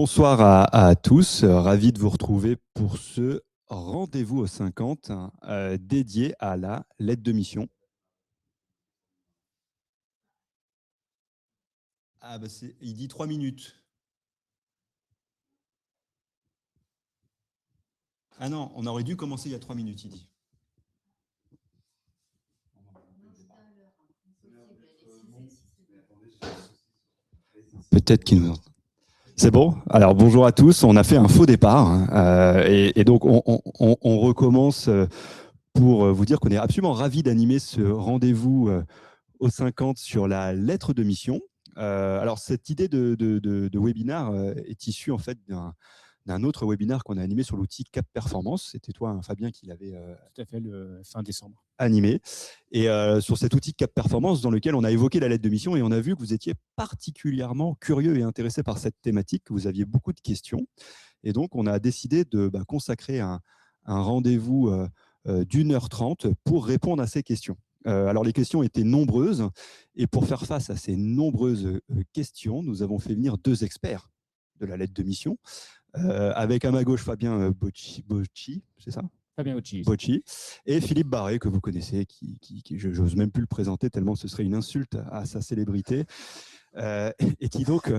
Bonsoir à tous, ravi de vous retrouver pour ce rendez-vous aux 50 dédié à la lettre de mission. Ah bah il dit 3 minutes. Ah non, on aurait dû commencer il y a 3 minutes, il dit. Peut-être qu'il nous entend. C'est bon. Alors bonjour à tous, on a fait un faux départ et donc on recommence pour vous dire qu'on est absolument ravis d'animer ce rendez-vous aux 50 sur la lettre de mission. Alors cette idée de webinaire est issue en fait d'un autre webinaire qu'on a animé sur l'outil Cap Performance. C'était toi, hein, Fabien, qui l'avait tout à fait, le fin décembre. Animé. Et sur cet outil Cap Performance dans lequel on a évoqué la lettre de mission et on a vu que vous étiez particulièrement curieux et intéressé par cette thématique, que vous aviez beaucoup de questions. Et donc, on a décidé de consacrer un rendez-vous d'1h30 pour répondre à ces questions. Alors, les questions étaient nombreuses et pour faire face à ces nombreuses questions, nous avons fait venir 2 experts de la lettre de mission. Avec à ma gauche Fabien Bocci, c'est ça ? Fabien Bocci. Bocci, et Philippe Barré, que vous connaissez, qui je n'ose même plus le présenter tellement ce serait une insulte à sa célébrité, et qui donc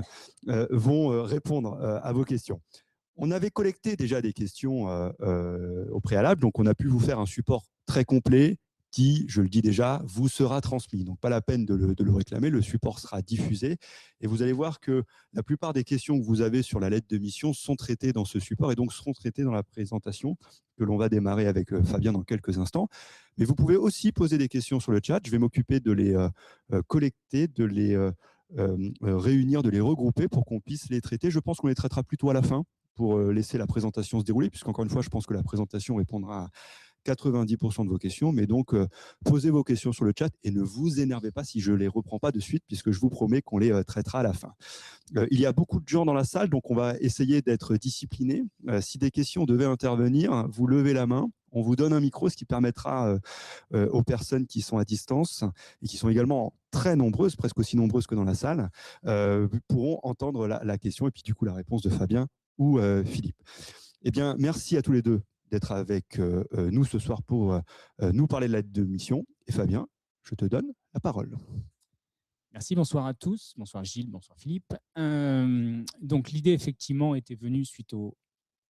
vont répondre à vos questions. On avait collecté déjà des questions au préalable, donc on a pu vous faire un support très complet qui, je le dis déjà, vous sera transmis. Donc, pas la peine de le réclamer, le support sera diffusé. Et vous allez voir que la plupart des questions que vous avez sur la lettre de mission sont traitées dans ce support et donc seront traitées dans la présentation que l'on va démarrer avec Fabien dans quelques instants. Mais vous pouvez aussi poser des questions sur le chat. Je vais m'occuper de les collecter, de les réunir, de les regrouper pour qu'on puisse les traiter. Je pense qu'on les traitera plutôt à la fin pour laisser la présentation se dérouler, puisqu'encore une fois, je pense que la présentation répondra à 90% de vos questions, mais donc posez vos questions sur le chat et ne vous énervez pas si je ne les reprends pas de suite, puisque je vous promets qu'on les traitera à la fin. Il y a beaucoup de gens dans la salle, donc on va essayer d'être discipliné. Si des questions devaient intervenir, vous levez la main, on vous donne un micro, ce qui permettra aux personnes qui sont à distance et qui sont également très nombreuses, presque aussi nombreuses que dans la salle, pourront entendre la question et puis du coup la réponse de Fabien ou Philippe. Eh bien, merci à tous les deux d'être avec nous ce soir pour nous parler de l'aide de mission. Et Fabien, je te donne la parole. Merci, bonsoir à tous. Bonsoir Gilles, bonsoir Philippe. Donc l'idée, effectivement, était venue suite aux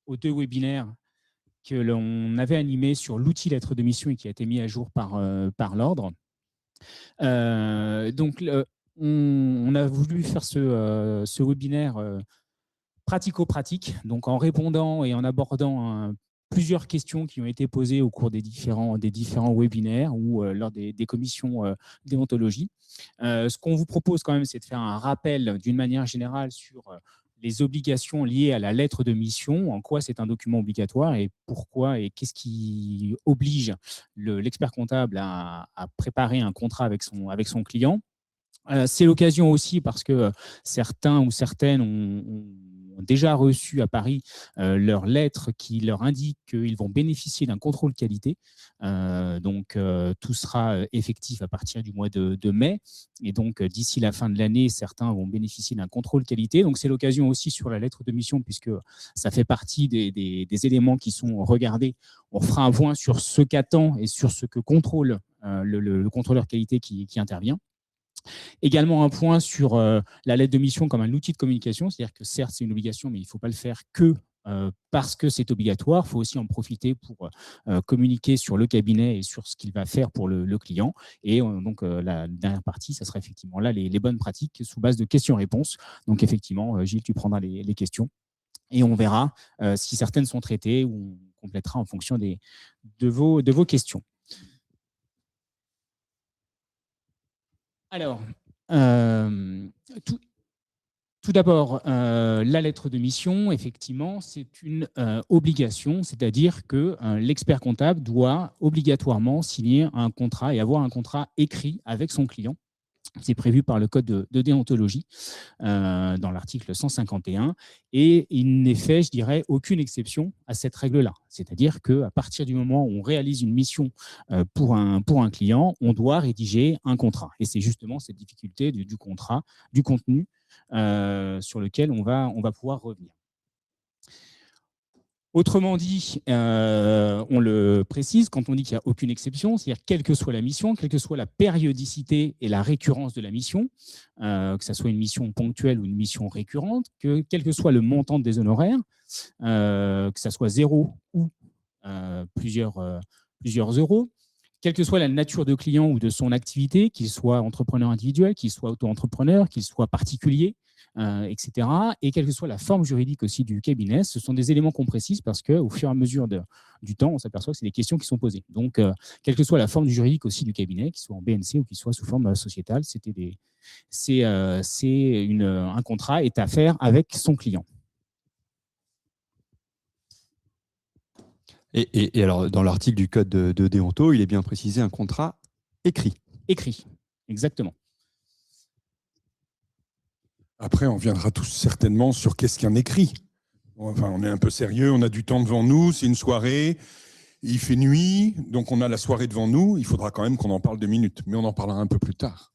2 webinaires que l'on avait animés sur l'outil lettre de mission et qui a été mis à jour par l'ordre. Donc, on a voulu faire ce webinaire pratico-pratique, donc en répondant et en abordant plusieurs questions qui ont été posées au cours des différents webinaires ou lors des commissions déontologie. Ce qu'on vous propose quand même, c'est de faire un rappel d'une manière générale sur les obligations liées à la lettre de mission, en quoi c'est un document obligatoire et pourquoi et qu'est-ce qui oblige l'expert comptable à préparer un contrat avec son client. C'est l'occasion aussi parce que certains ou certaines ont déjà reçu à Paris leur lettre qui leur indique qu'ils vont bénéficier d'un contrôle qualité. Donc, tout sera effectif à partir du mois de mai. Et donc, d'ici la fin de l'année, certains vont bénéficier d'un contrôle qualité. Donc, c'est l'occasion aussi sur la lettre de mission, puisque ça fait partie des éléments qui sont regardés. On fera un point sur ce qu'attend et sur ce que contrôle le contrôleur qualité qui intervient. Également un point sur la lettre de mission comme un outil de communication, c'est-à-dire que certes c'est une obligation, mais il ne faut pas le faire que parce que c'est obligatoire. Il faut aussi en profiter pour communiquer sur le cabinet et sur ce qu'il va faire pour le client. Et donc la dernière partie, ça sera effectivement là les bonnes pratiques sous base de questions-réponses. Donc effectivement, Gilles, tu prendras les questions et on verra si certaines sont traitées ou on complétera en fonction de vos questions. Alors, tout d'abord, la lettre de mission, effectivement, c'est une obligation, c'est-à-dire que l'expert comptable doit obligatoirement signer un contrat et avoir un contrat écrit avec son client. C'est prévu par le code de déontologie dans l'article 151 et il n'est fait, je dirais, aucune exception à cette règle-là. C'est-à-dire qu'à partir du moment où on réalise une mission pour un client, on doit rédiger un contrat. Et c'est justement cette difficulté du contrat, du contenu sur lequel on va pouvoir revenir. Autrement dit, on le précise, quand on dit qu'il n'y a aucune exception, c'est-à-dire quelle que soit la mission, quelle que soit la périodicité et la récurrence de la mission, que ce soit une mission ponctuelle ou une mission récurrente, quel que soit le montant des honoraires, que ce soit 0 ou plusieurs euros, quelle que soit la nature de client ou de son activité, qu'il soit entrepreneur individuel, qu'il soit auto-entrepreneur, qu'il soit particulier, etc. Et quelle que soit la forme juridique aussi du cabinet, ce sont des éléments qu'on précise parce qu'au fur et à mesure du temps, on s'aperçoit que c'est des questions qui sont posées. Donc, quelle que soit la forme juridique aussi du cabinet, qu'il soit en BNC ou qu'il soit sous forme sociétale, un contrat est à faire avec son client. Et alors, dans l'article du code de déonto, il est bien précisé un contrat écrit. Écrit, exactement. Après, on viendra tous certainement sur qu'est-ce qu'un écrit. Enfin, on est un peu sérieux, on a du temps devant nous, c'est une soirée, il fait nuit, donc on a la soirée devant nous, il faudra quand même qu'on en parle 2 minutes, mais on en parlera un peu plus tard.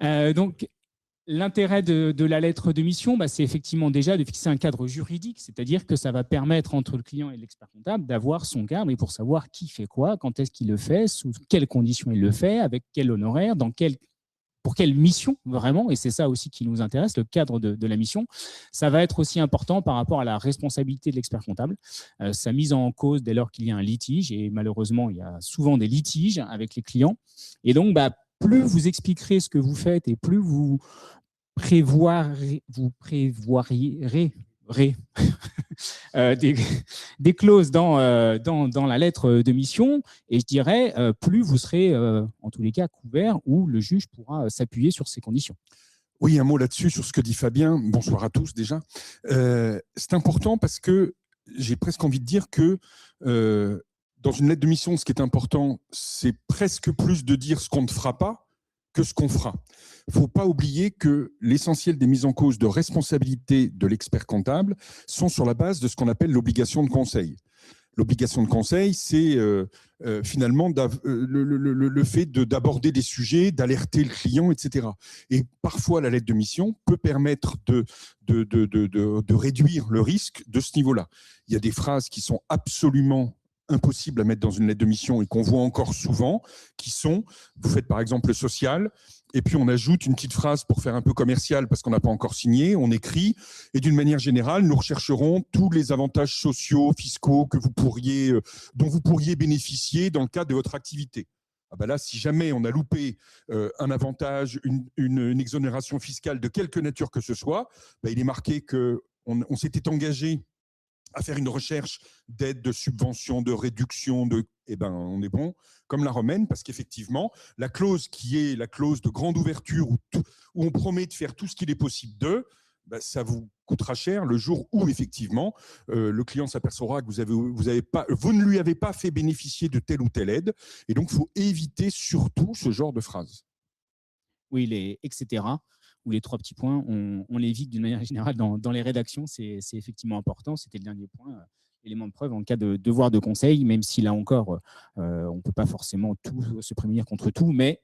Donc, l'intérêt de la lettre de mission, c'est effectivement déjà de fixer un cadre juridique, c'est-à-dire que ça va permettre entre le client et l'expert comptable d'avoir son cadre et pour savoir qui fait quoi, quand est-ce qu'il le fait, sous quelles conditions il le fait, avec quel honoraire, pour quelle mission vraiment, et c'est ça aussi qui nous intéresse, le cadre de la mission. Ça va être aussi important par rapport à la responsabilité de l'expert comptable, sa mise en cause dès lors qu'il y a un litige, et malheureusement, il y a souvent des litiges avec les clients. Et donc, plus vous expliquerez ce que vous faites et plus vous prévoirez des clauses dans la lettre de mission, et je dirais, plus vous serez, en tous les cas, couvert, ou le juge pourra s'appuyer sur ces conditions. Oui, un mot là-dessus, sur ce que dit Fabien. Bonsoir à tous déjà. C'est important parce que j'ai presque envie de dire que dans une lettre de mission, ce qui est important, c'est presque plus de dire ce qu'on ne fera pas que ce qu'on fera. Il ne faut pas oublier que l'essentiel des mises en cause de responsabilité de l'expert comptable sont sur la base de ce qu'on appelle l'obligation de conseil. L'obligation de conseil, c'est finalement le fait d'aborder des sujets, d'alerter le client, etc. Et parfois, la lettre de mission peut permettre de réduire le risque de ce niveau-là. Il y a des phrases qui sont absolument impossibles à mettre dans une lettre de mission et qu'on voit encore souvent, qui sont, vous faites par exemple le social, et puis on ajoute une petite phrase pour faire un peu commercial parce qu'on n'a pas encore signé, on écrit, et d'une manière générale, nous rechercherons tous les avantages sociaux, fiscaux dont vous pourriez bénéficier dans le cadre de votre activité. Là, si jamais on a loupé un avantage, une exonération fiscale de quelque nature que ce soit, il est marqué qu'on s'était engagé à faire une recherche d'aide, de subvention, de réduction, on est bon, comme la romaine, parce qu'effectivement, la clause qui est la clause de grande ouverture, où on promet de faire tout ce qu'il est possible ça vous coûtera cher le jour où, effectivement, le client s'apercevra que vous ne lui avez pas fait bénéficier de telle ou telle aide. Et donc, il faut éviter surtout ce genre de phrase. Oui, les etc., ou les 3 petits points, on l'évite d'une manière générale dans les rédactions. C'est effectivement important. C'était le dernier point, élément de preuve en cas de devoir de conseil, même si là encore, on ne peut pas forcément se prémunir contre tout, mais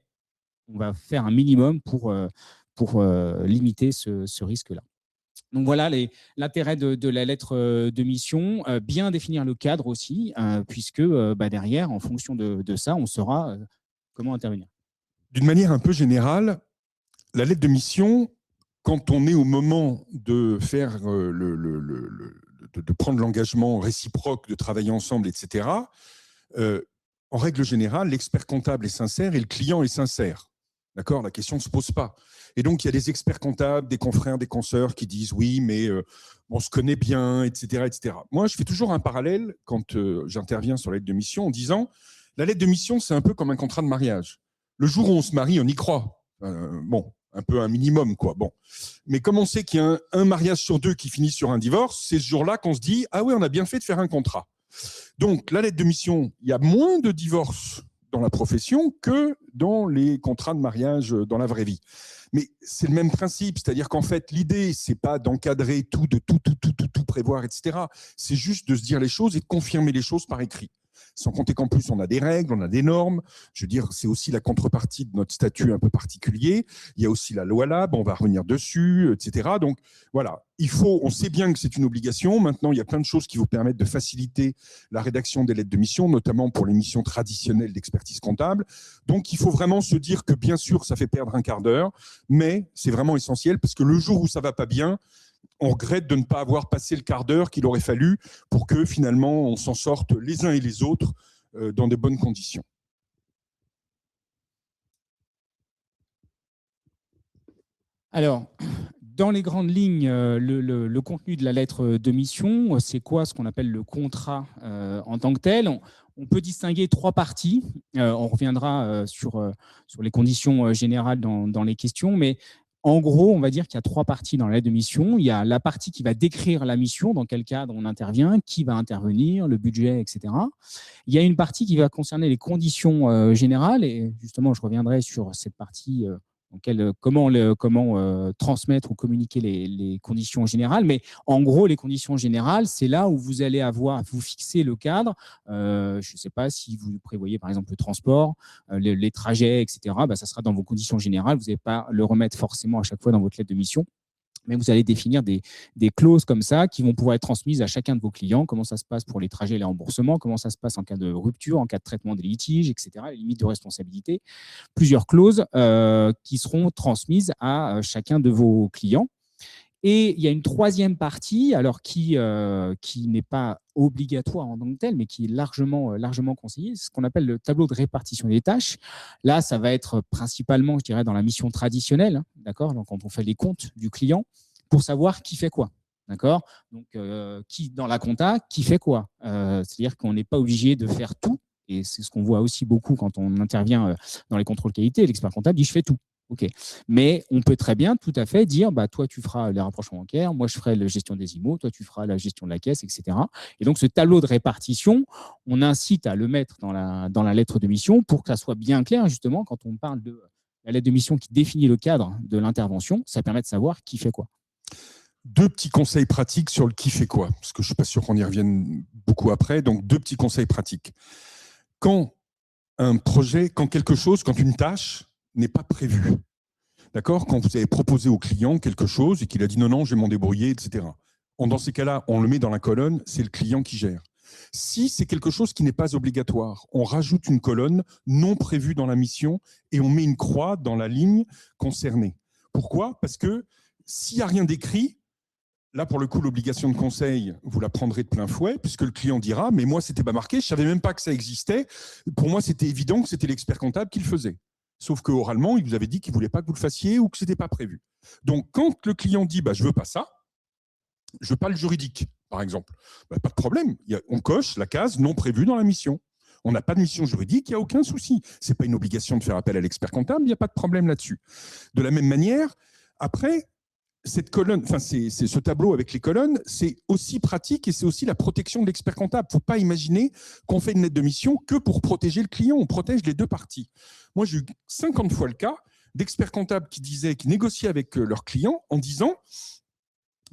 on va faire un minimum pour limiter ce risque-là. Donc voilà l'intérêt de la lettre de mission, bien définir le cadre aussi, puisque derrière, en fonction de ça, on saura comment intervenir. D'une manière un peu générale, la lettre de mission, quand on est au moment de faire de prendre l'engagement réciproque, de travailler ensemble, etc., en règle générale, l'expert comptable est sincère et le client est sincère. D'accord ? La question ne se pose pas. Et donc, il y a des experts comptables, des confrères, des consoeurs qui disent « oui, mais on se connaît bien, etc. etc. » Moi, je fais toujours un parallèle quand j'interviens sur la lettre de mission en disant « la lettre de mission, c'est un peu comme un contrat de mariage. Le jour où on se marie, on y croit. Un peu un minimum, quoi. Bon. Mais comme on sait qu'il y a un mariage sur 2 qui finit sur un divorce, c'est ce jour-là qu'on se dit « ah oui, on a bien fait de faire un contrat ». Donc, la lettre de mission, il y a moins de divorces dans la profession que dans les contrats de mariage dans la vraie vie. Mais c'est le même principe, c'est-à-dire qu'en fait, l'idée, c'est pas d'encadrer tout, de tout prévoir, etc. C'est juste de se dire les choses et de confirmer les choses par écrit. Sans compter qu'en plus, on a des règles, on a des normes. Je veux dire, c'est aussi la contrepartie de notre statut un peu particulier. Il y a aussi la loi Lab, on va revenir dessus, etc. Donc, voilà, on sait bien que c'est une obligation. Maintenant, il y a plein de choses qui vous permettent de faciliter la rédaction des lettres de mission, notamment pour les missions traditionnelles d'expertise comptable. Donc, il faut vraiment se dire que, bien sûr, ça fait perdre un quart d'heure, mais c'est vraiment essentiel parce que le jour où ça ne va pas bien, on regrette de ne pas avoir passé le quart d'heure qu'il aurait fallu pour que, finalement, on s'en sorte les uns et les autres dans de bonnes conditions. Alors, dans les grandes lignes, le contenu de la lettre de mission, c'est quoi ce qu'on appelle le contrat en tant que tel? On peut distinguer trois parties. On reviendra sur les conditions générales dans les questions, mais en gros, on va dire qu'il y a trois parties dans la lettre de mission. Il y a la partie qui va décrire la mission, dans quel cadre on intervient, qui va intervenir, le budget, etc. Il y a une partie qui va concerner les conditions générales, et justement, je reviendrai sur cette partie comment transmettre ou communiquer les conditions générales. Mais en gros, les conditions générales, c'est là où vous allez vous fixer le cadre. Je ne sais pas si vous prévoyez par exemple le transport, les trajets, etc. Ça sera dans vos conditions générales. Vous n'allez pas le remettre forcément à chaque fois dans votre lettre de mission. Mais vous allez définir des clauses comme ça qui vont pouvoir être transmises à chacun de vos clients. Comment ça se passe pour les trajets et les remboursements, comment ça se passe en cas de rupture, en cas de traitement des litiges, etc., les limites de responsabilité. Plusieurs clauses qui seront transmises à chacun de vos clients. Et il y a une troisième partie, alors qui n'est pas obligatoire en tant que tel, mais qui est largement conseillée, c'est ce qu'on appelle le tableau de répartition des tâches. Là, ça va être principalement, je dirais, dans la mission traditionnelle, hein, d'accord. Donc, quand on fait les comptes du client, pour savoir qui fait quoi, d'accord. Donc, qui dans la compta, qui fait quoi. C'est-à-dire qu'on n'est pas obligé de faire tout, et c'est ce qu'on voit aussi beaucoup quand on intervient dans les contrôles qualité. L'expert comptable dit « je fais tout ». OK. Mais on peut très bien tout à fait dire toi, tu feras les rapprochements bancaires, moi, je ferai la gestion des IMO, toi, tu feras la gestion de la caisse, etc. Et donc, ce tableau de répartition, on incite à le mettre dans la lettre de mission pour que ça soit bien clair, justement, quand on parle de la lettre de mission qui définit le cadre de l'intervention, ça permet de savoir qui fait quoi. Deux petits conseils pratiques sur le qui fait quoi, parce que je ne suis pas sûr qu'on y revienne beaucoup après. Donc, deux petits conseils pratiques. Quand une tâche n'est pas prévu. D'accord ? Quand vous avez proposé au client quelque chose et qu'il a dit non, je vais m'en débrouiller, etc. Dans ces cas-là, on le met dans la colonne, c'est le client qui gère. Si c'est quelque chose qui n'est pas obligatoire, on rajoute une colonne non prévue dans la mission et on met une croix dans la ligne concernée. Pourquoi ? Parce que s'il n'y a rien d'écrit, là, pour le coup, l'obligation de conseil, vous la prendrez de plein fouet, puisque le client dira « mais moi, c'était pas marqué, je ne savais même pas que ça existait. Pour moi, c'était évident que c'était l'expert comptable qui le faisait. » Sauf qu'oralement, il vous avait dit qu'il ne voulait pas que vous le fassiez ou que ce n'était pas prévu. Donc, quand le client dit « je ne veux pas ça, je ne veux pas le juridique », par exemple, pas de problème. On coche la case non prévue dans la mission. On n'a pas de mission juridique, il n'y a aucun souci. Ce n'est pas une obligation de faire appel à l'expert comptable, il n'y a pas de problème là-dessus. De la même manière, après, cette colonne, ce tableau avec les colonnes, c'est aussi pratique et c'est aussi la protection de l'expert comptable. Il ne faut pas imaginer qu'on fait une lettre de mission que pour protéger le client. On protège les deux parties. Moi, j'ai eu 50 fois le cas d'experts comptables qui négociaient avec leurs clients en disant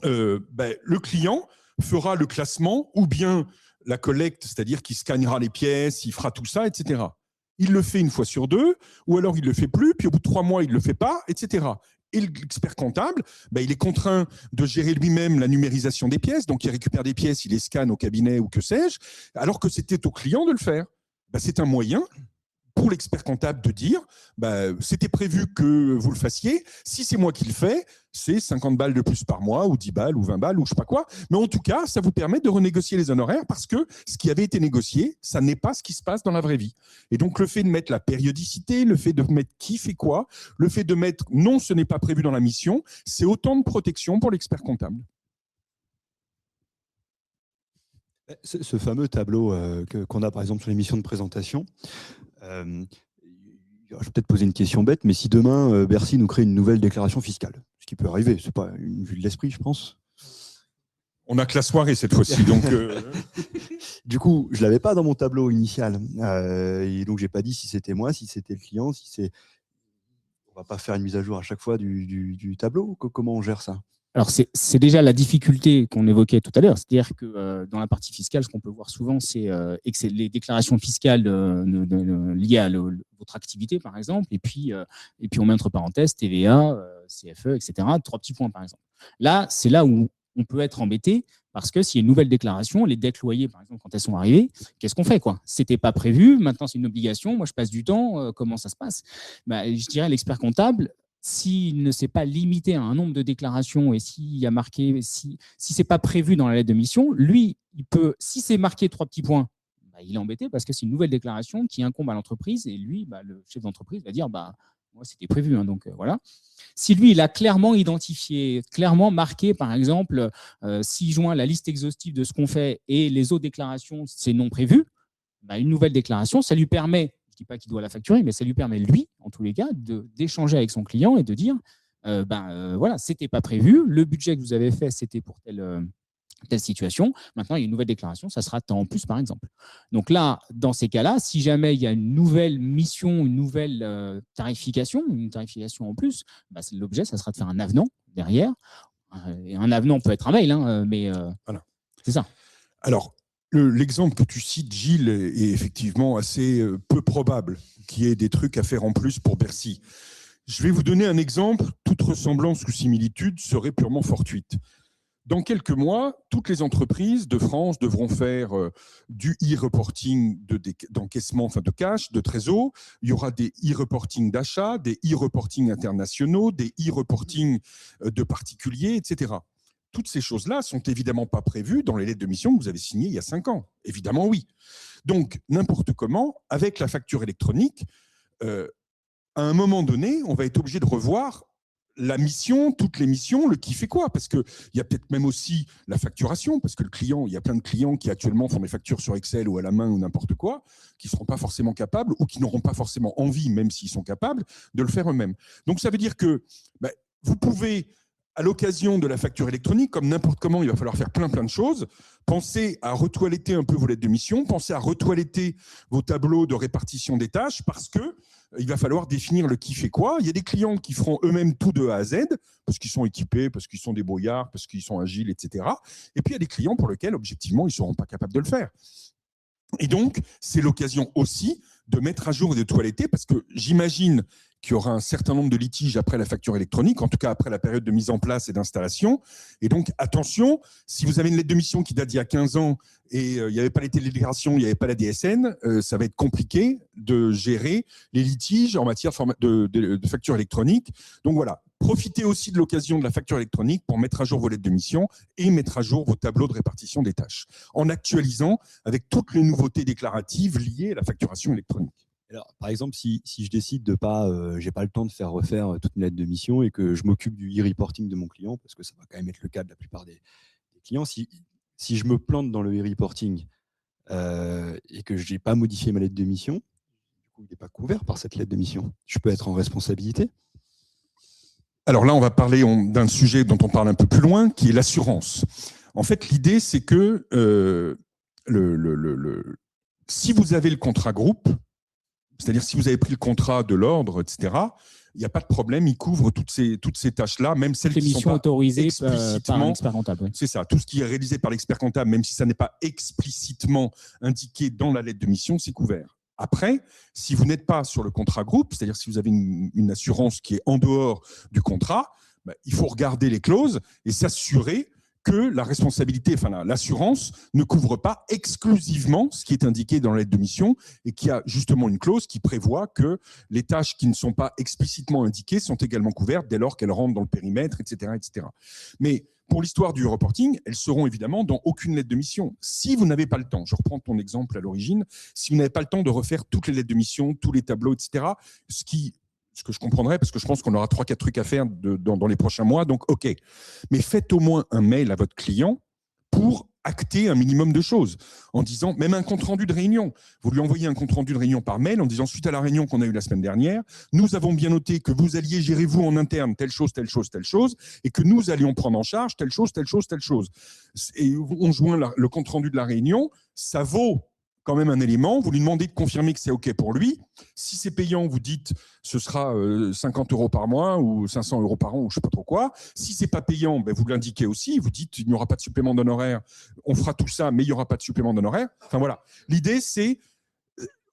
le client fera le classement ou bien la collecte, c'est-à-dire qu'il scannera les pièces, il fera tout ça, etc. Il le fait une fois sur deux, ou alors il ne le fait plus, puis au bout de 3 mois, il ne le fait pas, etc. Et l'expert comptable, il est contraint de gérer lui-même la numérisation des pièces. Donc, il récupère des pièces, il les scanne au cabinet ou que sais-je, alors que c'était au client de le faire. C'est un moyen pour l'expert comptable de dire c'était prévu que vous le fassiez. Si c'est moi qui le fais, c'est 50 balles de plus par mois ou 10 balles ou 20 balles ou je ne sais pas quoi. Mais en tout cas, ça vous permet de renégocier les honoraires parce que ce qui avait été négocié, ça n'est pas ce qui se passe dans la vraie vie. Et donc, le fait de mettre la périodicité, le fait de mettre qui fait quoi, le fait de mettre non, ce n'est pas prévu dans la mission, c'est autant de protection pour l'expert comptable. Ce fameux tableau qu'on a par exemple sur les missions de présentation, je vais peut-être poser une question bête, mais si demain Bercy nous crée une nouvelle déclaration fiscale, ce qui peut arriver, ce n'est pas une vue de l'esprit, je pense. On n'a que la soirée cette fois-ci. Donc Du coup, je ne l'avais pas dans mon tableau initial. Et donc, je n'ai pas dit si c'était moi, si c'était le client, si c'est... On ne va pas faire une mise à jour à chaque fois du tableau. Comment on gère ça ? Alors, c'est déjà la difficulté qu'on évoquait tout à l'heure. C'est-à-dire que dans la partie fiscale, ce qu'on peut voir souvent, c'est les déclarations fiscales liées à votre activité, par exemple, et puis on met entre parenthèses TVA, CFE, etc. 3 petits points, par exemple. Là, c'est là où on peut être embêté parce que s'il y a une nouvelle déclaration, les dettes loyers, par exemple, quand elles sont arrivées, qu'est-ce qu'on fait, quoi? C'était pas prévu, maintenant c'est une obligation, moi je passe du temps, comment ça se passe? Je dirais l'expert comptable, s'il ne s'est pas limité à un nombre de déclarations et s'il y a marqué, si ce n'est pas prévu dans la lettre de mission, lui, il peut, si c'est marqué 3 petits points, il est embêté parce que c'est une nouvelle déclaration qui incombe à l'entreprise et lui, le chef d'entreprise va dire moi, c'était prévu, hein, donc voilà. Si lui, il a clairement identifié, clairement marqué, par exemple, s'il joint la liste exhaustive de ce qu'on fait et les autres déclarations, c'est non prévu, une nouvelle déclaration, ça lui permet, je ne dis pas qu'il doit la facturer, mais ça lui permet, lui, en tous les cas, d'échanger avec son client et de dire, voilà, ce n'était pas prévu, le budget que vous avez fait, c'était pour telle situation. Maintenant, il y a une nouvelle déclaration, ça sera tant en plus, par exemple. Donc là, dans ces cas-là, si jamais il y a une nouvelle mission, une nouvelle tarification, une tarification en plus, l'objet, ça sera de faire un avenant derrière. Et un avenant peut être un mail, hein, mais voilà. C'est ça. Alors, l'exemple que tu cites, Gilles, est effectivement assez peu probable qu'il y ait des trucs à faire en plus pour Bercy. Je vais vous donner un exemple. Toute ressemblance ou similitude serait purement fortuite. Dans quelques mois, toutes les entreprises de France devront faire du e-reporting d'encaissement, enfin de cash, de trésor. Il y aura des e-reporting d'achat, des e-reporting internationaux, des e-reporting de particuliers, etc. Toutes ces choses-là ne sont évidemment pas prévues dans les lettres de mission que vous avez signées il y a 5 ans. Évidemment, oui. Donc, n'importe comment, avec la facture électronique, à un moment donné, on va être obligé de revoir la mission, toutes les missions, le qui fait quoi, parce qu'il y a peut-être même aussi la facturation, parce que le client, il y a plein de clients qui actuellement font des factures sur Excel ou à la main ou n'importe quoi, qui ne seront pas forcément capables ou qui n'auront pas forcément envie, même s'ils sont capables, de le faire eux-mêmes. Donc ça veut dire que vous pouvez, à l'occasion de la facture électronique, comme n'importe comment, il va falloir faire plein de choses. Pensez à retoiletter un peu vos lettres de mission, pensez à retoiletter vos tableaux de répartition des tâches, parce que il va falloir définir le qui fait quoi. Il y a des clients qui feront eux-mêmes tout de A à Z, parce qu'ils sont équipés, parce qu'ils sont débrouillards, parce qu'ils sont agiles, etc. Et puis, il y a des clients pour lesquels, objectivement, ils ne seront pas capables de le faire. Et donc, c'est l'occasion aussi de mettre à jour et de toiletter, parce que j'imagine qu'il y aura un certain nombre de litiges après la facture électronique, en tout cas après la période de mise en place et d'installation. Et donc, attention, si vous avez une lettre de mission qui date d'il y a 15 ans et il n'y avait pas les télédéclarations, il n'y avait pas la DSN, ça va être compliqué de gérer les litiges en matière de facture électronique. Donc voilà, profitez aussi de l'occasion de la facture électronique pour mettre à jour vos lettres de mission et mettre à jour vos tableaux de répartition des tâches, en actualisant avec toutes les nouveautés déclaratives liées à la facturation électronique. Alors, par exemple, si je décide de j'ai pas le temps de faire refaire toute une lettre de mission et que je m'occupe du e-reporting de mon client, parce que ça va quand même être le cas de la plupart des clients, si je me plante dans le e-reporting et que je n'ai pas modifié ma lettre de mission, du coup, il n'est pas couvert par cette lettre de mission. Je peux être en responsabilité. Alors là, on va parler d'un sujet dont on parle un peu plus loin, qui est l'assurance. En fait, l'idée, c'est que si vous avez le contrat groupe, c'est-à-dire si vous avez pris le contrat de l'ordre, etc., il n'y a pas de problème, il couvre toutes ces tâches-là, même celles qui sont pas autorisées explicitement par l'expert comptable. Oui. C'est ça, tout ce qui est réalisé par l'expert comptable, même si ça n'est pas explicitement indiqué dans la lettre de mission, c'est couvert. Après, si vous n'êtes pas sur le contrat groupe, c'est-à-dire si vous avez une assurance qui est en dehors du contrat, il faut regarder les clauses et s'assurer que la responsabilité, enfin l'assurance ne couvre pas exclusivement ce qui est indiqué dans la lettre de mission et qu'il y a justement une clause qui prévoit que les tâches qui ne sont pas explicitement indiquées sont également couvertes dès lors qu'elles rentrent dans le périmètre, etc., etc. Mais pour l'histoire du reporting, elles seront évidemment dans aucune lettre de mission. Si vous n'avez pas le temps, je reprends ton exemple à l'origine, si vous n'avez pas le temps de refaire toutes les lettres de mission, tous les tableaux, etc., ce que je comprendrais, parce que je pense qu'on aura 3-4 trucs à faire dans les prochains mois, donc OK. Mais faites au moins un mail à votre client pour acter un minimum de choses, en disant, même un compte-rendu de réunion, vous lui envoyez un compte-rendu de réunion par mail en disant, suite à la réunion qu'on a eue la semaine dernière, nous avons bien noté que vous alliez gérer vous en interne telle chose, telle chose, telle chose, et que nous allions prendre en charge telle chose, telle chose, telle chose. Et on joint le compte-rendu de la réunion, ça vaut quand même un élément, vous lui demandez de confirmer que c'est OK pour lui. Si c'est payant, vous dites ce sera 50 € par mois ou 500 € par an ou je ne sais pas trop quoi. Si ce n'est pas payant, ben vous l'indiquez aussi, vous dites il n'y aura pas de supplément d'honoraires, on fera tout ça, mais il n'y aura pas de supplément d'honoraires. Enfin voilà, l'idée c'est,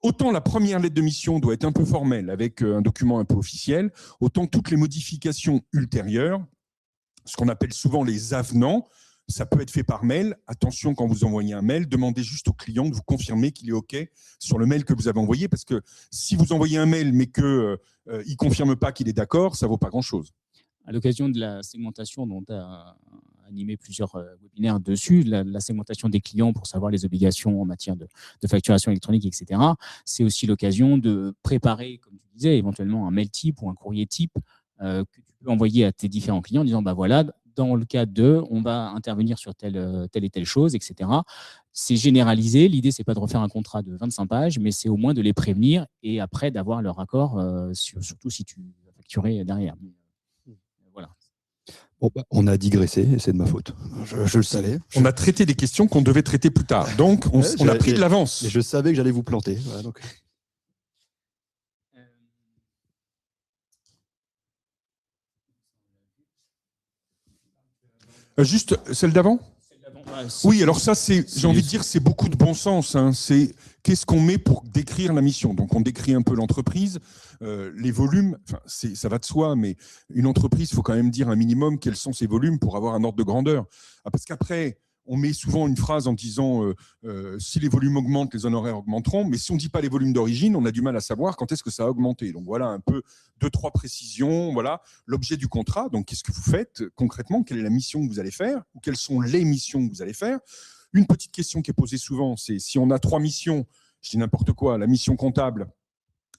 autant la première lettre de mission doit être un peu formelle avec un document un peu officiel, autant toutes les modifications ultérieures, ce qu'on appelle souvent les avenants, ça peut être fait par mail. Attention, quand vous envoyez un mail, demandez juste au client de vous confirmer qu'il est OK sur le mail que vous avez envoyé, parce que si vous envoyez un mail mais qu'il ne confirme pas qu'il est d'accord, ça ne vaut pas grand-chose. À l'occasion de la segmentation dont tu as animé plusieurs webinaires dessus, la segmentation des clients pour savoir les obligations en matière de facturation électronique, etc., c'est aussi l'occasion de préparer, comme tu disais, éventuellement un mail type ou un courrier type que tu peux envoyer à tes différents clients en disant voilà, dans le cas de, on va intervenir sur telle et telle chose, etc. C'est généralisé. L'idée, ce n'est pas de refaire un contrat de 25 pages, mais c'est au moins de les prévenir et après d'avoir leur accord, surtout si tu vas facturer derrière. Voilà. Bon, bah, on a digressé et c'est de ma faute. Je le savais. On a traité des questions qu'on devait traiter plus tard. Donc, on a pris de l'avance. Et je savais que j'allais vous planter. Voilà, donc. Juste celle d'avant ? Oui, alors ça, j'ai envie de dire, c'est beaucoup de bon sens. Hein. C'est qu'est-ce qu'on met pour décrire la mission. Donc, on décrit un peu l'entreprise, les volumes. Enfin, ça va de soi, mais une entreprise, il faut quand même dire un minimum quels sont ses volumes pour avoir un ordre de grandeur. Parce qu'après, on met souvent une phrase en disant si les volumes augmentent, les honoraires augmenteront. Mais si on ne dit pas les volumes d'origine, on a du mal à savoir quand est-ce que ça a augmenté. Donc voilà un peu 2-3 précisions. Voilà l'objet du contrat. Donc qu'est-ce que vous faites concrètement? Quelle est la mission que vous allez faire? Ou quelles sont les missions que vous allez faire? Une petite question qui est posée souvent, c'est si on a 3 missions, je dis n'importe quoi, la mission comptable,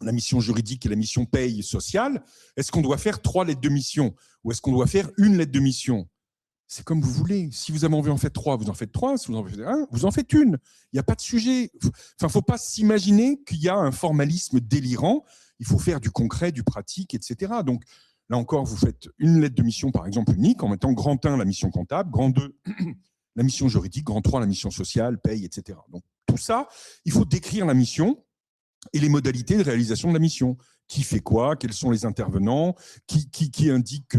la mission juridique et la mission paye sociale, est-ce qu'on doit faire 3 lettres de mission ou est-ce qu'on doit faire une lettre de mission? C'est comme vous voulez. Si vous avez envie d'en faire 3, vous en faites 3. Si vous en faites 1, vous en faites une. Il n'y a pas de sujet. Enfin, il ne faut pas s'imaginer qu'il y a un formalisme délirant. Il faut faire du concret, du pratique, etc. Donc, là encore, vous faites une lettre de mission, par exemple, unique, en mettant grand 1, la mission comptable, grand 2, la mission juridique, grand 3, la mission sociale, paye, etc. Donc, tout ça, il faut décrire la mission et les modalités de réalisation de la mission. Qui fait quoi? Quels sont les intervenants? Qui indique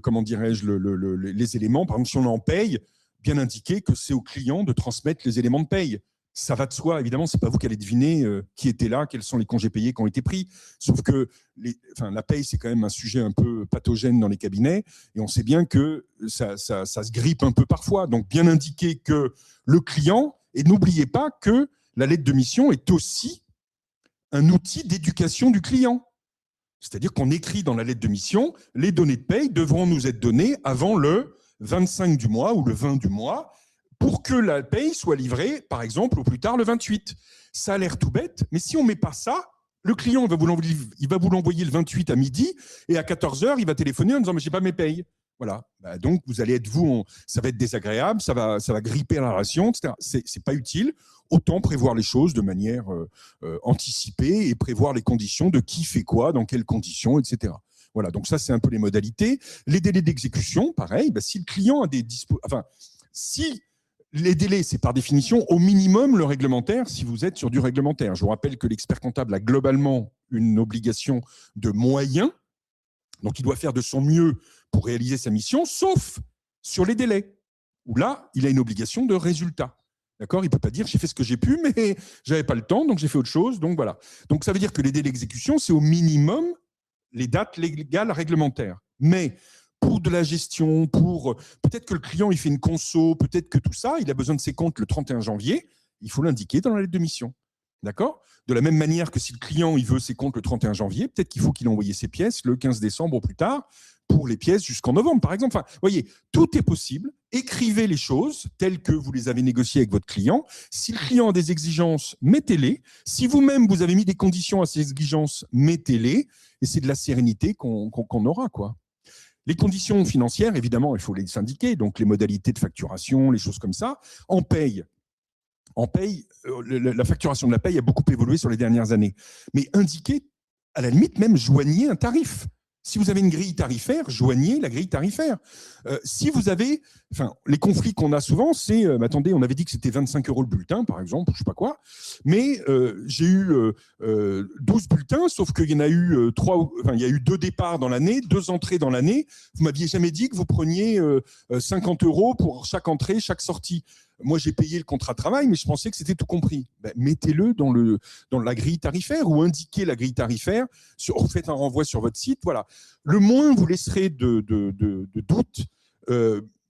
comment dirais-je, les éléments? Par exemple, si on en paye, bien indiquer que c'est au client de transmettre les éléments de paye. Ça va de soi, évidemment, ce n'est pas vous qui allez deviner qui était là, quels sont les congés payés qui ont été pris. Sauf que la paye, c'est quand même un sujet un peu pathogène dans les cabinets, et on sait bien que ça se grippe un peu parfois. Donc, bien indiquer que le client, et n'oubliez pas que la lettre de mission est aussi un outil d'éducation du client. C'est-à-dire qu'on écrit dans la lettre de mission, les données de paye devront nous être données avant le 25 du mois ou le 20 du mois pour que la paye soit livrée, par exemple, au plus tard le 28. Ça a l'air tout bête, mais si on ne met pas ça, le client va vous l'envoyer le 28 à midi et à 14h, il va téléphoner en disant « mais je n'ai pas mes payes ». Voilà. Donc, vous allez être ça va être désagréable, ça va gripper la relation, etc. Ce n'est pas utile. Autant prévoir les choses de manière anticipée et prévoir les conditions de qui fait quoi, dans quelles conditions, etc. Voilà, donc ça, c'est un peu les modalités. Les délais d'exécution, pareil, si le client a si les délais, c'est par définition au minimum le réglementaire, si vous êtes sur du réglementaire. Je vous rappelle que l'expert comptable a globalement une obligation de moyens, donc il doit faire de son mieux pour réaliser sa mission, sauf sur les délais, où là, il a une obligation de résultat. D'accord ? Il ne peut pas dire j'ai fait ce que j'ai pu, mais je n'avais pas le temps, donc j'ai fait autre chose. Donc voilà. Donc ça veut dire que les délais d'exécution, c'est au minimum les dates légales réglementaires. Mais pour de la gestion, peut-être que le client il fait une conso, peut-être que tout ça, il a besoin de ses comptes le 31 janvier, il faut l'indiquer dans la lettre de mission. D'accord ? De la même manière que si le client il veut ses comptes le 31 janvier, peut-être qu'il faut qu'il envoie ses pièces le 15 décembre au plus tard, pour les pièces jusqu'en novembre, par exemple. Enfin, vous voyez, tout est possible. Écrivez les choses telles que vous les avez négociées avec votre client. Si le client a des exigences, mettez-les. Si vous-même, vous avez mis des conditions à ces exigences, mettez-les. Et c'est de la sérénité qu'on aura, quoi. Les conditions financières, évidemment, il faut les indiquer. Donc, les modalités de facturation, les choses comme ça. En paye, la facturation de la paye a beaucoup évolué sur les dernières années. Mais indiquez, à la limite, même joignez un tarif. Si vous avez une grille tarifaire, joignez la grille tarifaire. Si vous avez, les conflits qu'on a souvent, c'est, attendez, on avait dit que c'était 25 € le bulletin, par exemple, je ne sais pas quoi, mais j'ai eu 12 bulletins, sauf qu'il y en a eu il y a eu 2 départs dans l'année, 2 entrées dans l'année. Vous m'aviez jamais dit que vous preniez 50 € pour chaque entrée, chaque sortie. Moi, j'ai payé le contrat de travail, mais je pensais que c'était tout compris. Mettez-le dans la grille tarifaire ou indiquez la grille tarifaire. Faites un renvoi sur votre site. Voilà. Le moins vous laisserez de doute,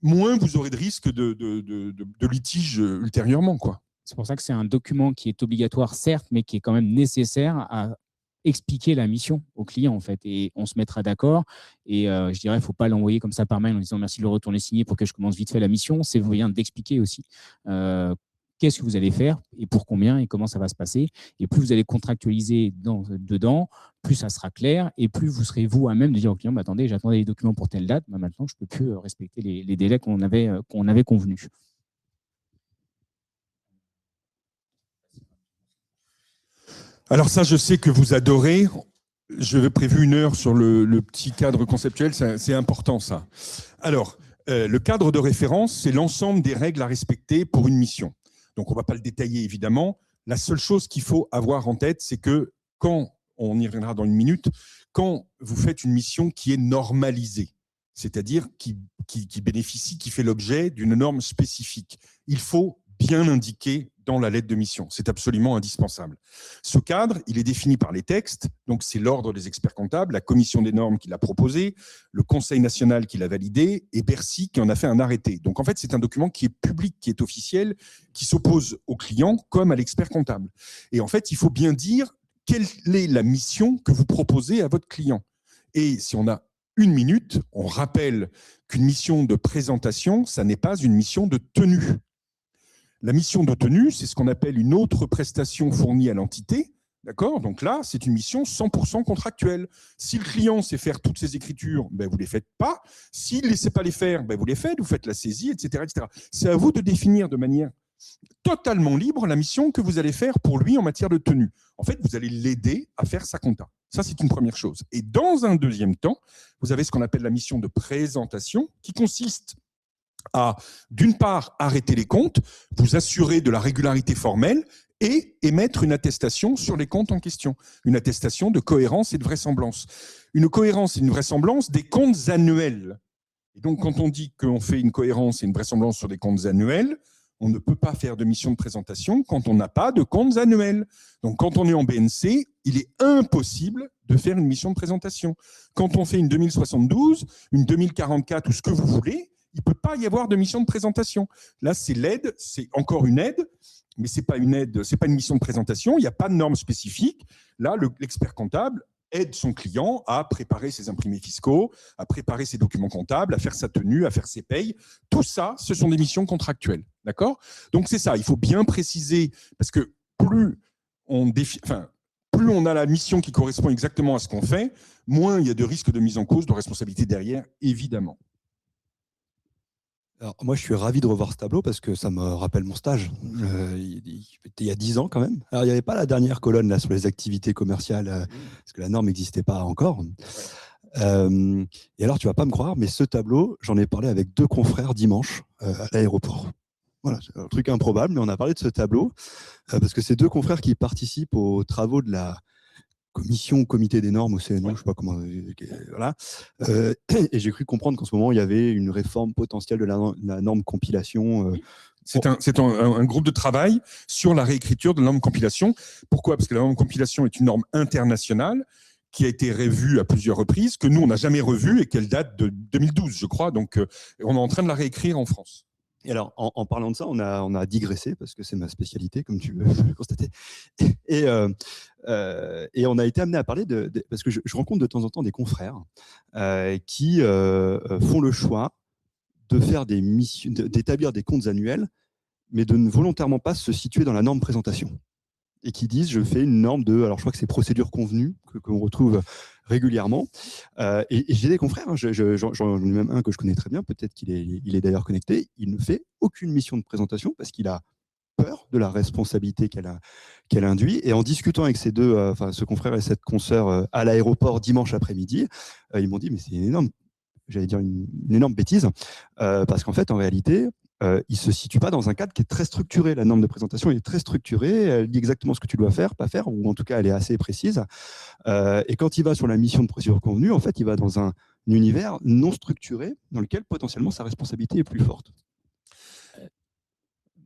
moins vous aurez de risque de litige ultérieurement, quoi. C'est pour ça que c'est un document qui est obligatoire, certes, mais qui est quand même nécessaire à expliquer la mission au client, en fait, et on se mettra d'accord. Et je dirais, il ne faut pas l'envoyer comme ça par mail en disant merci de le retourner signé pour que je commence vite fait la mission. C'est bien d'expliquer aussi qu'est-ce que vous allez faire et pour combien et comment ça va se passer. Et plus vous allez contractualiser dedans, plus ça sera clair et plus vous serez vous à même de dire au client, attendez, j'attendais les documents pour telle date, maintenant je ne peux plus respecter les délais qu'on avait convenus. Alors ça, je sais que vous adorez. Je vais prévu 1 heure sur le petit cadre conceptuel, c'est important ça. Alors, le cadre de référence, c'est l'ensemble des règles à respecter pour une mission. Donc, on ne va pas le détailler évidemment. La seule chose qu'il faut avoir en tête, c'est que quand, on y reviendra dans 1 minute, quand vous faites une mission qui est normalisée, c'est-à-dire qui bénéficie, qui fait l'objet d'une norme spécifique, il faut bien l'indiquer dans la lettre de mission. C'est absolument indispensable. Ce cadre, il est défini par les textes, donc c'est l'ordre des experts comptables, la commission des normes qui l'a proposé, le Conseil national qui l'a validé et Bercy qui en a fait un arrêté. Donc en fait, c'est un document qui est public, qui est officiel, qui s'oppose au client comme à l'expert comptable. Et en fait, il faut bien dire quelle est la mission que vous proposez à votre client. Et si on a 1 minute, on rappelle qu'une mission de présentation, ça n'est pas une mission de tenue. La mission de tenue, c'est ce qu'on appelle une autre prestation fournie à l'entité. D'accord ? Donc là, c'est une mission 100% contractuelle. Si le client sait faire toutes ces écritures, vous ne les faites pas. S'il ne sait pas les faire, vous les faites, vous faites la saisie, etc., etc. C'est à vous de définir de manière totalement libre la mission que vous allez faire pour lui en matière de tenue. En fait, vous allez l'aider à faire sa compta. Ça, c'est une première chose. Et dans un deuxième temps, vous avez ce qu'on appelle la mission de présentation qui consiste à, d'une part, arrêter les comptes, vous assurer de la régularité formelle et émettre une attestation sur les comptes en question, une attestation de cohérence et de vraisemblance. Une cohérence et une vraisemblance des comptes annuels. Et donc, quand on dit qu'on fait une cohérence et une vraisemblance sur des comptes annuels, on ne peut pas faire de mission de présentation quand on n'a pas de comptes annuels. Donc, quand on est en BNC, il est impossible de faire une mission de présentation. Quand on fait une 2072, une 2044 ou ce que vous voulez, il ne peut pas y avoir de mission de présentation. Là, c'est l'aide, c'est encore une aide, mais ce n'est pas une aide, ce n'est pas une mission de présentation, il n'y a pas de normes spécifiques. Là, l'expert comptable aide son client à préparer ses imprimés fiscaux, à préparer ses documents comptables, à faire sa tenue, à faire ses payes. Tout ça, ce sont des missions contractuelles. D'accord ? Donc, c'est ça, il faut bien préciser, parce que plus on a la mission qui correspond exactement à ce qu'on fait, moins il y a de risques de mise en cause, de responsabilité derrière, évidemment. Alors, moi, je suis ravi de revoir ce tableau parce que ça me rappelle mon stage. Il y a 10 ans quand même. Alors, il n'y avait pas la dernière colonne là, sur les activités commerciales parce que la norme n'existait pas encore. Et alors, tu ne vas pas me croire, mais ce tableau, j'en ai parlé avec 2 confrères dimanche à l'aéroport. Voilà, c'est un truc improbable, mais on a parlé de ce tableau parce que c'est 2 confrères qui participent aux travaux de la commission, comité des normes au CNO, je ne sais pas comment. Voilà. Et j'ai cru comprendre qu'en ce moment, il y avait une réforme potentielle de la norme compilation. C'est un groupe de travail sur la réécriture de la norme compilation. Pourquoi ? Parce que la norme compilation est une norme internationale qui a été revue à plusieurs reprises, que nous, on n'a jamais revue et qu'elle date de 2012, je crois. Donc, on est en train de la réécrire en France. Et alors, en parlant de ça, on a digressé, parce que c'est ma spécialité, comme tu le constater. Et on a été amené à parler parce que je rencontre de temps en temps des confrères qui font le choix de faire des missions, d'établir des comptes annuels, mais de ne volontairement pas se situer dans la norme présentation. Et qui disent, je fais une norme de, alors je crois que c'est procédure convenue, qu'on retrouve régulièrement. Et j'ai des confrères, j'en ai même un que je connais très bien, peut-être qu'il est d'ailleurs connecté, il ne fait aucune mission de présentation parce qu'il a peur de la responsabilité qu'elle induit. Et en discutant avec ce confrère et cette consoeur à l'aéroport dimanche après-midi, ils m'ont dit, mais c'est une énorme bêtise, parce qu'en fait, en réalité, il ne se situe pas dans un cadre qui est très structuré. La norme de présentation est très structurée, elle dit exactement ce que tu dois faire, pas faire, ou en tout cas, elle est assez précise. Et quand il va sur la mission de procédure convenue, en fait, il va dans un univers non structuré dans lequel potentiellement sa responsabilité est plus forte.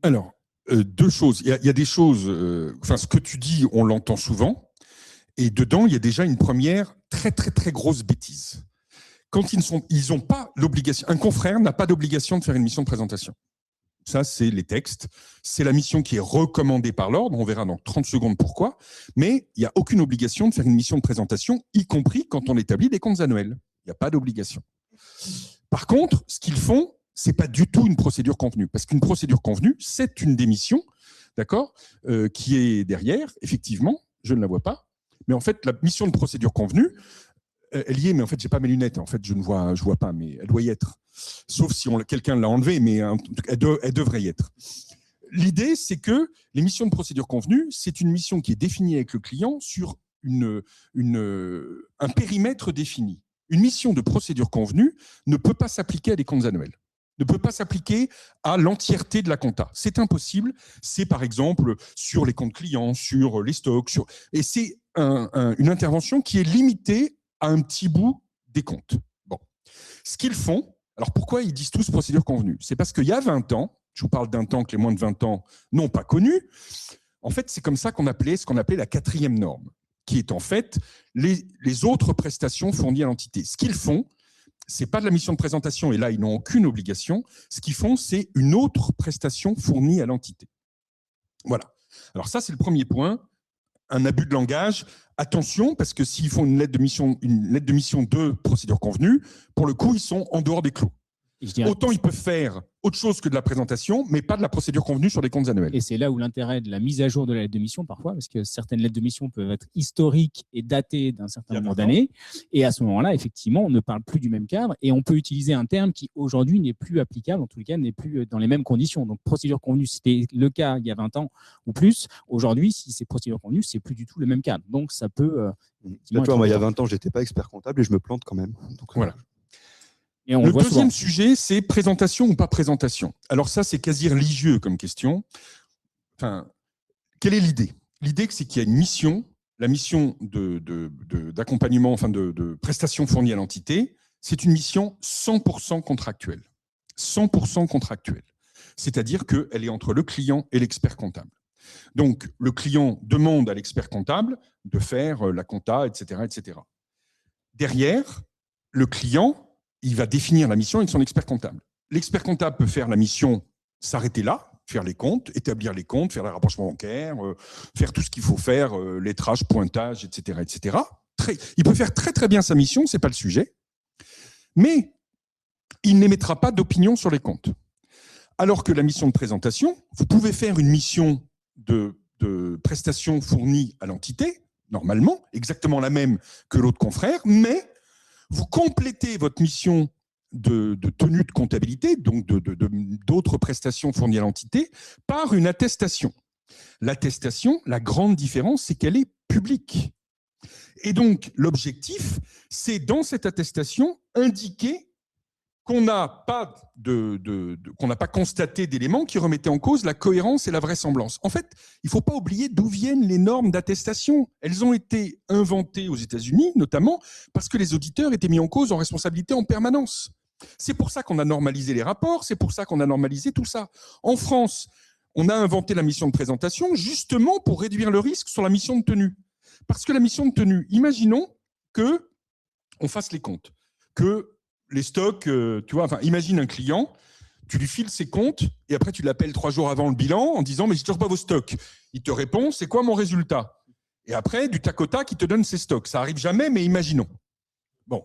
Alors, deux choses. Il y a des choses, ce que tu dis, on l'entend souvent, et dedans, il y a déjà une première très, très, très grosse bêtise. Quand ils n'ont pas l'obligation, un confrère n'a pas d'obligation de faire une mission de présentation. Ça, c'est les textes. C'est la mission qui est recommandée par l'ordre. On verra dans 30 secondes pourquoi. Mais il n'y a aucune obligation de faire une mission de présentation, y compris quand on établit des comptes annuels. Il n'y a pas d'obligation. Par contre, ce qu'ils font, ce n'est pas du tout une procédure convenue. Parce qu'une procédure convenue, c'est une démission, d'accord, qui est derrière, effectivement. Je ne la vois pas. Mais en fait, la mission de procédure convenue, elle y est, mais en fait, je n'ai pas mes lunettes. En fait, je ne vois pas, mais elle doit y être. Sauf si quelqu'un l'a enlevée, mais en tout cas, elle devrait y être. L'idée, c'est que les missions de procédure convenue, c'est une mission qui est définie avec le client sur un périmètre défini. Une mission de procédure convenue ne peut pas s'appliquer à des comptes annuels, ne peut pas s'appliquer à l'entièreté de la compta. C'est impossible. C'est par exemple sur les comptes clients, sur les stocks. Et c'est une intervention qui est limitée à un petit bout des comptes. Bon. Ce qu'ils font, alors pourquoi ils disent tous procédure convenue? C'est parce qu'il y a 20 ans, je vous parle d'un temps que les moins de 20 ans n'ont pas connu, en fait, c'est comme ça qu'on appelait ce qu'on appelait la 4e norme, qui est en fait les autres prestations fournies à l'entité. Ce qu'ils font, ce n'est pas de la mission de présentation, et là, ils n'ont aucune obligation. Ce qu'ils font, c'est une autre prestation fournie à l'entité. Voilà. Alors ça, c'est le premier point. Un abus de langage. Attention, parce que s'ils font une lettre de mission de procédure convenue, pour le coup, ils sont en dehors des clous. Autant ils peuvent faire autre chose que de la présentation, mais pas de la procédure convenue sur les comptes annuels. Et c'est là où l'intérêt de la mise à jour de la lettre de mission, parfois, parce que certaines lettres de mission peuvent être historiques et datées d'un certain nombre d'années. Et à ce moment-là, effectivement, on ne parle plus du même cadre et on peut utiliser un terme qui, aujourd'hui, n'est plus applicable, en tout cas, n'est plus dans les mêmes conditions. Donc, procédure convenue, c'était le cas il y a 20 ans ou plus. Aujourd'hui, si c'est procédure convenue, c'est plus du tout le même cadre. Donc, ça peut… moi, il y a 20 ans, je n'étais pas expert comptable et je me plante quand même. Donc, voilà. Et on le deuxième sujet, c'est présentation ou pas présentation. Alors ça, c'est quasi religieux comme question. Enfin, quelle est l'idée? L'idée, c'est qu'il y a une mission, la mission d'accompagnement, de prestation fournie à l'entité, c'est une mission 100% contractuelle. 100% contractuelle. C'est-à-dire qu'elle est entre le client et l'expert comptable. Donc, le client demande à l'expert comptable de faire la compta, etc., etc. Derrière, le client, il va définir la mission avec son expert comptable. L'expert comptable peut faire la mission, s'arrêter là, faire les comptes, établir les comptes, faire les rapprochements bancaires, faire tout ce qu'il faut faire, lettrage, pointage, etc., etc. Il peut faire très très bien sa mission, ce n'est pas le sujet, mais il n'émettra pas d'opinion sur les comptes. Alors que la mission de présentation, vous pouvez faire une mission de prestation fournie à l'entité, normalement, exactement la même que l'autre confrère, mais vous complétez votre mission de tenue de comptabilité, donc d'autres prestations fournies à l'entité, par une attestation. L'attestation, la grande différence, c'est qu'elle est publique. Et donc, l'objectif, c'est dans cette attestation, indiquer qu'on n'a pas constaté d'éléments qui remettaient en cause la cohérence et la vraisemblance. En fait, il ne faut pas oublier d'où viennent les normes d'attestation. Elles ont été inventées aux États-Unis, notamment parce que les auditeurs étaient mis en cause en responsabilité en permanence. C'est pour ça qu'on a normalisé les rapports, c'est pour ça qu'on a normalisé tout ça. En France, on a inventé la mission de présentation justement pour réduire le risque sur la mission de tenue. Parce que la mission de tenue, imaginons qu'on fasse les comptes, que les stocks, imagine un client, tu lui files ses comptes et après tu l'appelles 3 jours avant le bilan en disant « mais je ne toujours pas vos stocks ». Il te répond « c'est quoi mon résultat ?» Et après, du tac au tac, il te donne ses stocks. Ça n'arrive jamais, mais imaginons. Bon,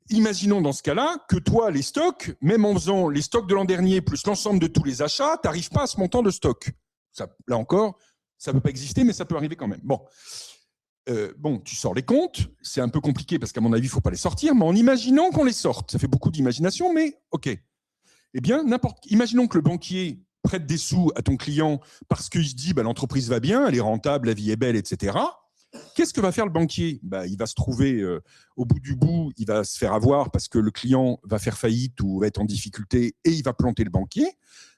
imaginons dans ce cas-là que toi, les stocks, même en faisant les stocks de l'an dernier plus l'ensemble de tous les achats, tu n'arrives pas à ce montant de stock. Ça, là encore, ça ne peut pas exister, mais ça peut arriver quand même. Bon, tu sors les comptes, c'est un peu compliqué parce qu'à mon avis, il ne faut pas les sortir, mais en imaginant qu'on les sorte, ça fait beaucoup d'imagination, mais OK. Eh bien, imaginons que le banquier prêtes des sous à ton client parce qu'il se dit l'entreprise va bien, elle est rentable, la vie est belle, etc. Qu'est-ce que va faire le banquier ? Il va se trouver au bout du bout, il va se faire avoir parce que le client va faire faillite ou va être en difficulté et il va planter le banquier.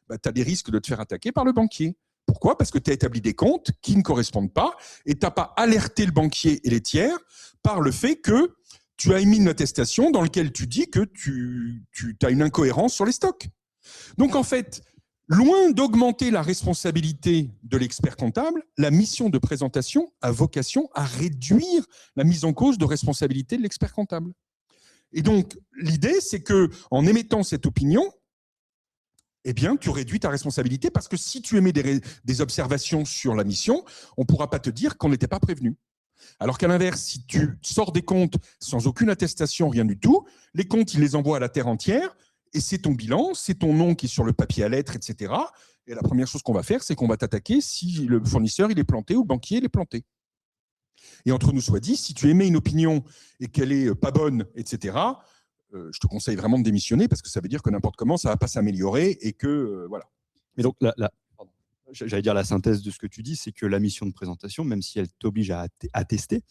Tu as des risques de te faire attaquer par le banquier. Pourquoi ? Parce que tu as établi des comptes qui ne correspondent pas et tu n'as pas alerté le banquier et les tiers par le fait que tu as émis une attestation dans laquelle tu dis que tu as une incohérence sur les stocks. Donc en fait, loin d'augmenter la responsabilité de l'expert comptable, la mission de présentation a vocation à réduire la mise en cause de responsabilité de l'expert comptable. Et donc, l'idée, c'est qu'en émettant cette opinion, eh bien, tu réduis ta responsabilité parce que si tu émets des observations sur la mission, on ne pourra pas te dire qu'on n'était pas prévenu. Alors qu'à l'inverse, si tu sors des comptes sans aucune attestation, rien du tout, les comptes, ils les envoient à la terre entière et c'est ton bilan, c'est ton nom qui est sur le papier à lettres, etc. Et la première chose qu'on va faire, c'est qu'on va t'attaquer si le fournisseur il est planté ou le banquier il est planté. Et entre nous soit dit, si tu émets une opinion et qu'elle est pas bonne, etc., je te conseille vraiment de démissionner parce que ça veut dire que n'importe comment, ça ne va pas s'améliorer et que voilà. Mais donc, j'allais dire la synthèse de ce que tu dis, c'est que la mission de présentation, même si elle t'oblige à attester,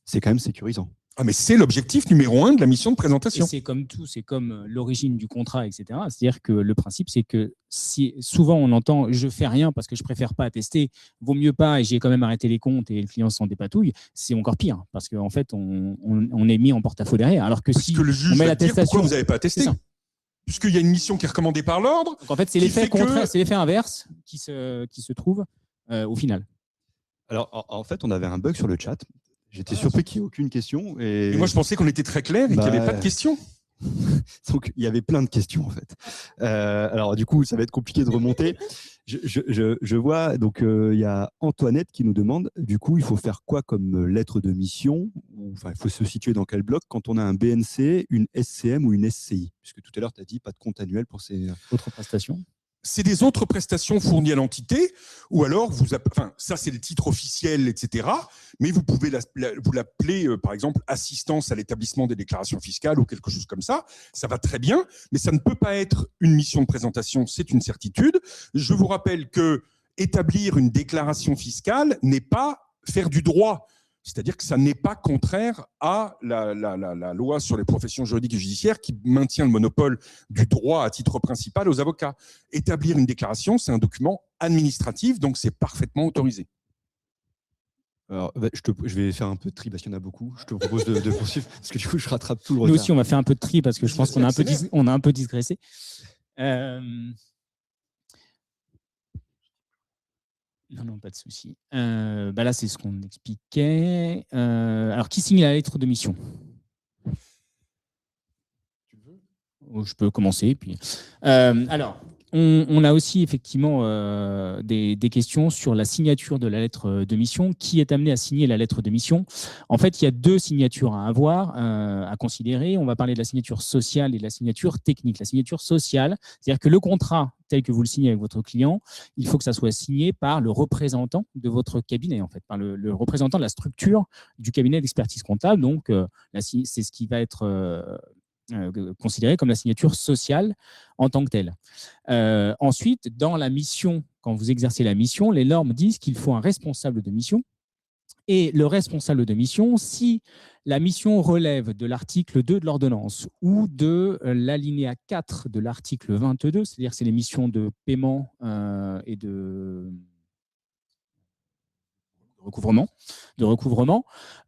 c'est quand même sécurisant. Ah, mais c'est l'objectif numéro 1 de la mission de présentation. Et c'est comme tout, c'est comme l'origine du contrat, etc. C'est-à-dire que le principe, c'est que si souvent on entend « je fais rien parce que je préfère pas attester, vaut mieux pas et j'ai quand même arrêté les comptes et le client s'en dépatouille », c'est encore pire parce qu'en fait, on est mis en porte-à-faux derrière. Alors que parce si que le juge on met va te dire pourquoi vous n'avez pas attesté. Puisqu'il y a une mission qui est recommandée par l'ordre. Donc en fait, c'est l'effet contraire, c'est l'effet inverse qui se trouve au final. Alors, en fait, on avait un bug sur le chat. J'étais surpris qu'il n'y ait aucune question. Et moi, je pensais qu'on était très clair et qu'il n'y avait pas de questions. Donc, il y avait plein de questions, en fait. Alors, du coup, ça va être compliqué de remonter. Je vois, donc, il y a Antoinette qui nous demande, du coup, il faut faire quoi comme lettre de mission ? Enfin, il faut se situer dans quel bloc quand on a un BNC, une SCM ou une SCI ? Puisque tout à l'heure, tu as dit pas de compte annuel pour ces autres prestations. C'est des autres prestations fournies à l'entité, ou alors, ça c'est le titre officiel, etc. Mais vous pouvez vous l'appeler, par exemple, assistance à l'établissement des déclarations fiscales ou quelque chose comme ça. Ça va très bien, mais ça ne peut pas être une mission de présentation, c'est une certitude. Je vous rappelle que établir une déclaration fiscale n'est pas faire du droit. C'est-à-dire que ça n'est pas contraire à la loi sur les professions juridiques et judiciaires qui maintient le monopole du droit à titre principal aux avocats. Établir une déclaration, c'est un document administratif, donc c'est parfaitement autorisé. Alors, je vais faire un peu de tri parce qu'il y en a beaucoup. Je te propose de poursuivre parce que du coup, je rattrape tout le retard. Nous aussi, on va faire un peu de tri parce que je pense qu'on a un peu digressé. Non, pas de souci. Là, c'est ce qu'on expliquait. Alors, qui signe la lettre de mission ? Je peux commencer. Puis. Alors, on a aussi effectivement des questions sur la signature de la lettre de mission. Qui est amené à signer la lettre de mission ? En fait, il y a deux signatures à avoir, à considérer. On va parler de la signature sociale et de la signature technique. La signature sociale, c'est-à-dire que le contrat tel que vous le signez avec votre client, il faut que ça soit signé par le représentant de votre cabinet, en fait, par le représentant de la structure du cabinet d'expertise comptable. Donc, c'est ce qui va être considéré comme la signature sociale en tant que telle. Ensuite, dans la mission, quand vous exercez la mission, les normes disent qu'il faut un responsable de mission. Et le responsable de mission, si la mission relève de l'article 2 de l'ordonnance ou de l'alinéa 4 de l'article 22, c'est-à-dire que c'est les missions de paiement et de recouvrement,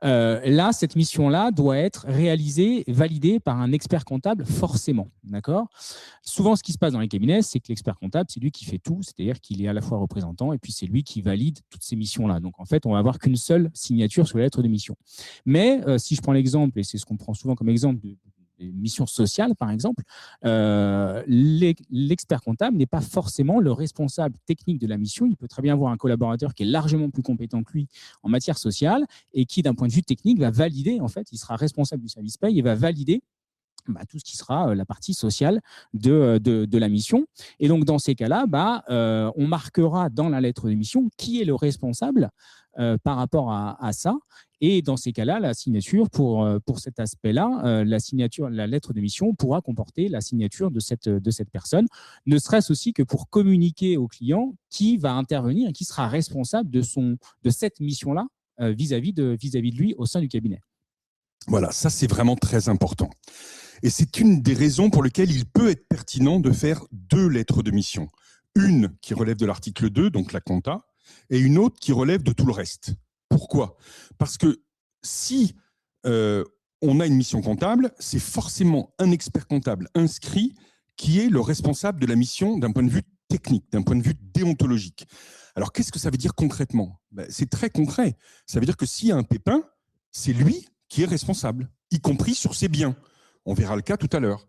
là, cette mission-là doit être réalisée, validée par un expert comptable forcément. D'accord ? Souvent, ce qui se passe dans les cabinets, c'est que l'expert comptable, c'est lui qui fait tout, c'est-à-dire qu'il est à la fois représentant et puis c'est lui qui valide toutes ces missions-là. Donc, en fait, on va avoir qu'une seule signature sur la lettre de mission. Mais si je prends l'exemple, et c'est ce qu'on prend souvent comme exemple des missions sociales, par exemple, l'expert comptable n'est pas forcément le responsable technique de la mission. Il peut très bien avoir un collaborateur qui est largement plus compétent que lui en matière sociale et qui, d'un point de vue technique, va valider, en fait, il sera responsable du service paye et va valider tout ce qui sera la partie sociale de la mission. Et donc, dans ces cas-là, on marquera dans la lettre de mission qui est le responsable par rapport à ça. Et dans ces cas-là, la signature, pour cet aspect-là, la lettre de mission pourra comporter la signature de cette personne, ne serait-ce aussi que pour communiquer au client qui va intervenir et qui sera responsable de cette mission-là vis-à-vis de lui au sein du cabinet. Voilà, ça c'est vraiment très important. Et c'est une des raisons pour lesquelles il peut être pertinent de faire 2 lettres de mission. Une qui relève de l'article 2, donc la compta, et une autre qui relève de tout le reste. Pourquoi ? Parce que si on a une mission comptable, c'est forcément un expert comptable inscrit qui est le responsable de la mission d'un point de vue technique, d'un point de vue déontologique. Alors, qu'est-ce que ça veut dire concrètement ? C'est très concret. Ça veut dire que s'il y a un pépin, c'est lui qui est responsable, y compris sur ses biens. On verra le cas tout à l'heure.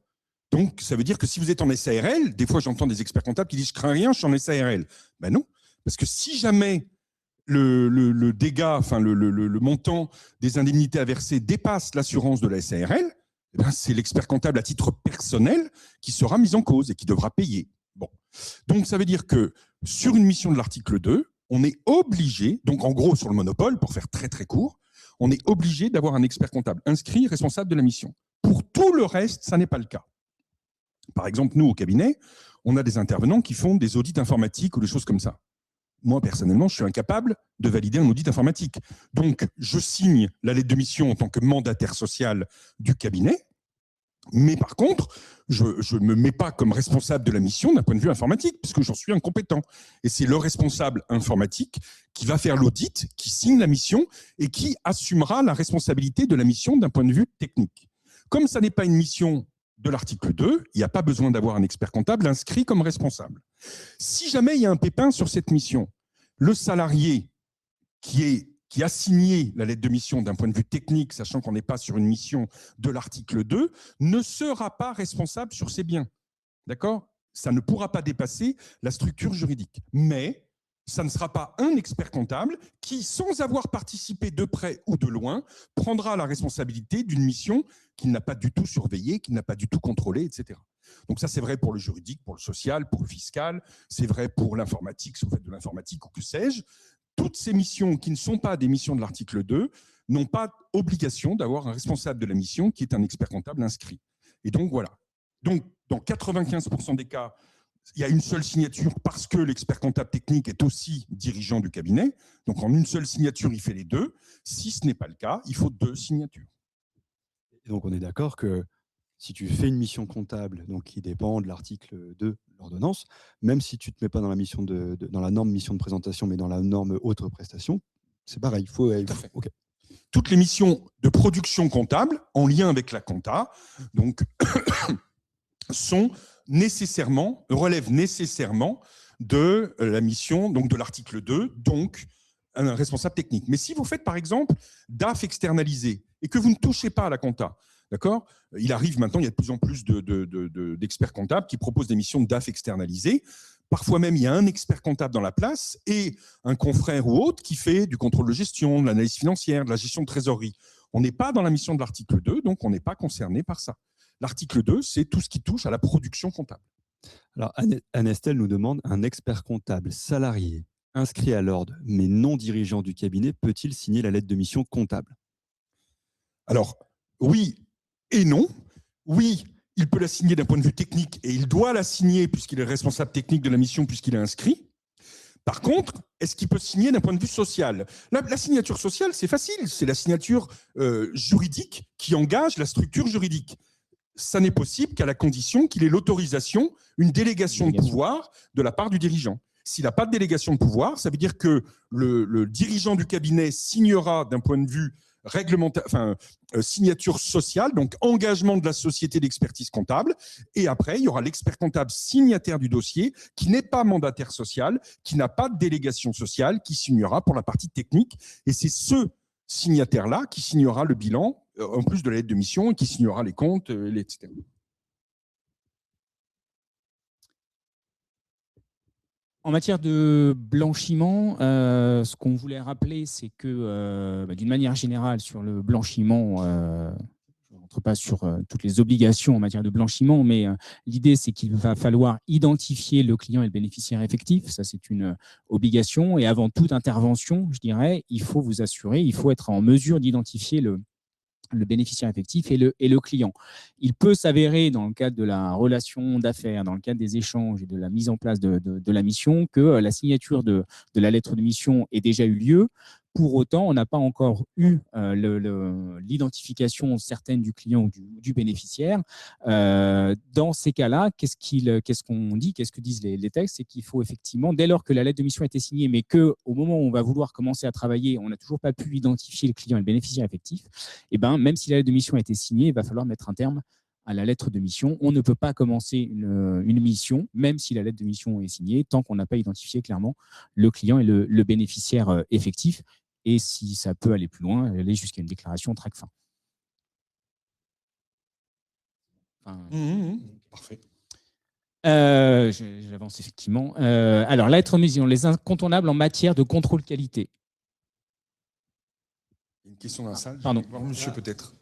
Donc, ça veut dire que si vous êtes en SARL, des fois j'entends des experts comptables qui disent « je crains rien, je suis en SARL ». Ben non, parce que si jamais le dégât, enfin le montant des indemnités à verser dépasse l'assurance de la SARL, c'est l'expert comptable à titre personnel qui sera mis en cause et qui devra payer. Bon. Donc, ça veut dire que sur une mission de l'article 2, on est obligé, donc en gros sur le monopole, pour faire très très court, on est obligé d'avoir un expert comptable inscrit, responsable de la mission. Pour tout le reste, ça n'est pas le cas. Par exemple, nous, au cabinet, on a des intervenants qui font des audits informatiques ou des choses comme ça. Moi, personnellement, je suis incapable de valider un audit informatique. Donc, je signe la lettre de mission en tant que mandataire social du cabinet, mais par contre, je ne me mets pas comme responsable de la mission d'un point de vue informatique, puisque j'en suis incompétent. Et c'est le responsable informatique qui va faire l'audit, qui signe la mission et qui assumera la responsabilité de la mission d'un point de vue technique. Comme ça n'est pas une mission de l'article 2, il n'y a pas besoin d'avoir un expert comptable inscrit comme responsable. Si jamais il y a un pépin sur cette mission, le salarié qui a signé la lettre de mission d'un point de vue technique, sachant qu'on n'est pas sur une mission de l'article 2, ne sera pas responsable sur ses biens. D'accord ? Ça ne pourra pas dépasser la structure juridique. Mais ça ne sera pas un expert comptable qui, sans avoir participé de près ou de loin, prendra la responsabilité d'une mission qu'il n'a pas du tout surveillée, qu'il n'a pas du tout contrôlée, etc. Donc ça, c'est vrai pour le juridique, pour le social, pour le fiscal, c'est vrai pour l'informatique, si vous faites de l'informatique ou que sais-je. Toutes ces missions qui ne sont pas des missions de l'article 2 n'ont pas obligation d'avoir un responsable de la mission qui est un expert comptable inscrit. Et donc, voilà. Donc, dans 95% des cas, il y a une seule signature parce que l'expert comptable technique est aussi dirigeant du cabinet. Donc, en une seule signature, il fait les deux. Si ce n'est pas le cas, il faut 2 signatures. Et donc, on est d'accord que si tu fais une mission comptable donc qui dépend de l'article 2 de l'ordonnance, même si tu ne te mets pas dans la, dans la norme mission de présentation, mais dans la norme autre prestation, c'est pareil. Tout à fait. Okay. Toutes les missions de production comptable en lien avec la compta donc, relèvent nécessairement de la mission donc de l'article 2, donc un responsable technique. Mais si vous faites par exemple DAF externalisé et que vous ne touchez pas à la compta, d'accord ? Il arrive maintenant, il y a de plus en plus d'experts comptables qui proposent des missions de DAF externalisées. Parfois même, il y a un expert comptable dans la place et un confrère ou autre qui fait du contrôle de gestion, de l'analyse financière, de la gestion de trésorerie. On n'est pas dans la mission de l'article 2, donc on n'est pas concerné par ça. L'article 2, c'est tout ce qui touche à la production comptable. Alors, Anne-Estelle nous demande, un expert comptable salarié inscrit à l'ordre, mais non dirigeant du cabinet, peut-il signer la lettre de mission comptable ? Alors, oui et non. Oui, il peut la signer d'un point de vue technique et il doit la signer puisqu'il est responsable technique de la mission, puisqu'il est inscrit. Par contre, est-ce qu'il peut signer d'un point de vue social ? La signature sociale, c'est facile. C'est la signature juridique qui engage la structure juridique. Ça n'est possible qu'à la condition qu'il ait l'autorisation, une délégation de pouvoir de la part du dirigeant. S'il n'a pas de délégation de pouvoir, ça veut dire que le dirigeant du cabinet signera d'un point de vue signature sociale, donc engagement de la société d'expertise comptable. Et après, il y aura l'expert comptable signataire du dossier qui n'est pas mandataire social, qui n'a pas de délégation sociale, qui signera pour la partie technique. Et c'est ce signataire-là qui signera le bilan, en plus de la lettre de mission, et qui signera les comptes, etc. En matière de blanchiment, ce qu'on voulait rappeler, c'est que d'une manière générale, sur le blanchiment, je vais rentre pas sur toutes les obligations en matière de blanchiment, mais l'idée, c'est qu'il va falloir identifier le client et le bénéficiaire effectif. Ça, c'est une obligation. Et avant toute intervention, je dirais, il faut vous assurer, il faut être en mesure d'identifier le bénéficiaire effectif et le client. Il peut s'avérer, dans le cadre de la relation d'affaires, dans le cadre des échanges et de la mise en place de la mission, que la signature de la lettre de mission ait déjà eu lieu. Pour autant, on n'a pas encore eu l'identification certaine du client ou du bénéficiaire. Dans ces cas-là, qu'est-ce qu'on dit, qu'est-ce que disent les textes? C'est qu'il faut effectivement, dès lors que la lettre de mission a été signée, mais qu'au moment où on va vouloir commencer à travailler, on n'a toujours pas pu identifier le client et le bénéficiaire effectif, et ben, même si la lettre de mission a été signée, il va falloir mettre un terme à la lettre de mission. On ne peut pas commencer une mission, même si la lettre de mission est signée, tant qu'on n'a pas identifié clairement le client et le bénéficiaire effectif. Et si ça peut aller plus loin, aller jusqu'à une déclaration TRACFIN. Parfait. J'avance effectivement. Alors, la lettre de mission, les incontournables en matière de contrôle qualité. Une question dans la salle. Pardon. Voir monsieur peut-être.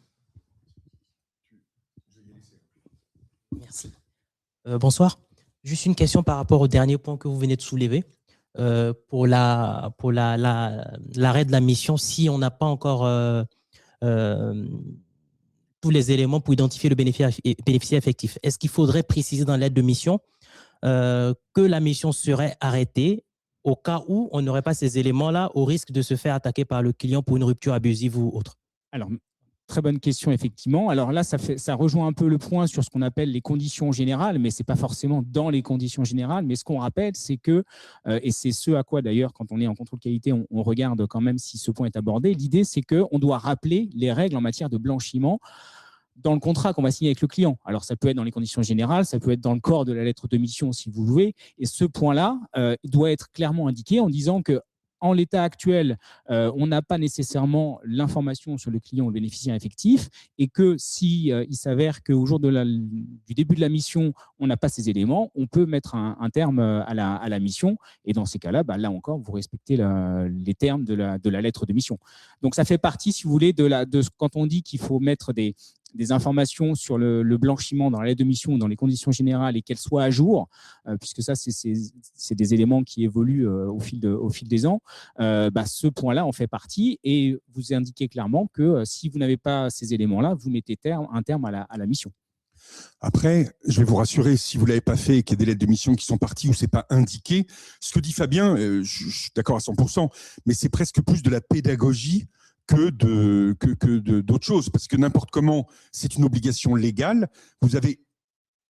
Merci. Bonsoir. Juste une question par rapport au dernier point que vous venez de soulever. Pour l'arrêt de la mission, si on n'a pas encore tous les éléments pour identifier le bénéficiaire effectif, est-ce qu'il faudrait préciser dans l'aide de mission que la mission serait arrêtée au cas où on n'aurait pas ces éléments-là, au risque de se faire attaquer par le client pour une rupture abusive ou autre? Alors, très bonne question, effectivement. Alors là, ça rejoint un peu le point sur ce qu'on appelle les conditions générales, mais ce n'est pas forcément dans les conditions générales. Mais ce qu'on rappelle, c'est que, et c'est ce à quoi d'ailleurs, quand on est en contrôle qualité, on regarde quand même si ce point est abordé, l'idée, c'est qu'on doit rappeler les règles en matière de blanchiment dans le contrat qu'on va signer avec le client. Alors, ça peut être dans les conditions générales, ça peut être dans le corps de la lettre de mission, si vous voulez. Et ce point-là doit être clairement indiqué en disant que, en l'état actuel, on n'a pas nécessairement l'information sur le client ou le bénéficiaire effectif et que si il s'avère qu'au jour du début de la mission, on n'a pas ces éléments, on peut mettre un terme à la mission. Et dans ces cas-là, là encore, vous respectez les termes de la lettre de mission. Donc, ça fait partie, si vous voulez, quand on dit qu'il faut mettre des informations sur le blanchiment dans la lettre de mission ou dans les conditions générales et qu'elles soient à jour, puisque ça, c'est des éléments qui évoluent au fil des ans. Ce point-là en fait partie et vous indiquez clairement que si vous n'avez pas ces éléments-là, vous mettez un terme à la mission. Après, je vais vous rassurer, si vous ne l'avez pas fait et qu'il y a des lettres de mission qui sont parties où ce n'est pas indiqué, ce que dit Fabien, je suis d'accord à 100%, mais c'est presque plus de la pédagogie que d'autres choses, parce que n'importe comment, c'est une obligation légale. Vous avez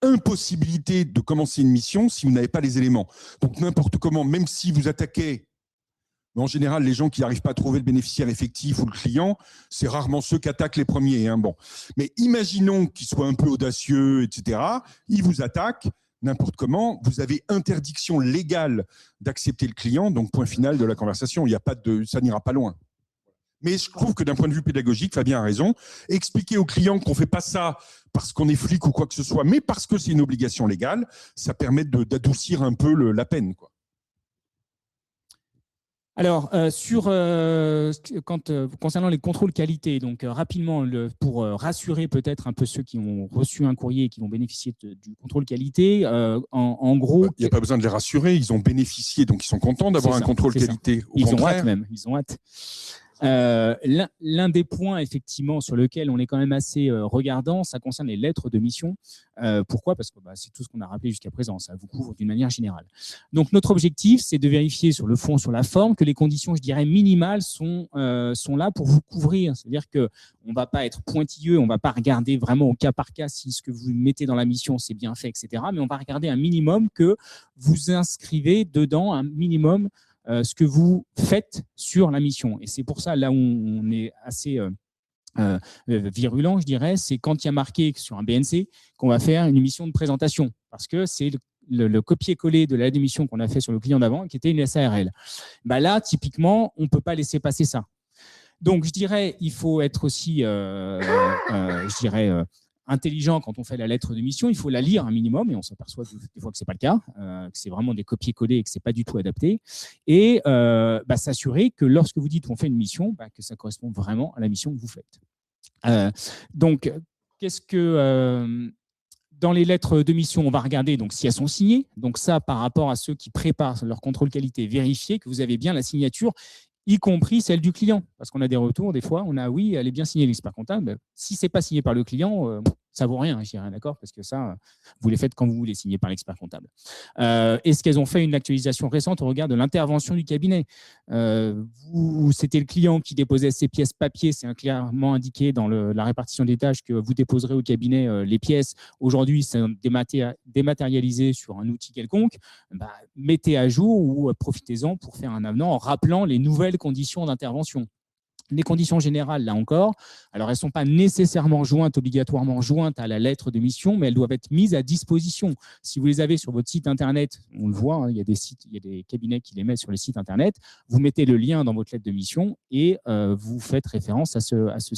impossibilité de commencer une mission si vous n'avez pas les éléments. Donc n'importe comment, même si vous attaquez, en général, les gens qui n'arrivent pas à trouver le bénéficiaire effectif ou le client, c'est rarement ceux qui attaquent les premiers. Bon. Mais imaginons qu'ils soient un peu audacieux, etc. Ils vous attaquent. N'importe comment, vous avez interdiction légale d'accepter le client, donc point final de la conversation. Ça n'ira pas loin. Mais je trouve que d'un point de vue pédagogique, Fabien a raison. Expliquer aux clients qu'on ne fait pas ça parce qu'on est flic ou quoi que ce soit, mais parce que c'est une obligation légale, ça permet d'adoucir un peu la peine, quoi. Alors, concernant les contrôles qualité, donc rapidement, pour rassurer peut-être un peu ceux qui ont reçu un courrier et qui vont bénéficier du contrôle qualité, en gros… Il n'y a pas besoin de les rassurer, ils ont bénéficié, donc ils sont contents d'avoir un contrôle qualité. Ils ont hâte même, ils ont hâte. L'un des points effectivement sur lequel on est quand même assez regardant, ça concerne les lettres de mission. Pourquoi? Parce que c'est tout ce qu'on a rappelé jusqu'à présent, ça vous couvre d'une manière générale. Donc notre objectif, c'est de vérifier sur le fond, sur la forme, que les conditions, je dirais, minimales sont là pour vous couvrir. C'est-à-dire qu'on ne va pas être pointilleux, on ne va pas regarder vraiment au cas par cas si ce que vous mettez dans la mission, c'est bien fait, etc. Mais on va regarder un minimum que vous inscrivez dedans, un minimum ce que vous faites sur la mission. Et c'est pour ça, là où on est assez virulent, je dirais, c'est quand il y a marqué sur un BNC qu'on va faire une mission de présentation, parce que c'est le copier-coller de la démission qu'on a fait sur le client d'avant, qui était une SARL. Là, typiquement, on ne peut pas laisser passer ça. Donc, je dirais, il faut être aussi, intelligent quand on fait la lettre de mission, il faut la lire un minimum, et on s'aperçoit des fois que ce n'est pas le cas, que c'est vraiment des copier-coller et que ce n'est pas du tout adapté. Et s'assurer que lorsque vous dites qu'on fait une mission, que ça correspond vraiment à la mission que vous faites. Donc, qu'est-ce que dans les lettres de mission, on va regarder donc si elles sont signées. Donc ça, par rapport à ceux qui préparent leur contrôle qualité, vérifier que vous avez bien la signature, y compris celle du client. Parce qu'on a des retours, des fois, on a oui, elle est bien signée l'expert comptable. Si ce n'est pas signé par le client, ça ne vaut rien, je dirais, d'accord? Parce que ça, vous les faites quand vous voulez signer par l'expert comptable. Est-ce qu'elles ont fait une actualisation récente au regard de l'intervention du cabinet? C'était le client qui déposait ses pièces papier, c'est clairement indiqué dans la répartition des tâches que vous déposerez au cabinet les pièces. Aujourd'hui, c'est dématérialisé sur un outil quelconque. Bah, mettez à jour ou profitez-en pour faire un avenant en rappelant les nouvelles conditions d'intervention. Les conditions générales, là encore, alors elles ne sont pas nécessairement obligatoirement jointes à la lettre de mission, mais elles doivent être mises à disposition. Si vous les avez sur votre site internet, on le voit, hein, il y a des cabinets qui les mettent sur les sites internet, vous mettez le lien dans votre lettre de mission et vous faites référence à ce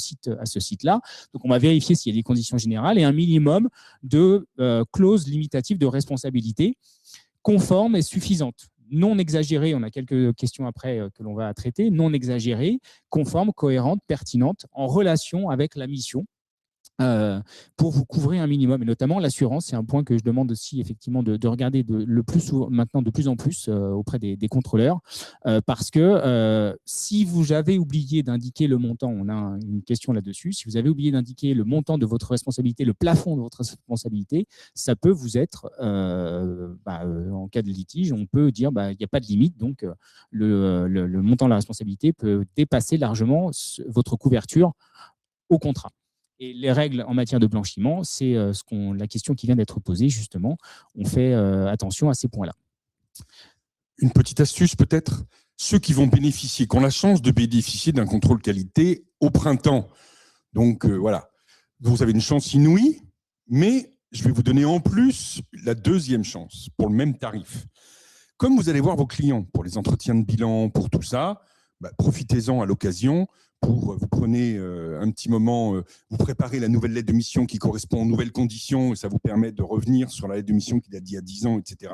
site-là. Donc on va vérifier s'il y a des conditions générales et un minimum de clauses limitatives de responsabilité conformes et suffisantes. Non exagérée, on a quelques questions après que l'on va traiter, non exagérée, conforme, cohérente, pertinente, en relation avec la mission, pour vous couvrir un minimum. Et notamment, l'assurance, c'est un point que je demande aussi effectivement de regarder maintenant de plus en plus auprès des contrôleurs, parce que si vous avez oublié d'indiquer le montant, on a une question là-dessus, si vous avez oublié d'indiquer le montant de votre responsabilité, le plafond de votre responsabilité, ça peut vous être, en cas de litige, on peut dire il n'y a pas de limite, donc le montant de la responsabilité peut dépasser largement votre couverture au contrat. Et les règles en matière de blanchiment, c'est la question qui vient d'être posée, justement. On fait attention à ces points-là. Une petite astuce peut-être, ceux qui vont bénéficier, qui ont la chance de bénéficier d'un contrôle qualité au printemps. Donc voilà, vous avez une chance inouïe, mais je vais vous donner en plus la deuxième chance pour le même tarif. Comme vous allez voir vos clients pour les entretiens de bilan, pour tout ça, profitez-en à l'occasion. Vous prenez un petit moment, vous préparez la nouvelle lettre de mission qui correspond aux nouvelles conditions et ça vous permet de revenir sur la lettre de mission qu'il a dit il y a 10 ans, etc.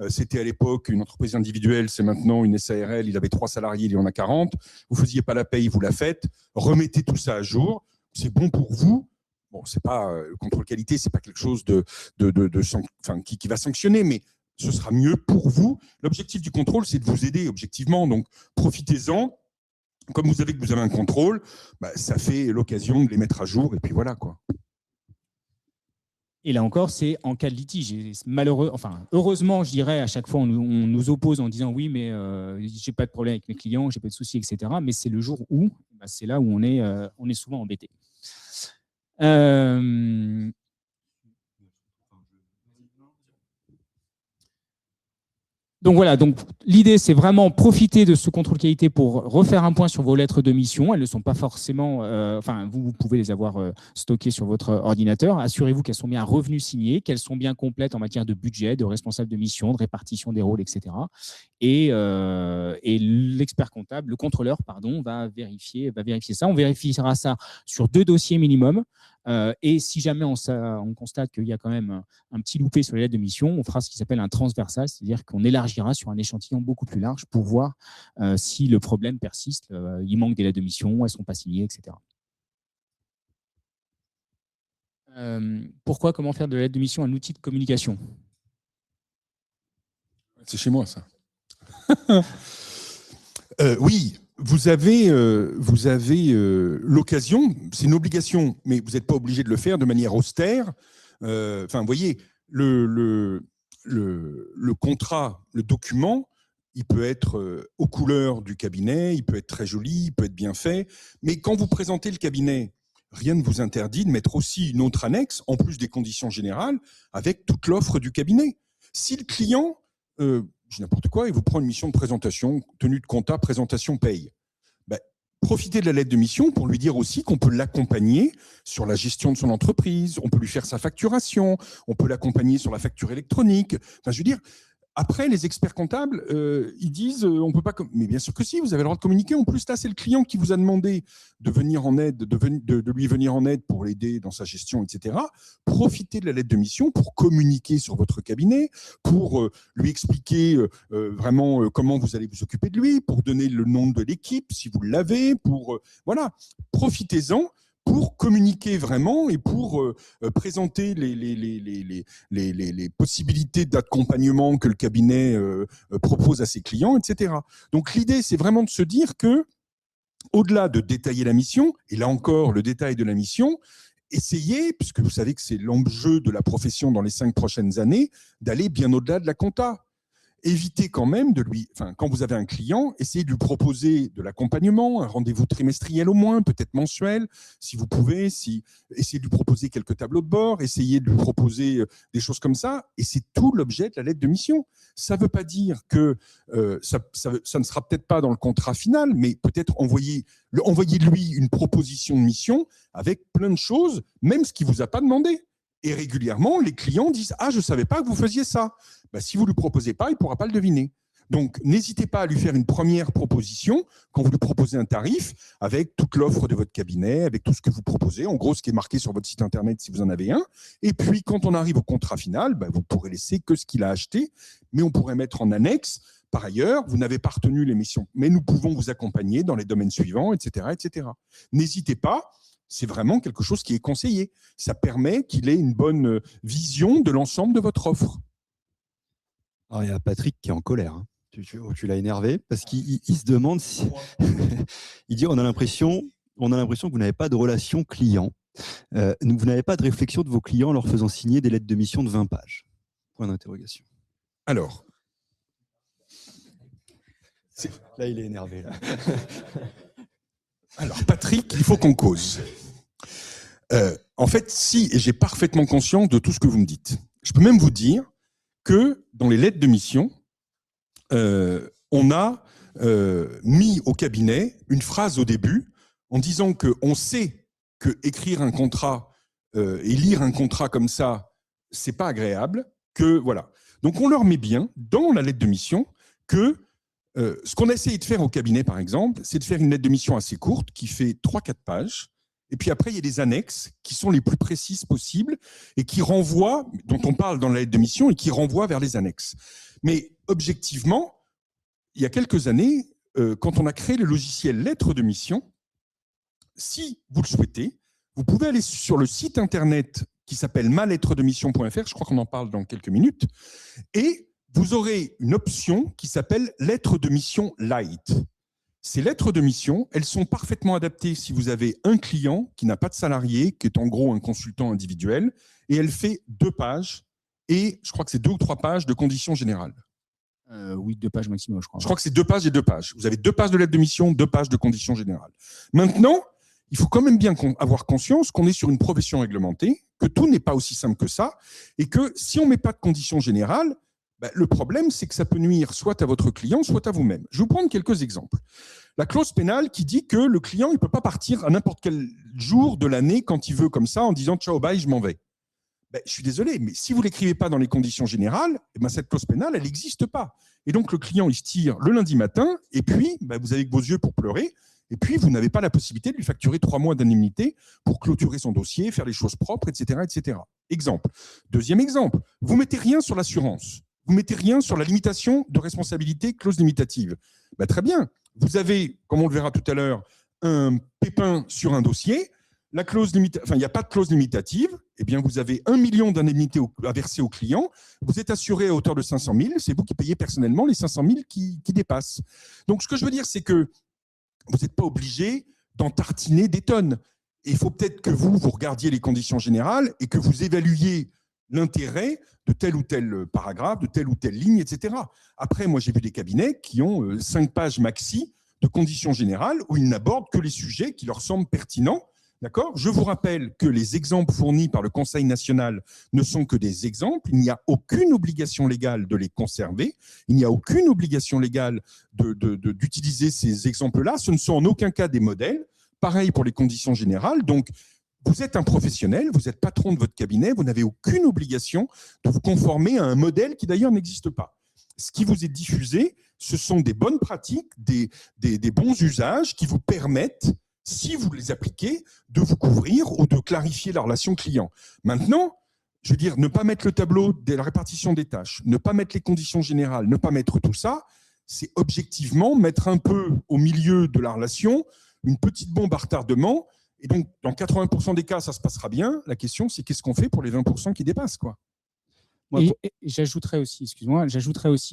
C'était à l'époque une entreprise individuelle, c'est maintenant une SARL, il avait 3 salariés, il y en a 40. Vous ne faisiez pas la paye, vous la faites. Remettez tout ça à jour, c'est bon pour vous. Bon, c'est pas le contrôle qualité, c'est pas quelque chose qui va sanctionner, mais ce sera mieux pour vous. L'objectif du contrôle, c'est de vous aider objectivement, donc profitez-en. Comme vous savez que vous avez un contrôle, ça fait l'occasion de les mettre à jour et puis voilà quoi. Et là encore, c'est en cas de litige. Heureusement, je dirais, à chaque fois, on nous oppose en disant oui, mais j'ai pas de problème avec mes clients, j'ai pas de soucis, etc. Mais c'est le jour où, c'est là où on est souvent embêté. Donc voilà, l'idée, c'est vraiment profiter de ce contrôle qualité pour refaire un point sur vos lettres de mission. Elles ne sont pas forcément... vous pouvez les avoir stockées sur votre ordinateur. Assurez-vous qu'elles sont bien à revenu signé, qu'elles sont bien complètes en matière de budget, de responsable de mission, de répartition des rôles, etc. Et l'expert comptable, le contrôleur, va vérifier ça. On vérifiera ça sur 2 dossiers minimum. Et si jamais on constate qu'il y a quand même un petit loupé sur les lettres de mission, on fera ce qui s'appelle un transversal, c'est-à-dire qu'on élargira sur un échantillon beaucoup plus large pour voir si le problème persiste, il manque des lettres de mission, elles ne sont pas signées, etc. Comment faire de la lettre de mission un outil de communication? C'est chez moi, ça. Oui. Vous avez l'occasion, c'est une obligation, mais vous n'êtes pas obligé de le faire de manière austère. Vous voyez, le contrat, le document, il peut être aux couleurs du cabinet, il peut être très joli, il peut être bien fait, mais quand vous présentez le cabinet, rien ne vous interdit de mettre aussi une autre annexe, en plus des conditions générales, avec toute l'offre du cabinet. Si le client... n'importe quoi, il vous prend une mission de présentation, tenue de compta, présentation, paye. Profitez de la lettre de mission pour lui dire aussi qu'on peut l'accompagner sur la gestion de son entreprise, on peut lui faire sa facturation, on peut l'accompagner sur la facture électronique. Je veux dire, après, les experts comptables, ils disent on peut pas... Mais bien sûr que si, vous avez le droit de communiquer. En plus, là, c'est le client qui vous a demandé de venir en aide, de lui venir en aide pour l'aider dans sa gestion, etc. Profitez de la lettre de mission pour communiquer sur votre cabinet, pour lui expliquer vraiment comment vous allez vous occuper de lui, pour donner le nom de l'équipe, si vous l'avez, voilà. Profitez-en pour communiquer vraiment et pour présenter les possibilités d'accompagnement que le cabinet propose à ses clients, etc. Donc l'idée, c'est vraiment de se dire que, au-delà de détailler la mission, et là encore, le détail de la mission, essayez, puisque vous savez que c'est l'enjeu de la profession dans les 5 prochaines années, d'aller bien au-delà de la compta. Évitez quand même quand vous avez un client, essayez de lui proposer de l'accompagnement, un rendez-vous trimestriel au moins, peut-être mensuel, si vous pouvez, essayez de lui proposer quelques tableaux de bord, essayez de lui proposer des choses comme ça, et c'est tout l'objet de la lettre de mission. Ça ne veut pas dire que ça ne sera peut-être pas dans le contrat final, mais peut-être envoyez-lui une proposition de mission avec plein de choses, même ce qu'il ne vous a pas demandé. Et régulièrement, les clients disent « Ah, je ne savais pas que vous faisiez ça ». Si vous ne lui proposez pas, il ne pourra pas le deviner. Donc, n'hésitez pas à lui faire une première proposition quand vous lui proposez un tarif avec toute l'offre de votre cabinet, avec tout ce que vous proposez, en gros, ce qui est marqué sur votre site internet si vous en avez un. Et puis, quand on arrive au contrat final, vous pourrez laisser que ce qu'il a acheté, mais on pourrait mettre en annexe. Par ailleurs, vous n'avez pas retenu l'émission, mais nous pouvons vous accompagner dans les domaines suivants, etc., etc. N'hésitez pas. C'est vraiment quelque chose qui est conseillé. Ça permet qu'il ait une bonne vision de l'ensemble de votre offre. Alors, il y a Patrick qui est en colère. Hein. Tu l'as énervé parce qu'il se demande si... Il dit on a l'impression que vous n'avez pas de relation client. Vous n'avez pas de réflexion de vos clients en leur faisant signer des lettres de mission de 20 pages. Point d'interrogation. Alors... Là, il est énervé. Là. Alors, Patrick, il faut qu'on cause. En fait, si, et j'ai parfaitement conscience de tout ce que vous me dites. Je peux même vous dire que dans les lettres de mission, on a mis au cabinet une phrase au début en disant qu'on sait que écrire un contrat et lire un contrat comme ça, c'est pas agréable. Que voilà. Donc, on leur met bien dans la lettre de mission que ce qu'on a essayé de faire au cabinet, par exemple, c'est de faire une lettre de mission assez courte qui fait 3-4 pages. Et puis après, il y a des annexes qui sont les plus précises possibles et qui renvoient, dont on parle dans la lettre de mission et qui renvoient vers les annexes. Mais objectivement, il y a quelques années, quand on a créé le logiciel lettre de mission, si vous le souhaitez, vous pouvez aller sur le site internet qui s'appelle malettre-de-mission.fr, je crois qu'on en parle dans quelques minutes, et vous aurez une option qui s'appelle lettre de mission light. Ces lettres de mission, elles sont parfaitement adaptées si vous avez un client qui n'a pas de salarié, qui est en gros un consultant individuel, et elle fait 2 pages, et je crois que c'est 2 ou 3 pages de conditions générales. Oui, 2 pages maximum, je crois. Je crois que c'est 2 pages et 2 pages. Vous avez 2 pages de lettre de mission, 2 pages de conditions générales. Maintenant, il faut quand même bien avoir conscience qu'on est sur une profession réglementée, que tout n'est pas aussi simple que ça, et que si on ne met pas de conditions générales, le problème, c'est que ça peut nuire soit à votre client, soit à vous-même. Je vais vous prendre quelques exemples. La clause pénale qui dit que le client ne peut pas partir à n'importe quel jour de l'année quand il veut, comme ça, en disant « ciao, bye, je m'en vais ». Je suis désolé, mais si vous ne l'écrivez pas dans les conditions générales, cette clause pénale, elle n'existe pas. Et donc, le client, il se tire le lundi matin, et puis, vous avez que vos yeux pour pleurer, et puis, vous n'avez pas la possibilité de lui facturer 3 mois d'indemnité pour clôturer son dossier, faire les choses propres, etc., etc. Exemple. Deuxième exemple, vous ne mettez rien sur l'assurance. Vous ne mettez rien sur la limitation de responsabilité, clause limitative. Très bien. Vous avez, comme on le verra tout à l'heure, un pépin sur un dossier. La clause il n'y a pas de clause limitative. Eh bien, vous avez 1 million d'indemnités à verser au client. Vous êtes assuré à hauteur de 500 000. C'est vous qui payez personnellement les 500 000 qui dépassent. Donc, ce que je veux dire, c'est que vous n'êtes pas obligé d'en tartiner des tonnes. Et il faut peut-être que vous regardiez les conditions générales et que vous évaluiez l'intérêt de tel ou tel paragraphe, de telle ou telle ligne, etc. Après, moi, j'ai vu des cabinets qui ont 5 pages maxi de conditions générales où ils n'abordent que les sujets qui leur semblent pertinents. D'accord ? Je vous rappelle que les exemples fournis par le Conseil national ne sont que des exemples. Il n'y a aucune obligation légale de les conserver. Il n'y a aucune obligation légale d'utiliser ces exemples-là. Ce ne sont en aucun cas des modèles. Pareil pour les conditions générales. Donc, vous êtes un professionnel, vous êtes patron de votre cabinet, vous n'avez aucune obligation de vous conformer à un modèle qui d'ailleurs n'existe pas. Ce qui vous est diffusé, ce sont des bonnes pratiques, des bons usages qui vous permettent, si vous les appliquez, de vous couvrir ou de clarifier la relation client. Maintenant, je veux dire, ne pas mettre le tableau de la répartition des tâches, ne pas mettre les conditions générales, ne pas mettre tout ça, c'est objectivement mettre un peu au milieu de la relation une petite bombe à retardement Et donc, dans 80% des cas, ça se passera bien. La question, c'est qu'est-ce qu'on fait pour les 20% qui dépassent, quoi. Et j'ajouterais aussi, excuse-moi,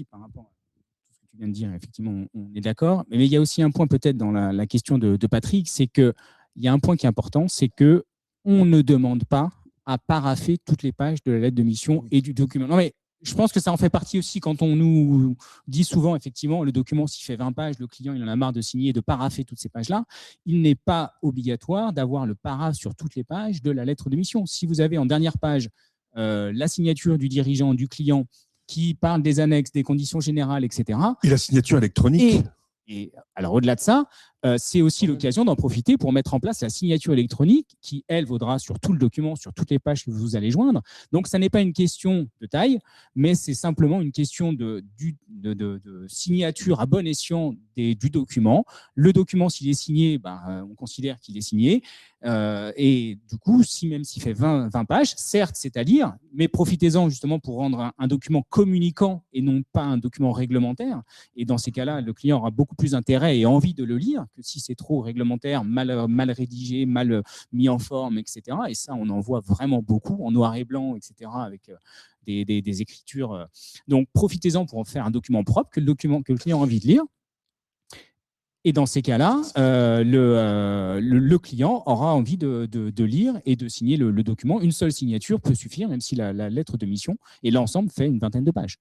par rapport à ce que tu viens de dire, effectivement, on est d'accord, mais il y a aussi un point peut-être dans la question de Patrick, c'est qu'il y a un point qui est important, c'est qu'on ne demande pas à paraffer toutes les pages de la lettre de mission et du document. Non, mais je pense que ça en fait partie aussi quand on nous dit souvent, effectivement, le document, s'il fait 20 pages, le client, il en a marre de signer et de paraffer toutes ces pages-là. Il n'est pas obligatoire d'avoir le paraphe sur toutes les pages de la lettre de mission. Si vous avez en dernière page la signature du dirigeant, du client, qui parle des annexes, des conditions générales, etc. Et la signature électronique. Et alors, au-delà de ça, c'est aussi l'occasion d'en profiter pour mettre en place la signature électronique qui, elle, vaudra sur tout le document, sur toutes les pages que vous allez joindre. Donc, ça n'est pas une question de taille, mais c'est simplement une question de signature à bon escient du document. Le document, s'il est signé, on considère qu'il est signé. Et du coup, même s'il fait 20 pages, certes, c'est à lire, mais profitez-en justement pour rendre un document communicant et non pas un document réglementaire. Et dans ces cas-là, le client aura beaucoup plus intérêt et envie de le lire que si c'est trop réglementaire, mal rédigé, mal mis en forme, etc. Et ça, on en voit vraiment beaucoup en noir et blanc, etc., avec des écritures. Donc, profitez-en pour en faire un document propre, que le client a envie de lire. Et dans ces cas-là, le client aura envie de lire et de signer le document. Une seule signature peut suffire, même si la lettre de mission et l'ensemble fait une 20aine de pages.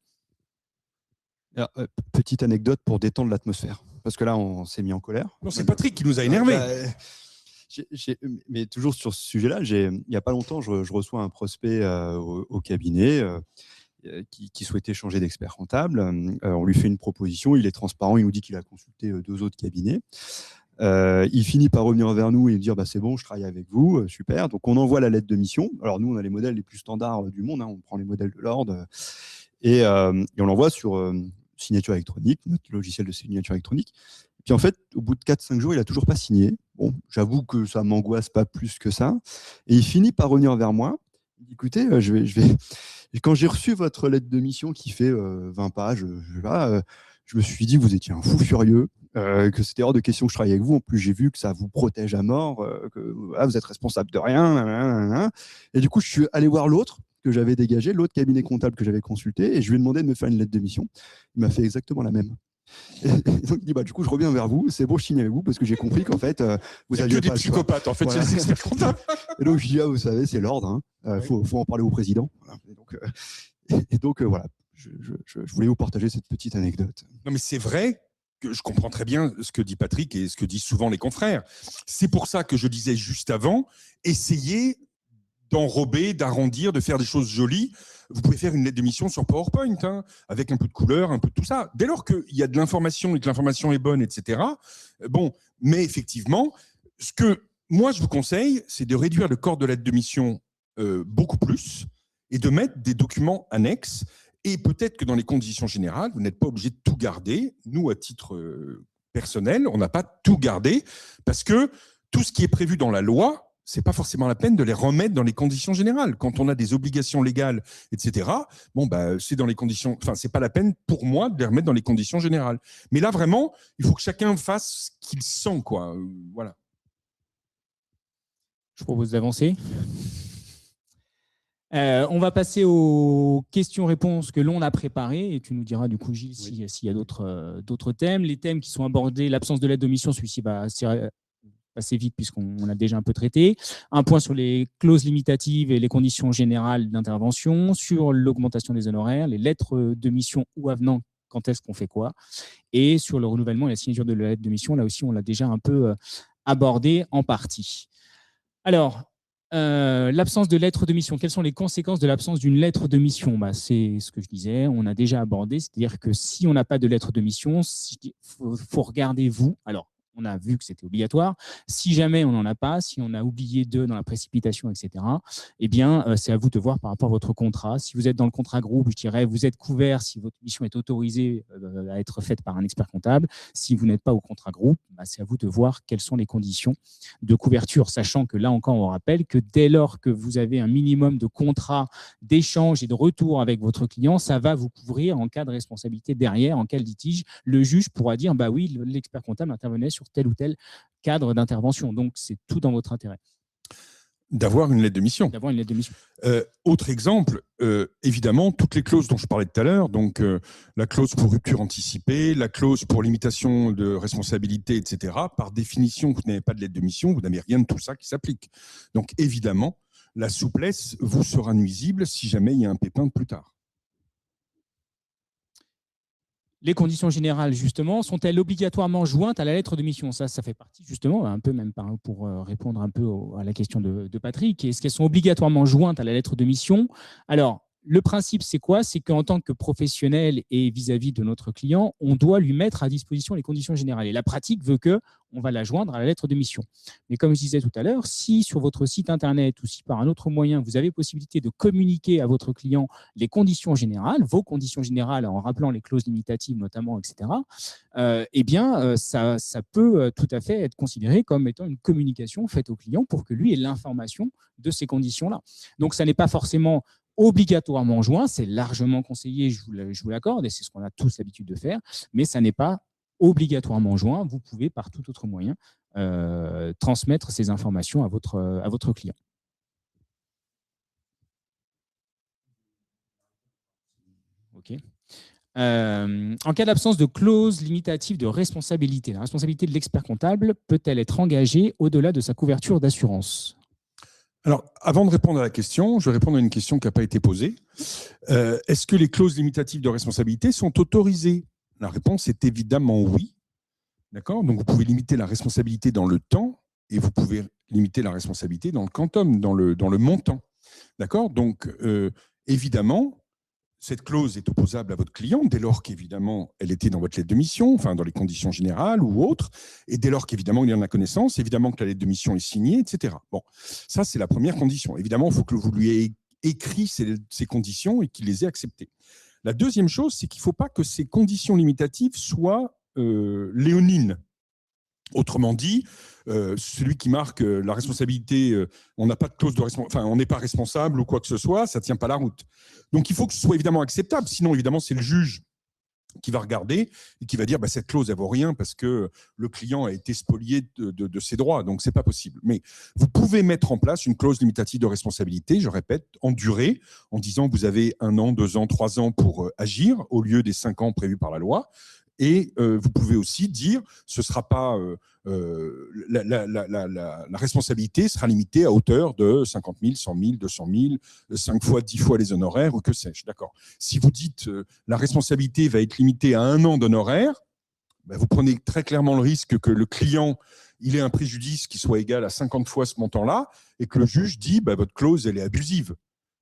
Alors, petite anecdote pour détendre l'atmosphère, parce que là, on s'est mis en colère. Non, c'est Patrick qui nous a énervés. Mais toujours sur ce sujet-là, il n'y a pas longtemps, je reçois un prospect au cabinet qui souhaitait changer d'expert comptable. On lui fait une proposition, il est transparent, il nous dit qu'il a consulté 2 autres cabinets. Il finit par revenir vers nous et dire c'est bon, je travaille avec vous, super. Donc on envoie la lettre de mission. Alors nous, on a les modèles les plus standards du monde, on prend les modèles de l'ordre et on l'envoie sur signature électronique, notre logiciel de signature électronique. Et puis en fait, au bout de 4-5 jours, il n'a toujours pas signé. Bon, j'avoue que ça ne m'angoisse pas plus que ça. Et il finit par revenir vers moi. Écoutez, quand j'ai reçu votre lettre de mission qui fait 20 pages, je me suis dit que vous étiez un fou furieux, que c'était hors de question que je travaille avec vous. En plus, j'ai vu que ça vous protège à mort, que vous êtes responsable de rien. Et du coup, je suis allé voir l'autre que j'avais dégagé, l'autre cabinet comptable que j'avais consulté, et je lui ai demandé de me faire une lettre de mission. Il m'a fait exactement la même. Et donc, il dit, du coup, je reviens vers vous, c'est bon, je signe avec vous, parce que j'ai compris qu'en fait, vous aviez que des psychopathes, en fait, voilà. C'est les experts comptables. Et donc, je dis, vous savez, c'est l'ordre, faut en parler au président. Et donc, voilà, je voulais vous partager cette petite anecdote. Non, mais c'est vrai que je comprends très bien ce que dit Patrick et ce que disent souvent les confrères. C'est pour ça que je disais juste avant, essayez d'enrober, d'arrondir, de faire des choses jolies. Vous pouvez faire une lettre de mission sur PowerPoint, avec un peu de couleur, un peu de tout ça. Dès lors qu'il y a de l'information et que l'information est bonne, etc. Bon, mais effectivement, ce que moi je vous conseille, c'est de réduire le corps de lettre de mission beaucoup plus et de mettre des documents annexes. Et peut-être que dans les conditions générales, vous n'êtes pas obligé de tout garder. Nous, à titre personnel, on n'a pas tout gardé parce que tout ce qui est prévu dans la loi, c'est pas forcément la peine de les remettre dans les conditions générales. Quand on a des obligations légales, etc., c'est dans les conditions. Enfin, c'est pas la peine pour moi de les remettre dans les conditions générales. Mais là, vraiment, il faut que chacun fasse ce qu'il sent, quoi. Voilà. Je propose d'avancer. On va passer aux questions-réponses que l'on a préparées et tu nous diras du coup, Gilles, s'il y a d'autres thèmes. Les thèmes qui sont abordés, l'absence de lettre de mission, celui-ci va passer vite puisqu'on l'a déjà un peu traité. Un point sur les clauses limitatives et les conditions générales d'intervention, sur l'augmentation des honoraires, les lettres de mission ou avenants, quand est-ce qu'on fait quoi, et sur le renouvellement et la signature de la lettre de mission, là aussi on l'a déjà un peu abordé en partie. Alors, l'absence de lettre de mission, quelles sont les conséquences de l'absence d'une lettre de mission? C'est ce que je disais, on a déjà abordé, c'est-à-dire que si on n'a pas de lettre de mission, il faut regarder vous. Alors, on a vu que c'était obligatoire. Si jamais on n'en a pas, si on a oublié dans la précipitation, etc., eh bien, c'est à vous de voir par rapport à votre contrat. Si vous êtes dans le contrat groupe, je dirais, vous êtes couvert si votre mission est autorisée à être faite par un expert comptable. Si vous n'êtes pas au contrat groupe, c'est à vous de voir quelles sont les conditions de couverture, sachant que là encore, on rappelle que dès lors que vous avez un minimum de contrat d'échange et de retour avec votre client, ça va vous couvrir en cas de responsabilité derrière, en cas de litige. Le juge pourra dire, oui, l'expert comptable intervenait sur tel ou tel cadre d'intervention. Donc, c'est tout dans votre intérêt. D'avoir une lettre de mission. D'avoir une lettre de mission. Autre exemple, évidemment, toutes les clauses dont je parlais tout à l'heure, donc la clause pour rupture anticipée, la clause pour limitation de responsabilité, etc., par définition, vous n'avez pas de lettre de mission, vous n'avez rien de tout ça qui s'applique. Donc, évidemment, la souplesse vous sera nuisible si jamais il y a un pépin de plus tard. Les conditions générales, justement, sont-elles obligatoirement jointes à la lettre de mission? Ça fait partie, justement, un peu même pour répondre un peu à la question de Patrick. Est-ce qu'elles sont obligatoirement jointes à la lettre de mission? Alors, le principe, c'est quoi? C'est qu'en tant que professionnel et vis-à-vis de notre client, on doit lui mettre à disposition les conditions générales. Et la pratique veut qu'on va la joindre à la lettre de mission. Mais comme je disais tout à l'heure, si sur votre site internet ou si par un autre moyen, vous avez possibilité de communiquer à votre client les conditions générales, vos conditions générales, en rappelant les clauses limitatives notamment, etc., ça peut tout à fait être considéré comme étant une communication faite au client pour que lui ait l'information de ces conditions-là. Donc, ça n'est pas forcément obligatoirement joint, c'est largement conseillé, je vous l'accorde, et c'est ce qu'on a tous l'habitude de faire, mais ça n'est pas obligatoirement joint. Vous pouvez, par tout autre moyen, transmettre ces informations à votre client. OK. En cas d'absence de clause limitative de responsabilité, la responsabilité de l'expert comptable peut-elle être engagée au-delà de sa couverture d'assurance? Alors, avant de répondre à la question, je vais répondre à une question qui n'a pas été posée. Est-ce que les clauses limitatives de responsabilité sont autorisées? La réponse est évidemment oui. D'accord? Donc, vous pouvez limiter la responsabilité dans le temps et vous pouvez limiter la responsabilité dans le quantum, dans le montant. D'accord? Donc, évidemment, cette clause est opposable à votre client dès lors qu'évidemment elle était dans votre lettre de mission, enfin dans les conditions générales ou autres, et dès lors qu'évidemment il en a connaissance, évidemment que la lettre de mission est signée, etc. Bon, ça c'est la première condition. Évidemment, il faut que vous lui ayez écrit ces conditions et qu'il les ait acceptées. La deuxième chose, c'est qu'il ne faut pas que ces conditions limitatives soient léonines. Autrement dit, celui qui marque la responsabilité, on n'a pas de clause de responsabilité, enfin, on n'est pas responsable ou quoi que ce soit, ça ne tient pas la route. Donc, il faut que ce soit évidemment acceptable. Sinon, évidemment, c'est le juge qui va regarder et qui va dire cette clause, elle ne vaut rien parce que le client a été spolié de ses droits. Donc, ce n'est pas possible. Mais vous pouvez mettre en place une clause limitative de responsabilité, je répète, en durée, en disant que vous avez 1 an, 2 ans, 3 ans pour agir au lieu des 5 ans prévus par la loi. Et vous pouvez aussi dire ce sera pas la responsabilité sera limitée à hauteur de 50 000, 100 000, 200 000, 5 fois, 10 fois les honoraires ou que sais-je. D'accord. Si vous dites la responsabilité va être limitée à 1 an d'honoraires, vous prenez très clairement le risque que le client il ait un préjudice qui soit égal à 50 fois ce montant-là et que le juge dit votre clause elle est abusive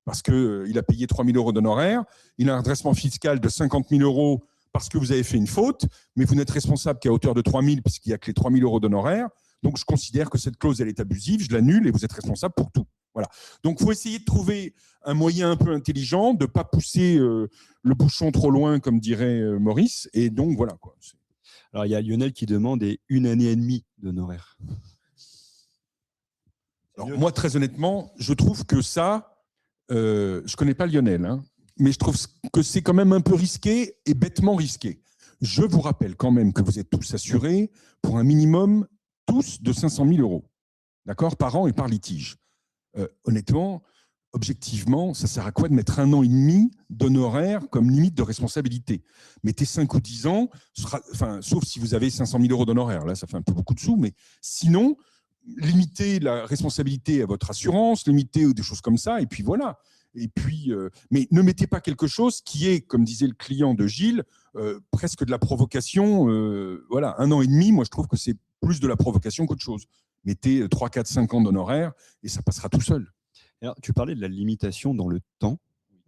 parce qu'il a payé 3 000 € d'honoraires, il a un redressement fiscal de 50 000 € parce que vous avez fait une faute, mais vous n'êtes responsable qu'à hauteur de 3 000 puisqu'il n'y a que les 3 000 € d'honoraires. Donc, je considère que cette clause, elle est abusive, je l'annule et vous êtes responsable pour tout. Voilà. Donc, il faut essayer de trouver un moyen un peu intelligent, de ne pas pousser le bouchon trop loin, comme dirait Maurice. Et donc, voilà, quoi. Alors, il y a Lionel qui demande 1 année et demie d'honoraires. Alors, moi, très honnêtement, je trouve que ça, je ne connais pas Lionel, hein, mais je trouve que c'est quand même un peu risqué et bêtement risqué. Je vous rappelle quand même que vous êtes tous assurés pour un minimum, tous, de 500 000 €, d'accord, par an et par litige. Honnêtement, objectivement, ça sert à quoi de mettre 1 an et demi d'honoraires comme limite de responsabilité? Mettez 5 ou 10 ans, sauf si vous avez 500 000 € d'honoraires, là ça fait un peu beaucoup de sous, mais sinon, limitez la responsabilité à votre assurance, limitez des choses comme ça, et puis voilà. Et puis, mais ne mettez pas quelque chose qui est, comme disait le client de Gilles, presque de la provocation. Voilà, 1 an et demi, moi je trouve que c'est plus de la provocation qu'autre chose. Mettez 3, 4, 5 ans d'honoraires et ça passera tout seul. Alors, tu parlais de la limitation dans le temps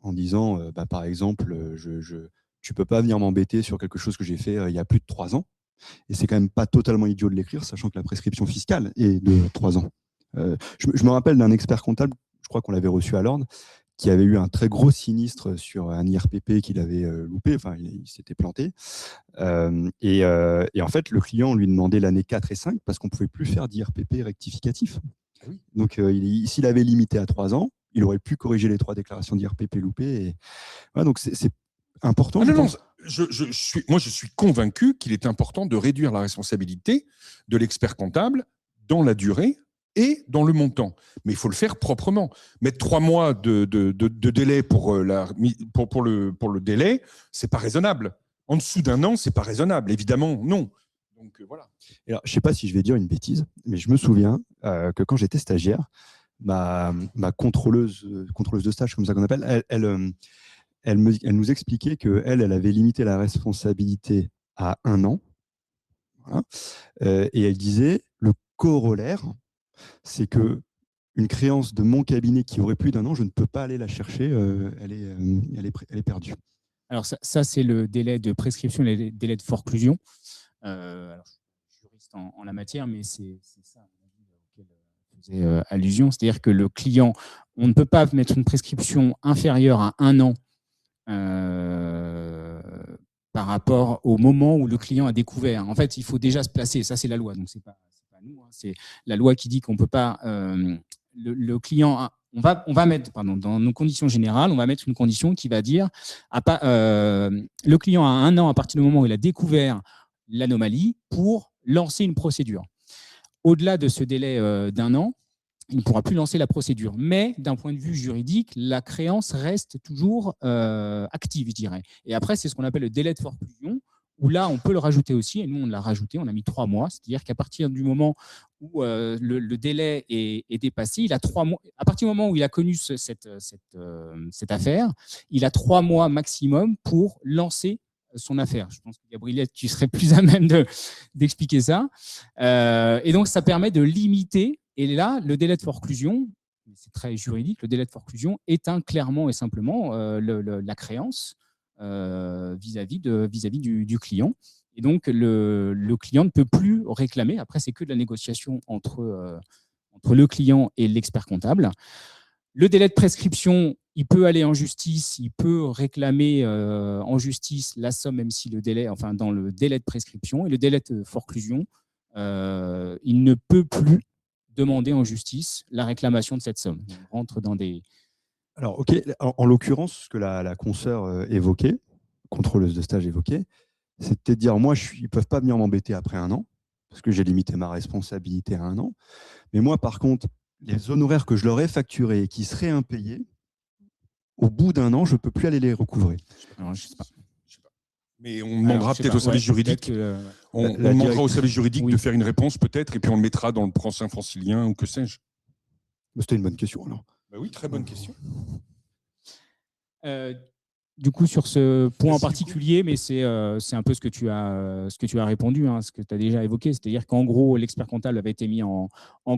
en disant, par exemple, tu ne peux pas venir m'embêter sur quelque chose que j'ai fait il y a plus de 3 ans. Et c'est quand même pas totalement idiot de l'écrire, sachant que la prescription fiscale est de 3 ans. Je me rappelle d'un expert comptable, je crois qu'on l'avait reçu à l'ordre, qui avait eu un très gros sinistre sur un IRPP qu'il avait loupé, enfin il s'était planté. Et en fait, le client lui demandait l'année 4 et 5 parce qu'on ne pouvait plus faire d'IRPP rectificatif. Oui. Donc s'il avait limité à 3 ans, il aurait pu corriger les 3 déclarations d'IRPP loupées. Et... Voilà, donc c'est important. Non, je suis convaincu qu'il est important de réduire la responsabilité de l'expert comptable dans la durée et dans le montant. Mais il faut le faire proprement. Mettre 3 mois de délai pour le délai, c'est pas raisonnable. En dessous d'un an, c'est pas raisonnable. Évidemment, non. Donc voilà. Alors, je ne sais pas si je vais dire une bêtise, mais je me souviens que quand j'étais stagiaire, ma contrôleuse de stage, comme ça qu'on appelle, elle nous expliquait qu'elle avait limité la responsabilité à 1 an. Voilà. Et elle disait, le corollaire, c'est que une créance de mon cabinet qui aurait plus d'1 an, je ne peux pas aller la chercher, elle est perdue. Alors ça c'est le délai de prescription, le délai de forclusion. Alors, je suis juriste en la matière, mais c'est ça auquel je faisais allusion. C'est-à-dire que le client, on ne peut pas mettre une prescription inférieure à 1 an par rapport au moment où le client a découvert. En fait, il faut déjà se placer. Ça, c'est la loi. Donc, c'est pas nous. Hein. C'est la loi qui dit qu'on ne peut pas... le client... On va mettre, dans nos conditions générales, on va mettre une condition qui va dire le client a 1 an à partir du moment où il a découvert l'anomalie pour lancer une procédure. Au-delà de ce délai d'1 an, il ne pourra plus lancer la procédure. Mais d'un point de vue juridique, la créance reste toujours active, je dirais. Et après, c'est ce qu'on appelle le délai de forclusion, où là, on peut le rajouter aussi. Et nous, on l'a rajouté, on a mis 3 mois. C'est-à-dire qu'à partir du moment où le délai est dépassé, il a 3 mois. À partir du moment où il a connu cette affaire, il a 3 mois maximum pour lancer son affaire. Je pense que Gabriel, tu serais plus à même d'expliquer ça. Et donc, ça permet de limiter. Et là, le délai de forclusion, c'est très juridique, le délai de forclusion éteint clairement et simplement la créance vis-à-vis du client. Et donc, le client ne peut plus réclamer. Après, c'est que de la négociation entre le client et l'expert comptable. Le délai de prescription, il peut aller en justice, il peut réclamer en justice la somme, même si le délai, enfin dans le délai de prescription, et le délai de forclusion, il ne peut plus demander en justice la réclamation de cette somme. On rentre dans des... Alors, ok, en l'occurrence, ce que la consoeur évoquait, contrôleuse de stage évoquait, c'était de dire, moi, ils ne peuvent pas venir m'embêter après 1 an, parce que j'ai limité ma responsabilité à 1 an. Mais moi, par contre, les honoraires que je leur ai facturés et qui seraient impayés, au bout d'1 an, je ne peux plus aller les recouvrer. Alors, je sais pas. Mais on demandera peut-être au service juridique. On demandera au service juridique de faire une réponse peut-être, et puis on le mettra dans le procès francilien ou que sais-je. C'était une bonne question alors. Bah oui, très bonne question. Du coup, sur ce point en particulier, mais c'est un peu ce que tu as répondu, hein, ce que tu as déjà évoqué, c'est-à-dire qu'en gros, l'expert comptable avait été mis en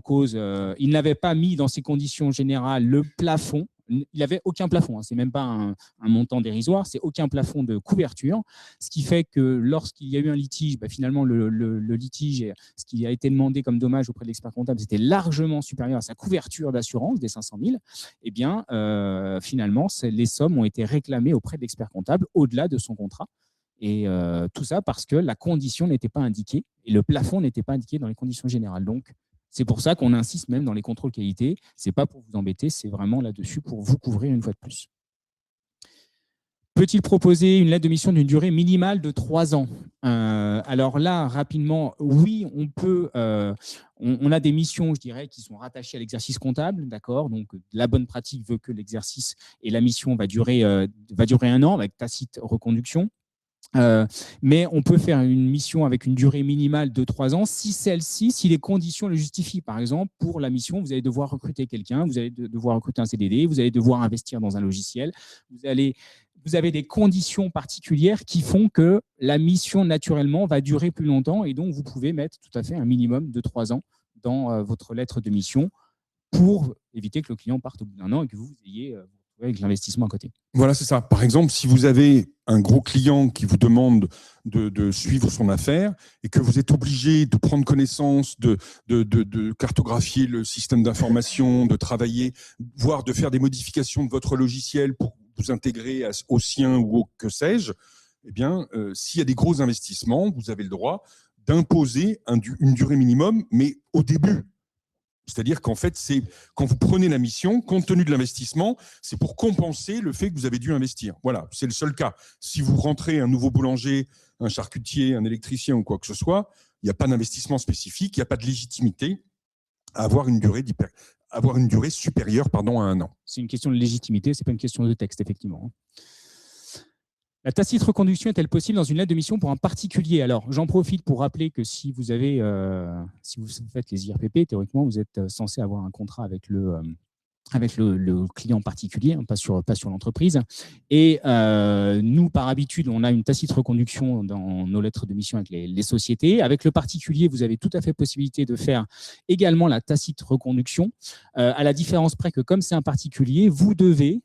cause. Il n'avait pas mis dans ses conditions générales le plafond. Il n'avait aucun plafond, hein, c'est même pas un montant dérisoire, c'est aucun plafond de couverture, ce qui fait que lorsqu'il y a eu un litige, finalement le litige, ce qui a été demandé comme dommage auprès de l'expert comptable, c'était largement supérieur à sa couverture d'assurance des 500 000. Eh bien, finalement, les sommes ont été réclamées auprès de l'expert comptable au-delà de son contrat. Et tout ça parce que la condition n'était pas indiquée et le plafond n'était pas indiqué dans les conditions générales. Donc, c'est pour ça qu'on insiste même dans les contrôles qualité. Ce n'est pas pour vous embêter, c'est vraiment là-dessus pour vous couvrir une fois de plus. Peut-il proposer une lettre de mission d'une durée minimale de 3 ans? Alors là, rapidement, oui, on peut. On a des missions, je dirais, qui sont rattachées à l'exercice comptable, d'accord. Donc, la bonne pratique veut que l'exercice et la mission va durer 1 an avec tacite reconduction. Mais on peut faire une mission avec une durée minimale de 3 ans si les conditions le justifient. Par exemple, pour la mission, vous allez devoir recruter quelqu'un, vous allez devoir recruter un CDD, vous allez devoir investir dans un logiciel, vous avez des conditions particulières qui font que la mission, naturellement, va durer plus longtemps et donc vous pouvez mettre tout à fait un minimum de 3 ans dans votre lettre de mission pour éviter que le client parte au bout d'1 an et que vous ayez avec l'investissement à côté. Voilà, c'est ça. Par exemple, si vous avez un gros client qui vous demande de suivre son affaire et que vous êtes obligé de prendre connaissance, de cartographier le système d'information, de travailler, voire de faire des modifications de votre logiciel pour vous intégrer au sien ou au que sais-je, eh bien, s'il y a des gros investissements, vous avez le droit d'imposer une durée minimum, mais au début. C'est-à-dire qu'en fait, quand vous prenez la mission, compte tenu de l'investissement, c'est pour compenser le fait que vous avez dû investir. Voilà, c'est le seul cas. Si vous rentrez un nouveau boulanger, un charcutier, un électricien ou quoi que ce soit, il n'y a pas d'investissement spécifique, il n'y a pas de légitimité à avoir une durée supérieure à 1 an. C'est une question de légitimité, ce n'est pas une question de texte, effectivement. La tacite reconduction est-elle possible dans une lettre de mission pour un particulier? Alors, j'en profite pour rappeler que si vous faites les IRPP, théoriquement, vous êtes censé avoir un contrat avec le client particulier, pas sur l'entreprise. Et nous, par habitude, on a une tacite reconduction dans nos lettres de mission avec les sociétés. Avec le particulier, vous avez tout à fait possibilité de faire également la tacite reconduction, à la différence près que comme c'est un particulier, vous devez,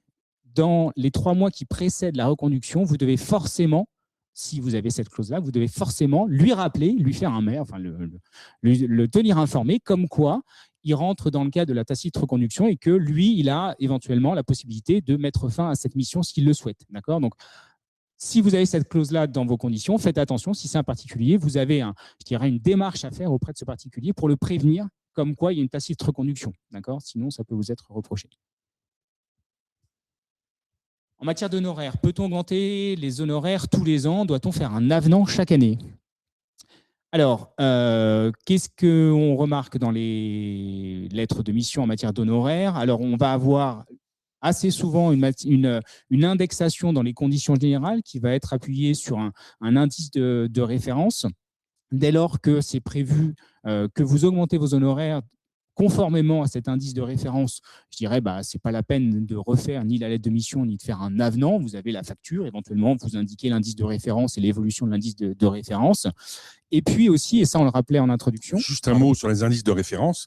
dans les 3 mois qui précèdent la reconduction, vous devez forcément, si vous avez cette clause-là, vous devez forcément lui rappeler, lui faire un mail, enfin le tenir informé, comme quoi il rentre dans le cadre de la tacite reconduction et que lui, il a éventuellement la possibilité de mettre fin à cette mission s'il le souhaite. D'accord ? Donc, si vous avez cette clause-là dans vos conditions, faites attention. Si c'est un particulier, vous avez une démarche à faire auprès de ce particulier pour le prévenir, comme quoi il y a une tacite reconduction. D'accord ? Sinon, ça peut vous être reproché. En matière d'honoraires, peut-on augmenter les honoraires tous les ans? Doit-on faire un avenant chaque année? Alors, qu'est-ce qu'on remarque dans les lettres de mission en matière d'honoraires? Alors, on va avoir assez souvent une indexation dans les conditions générales qui va être appuyée sur un indice de référence. Dès lors que c'est prévu que vous augmentez vos honoraires conformément à cet indice de référence, je dirais ce n'est pas la peine de refaire ni la lettre de mission ni de faire un avenant. Vous avez la facture, éventuellement vous indiquez l'indice de référence et l'évolution de l'indice de référence. Et puis aussi, et ça on le rappelait en introduction… Juste un mot sur les indices de référence.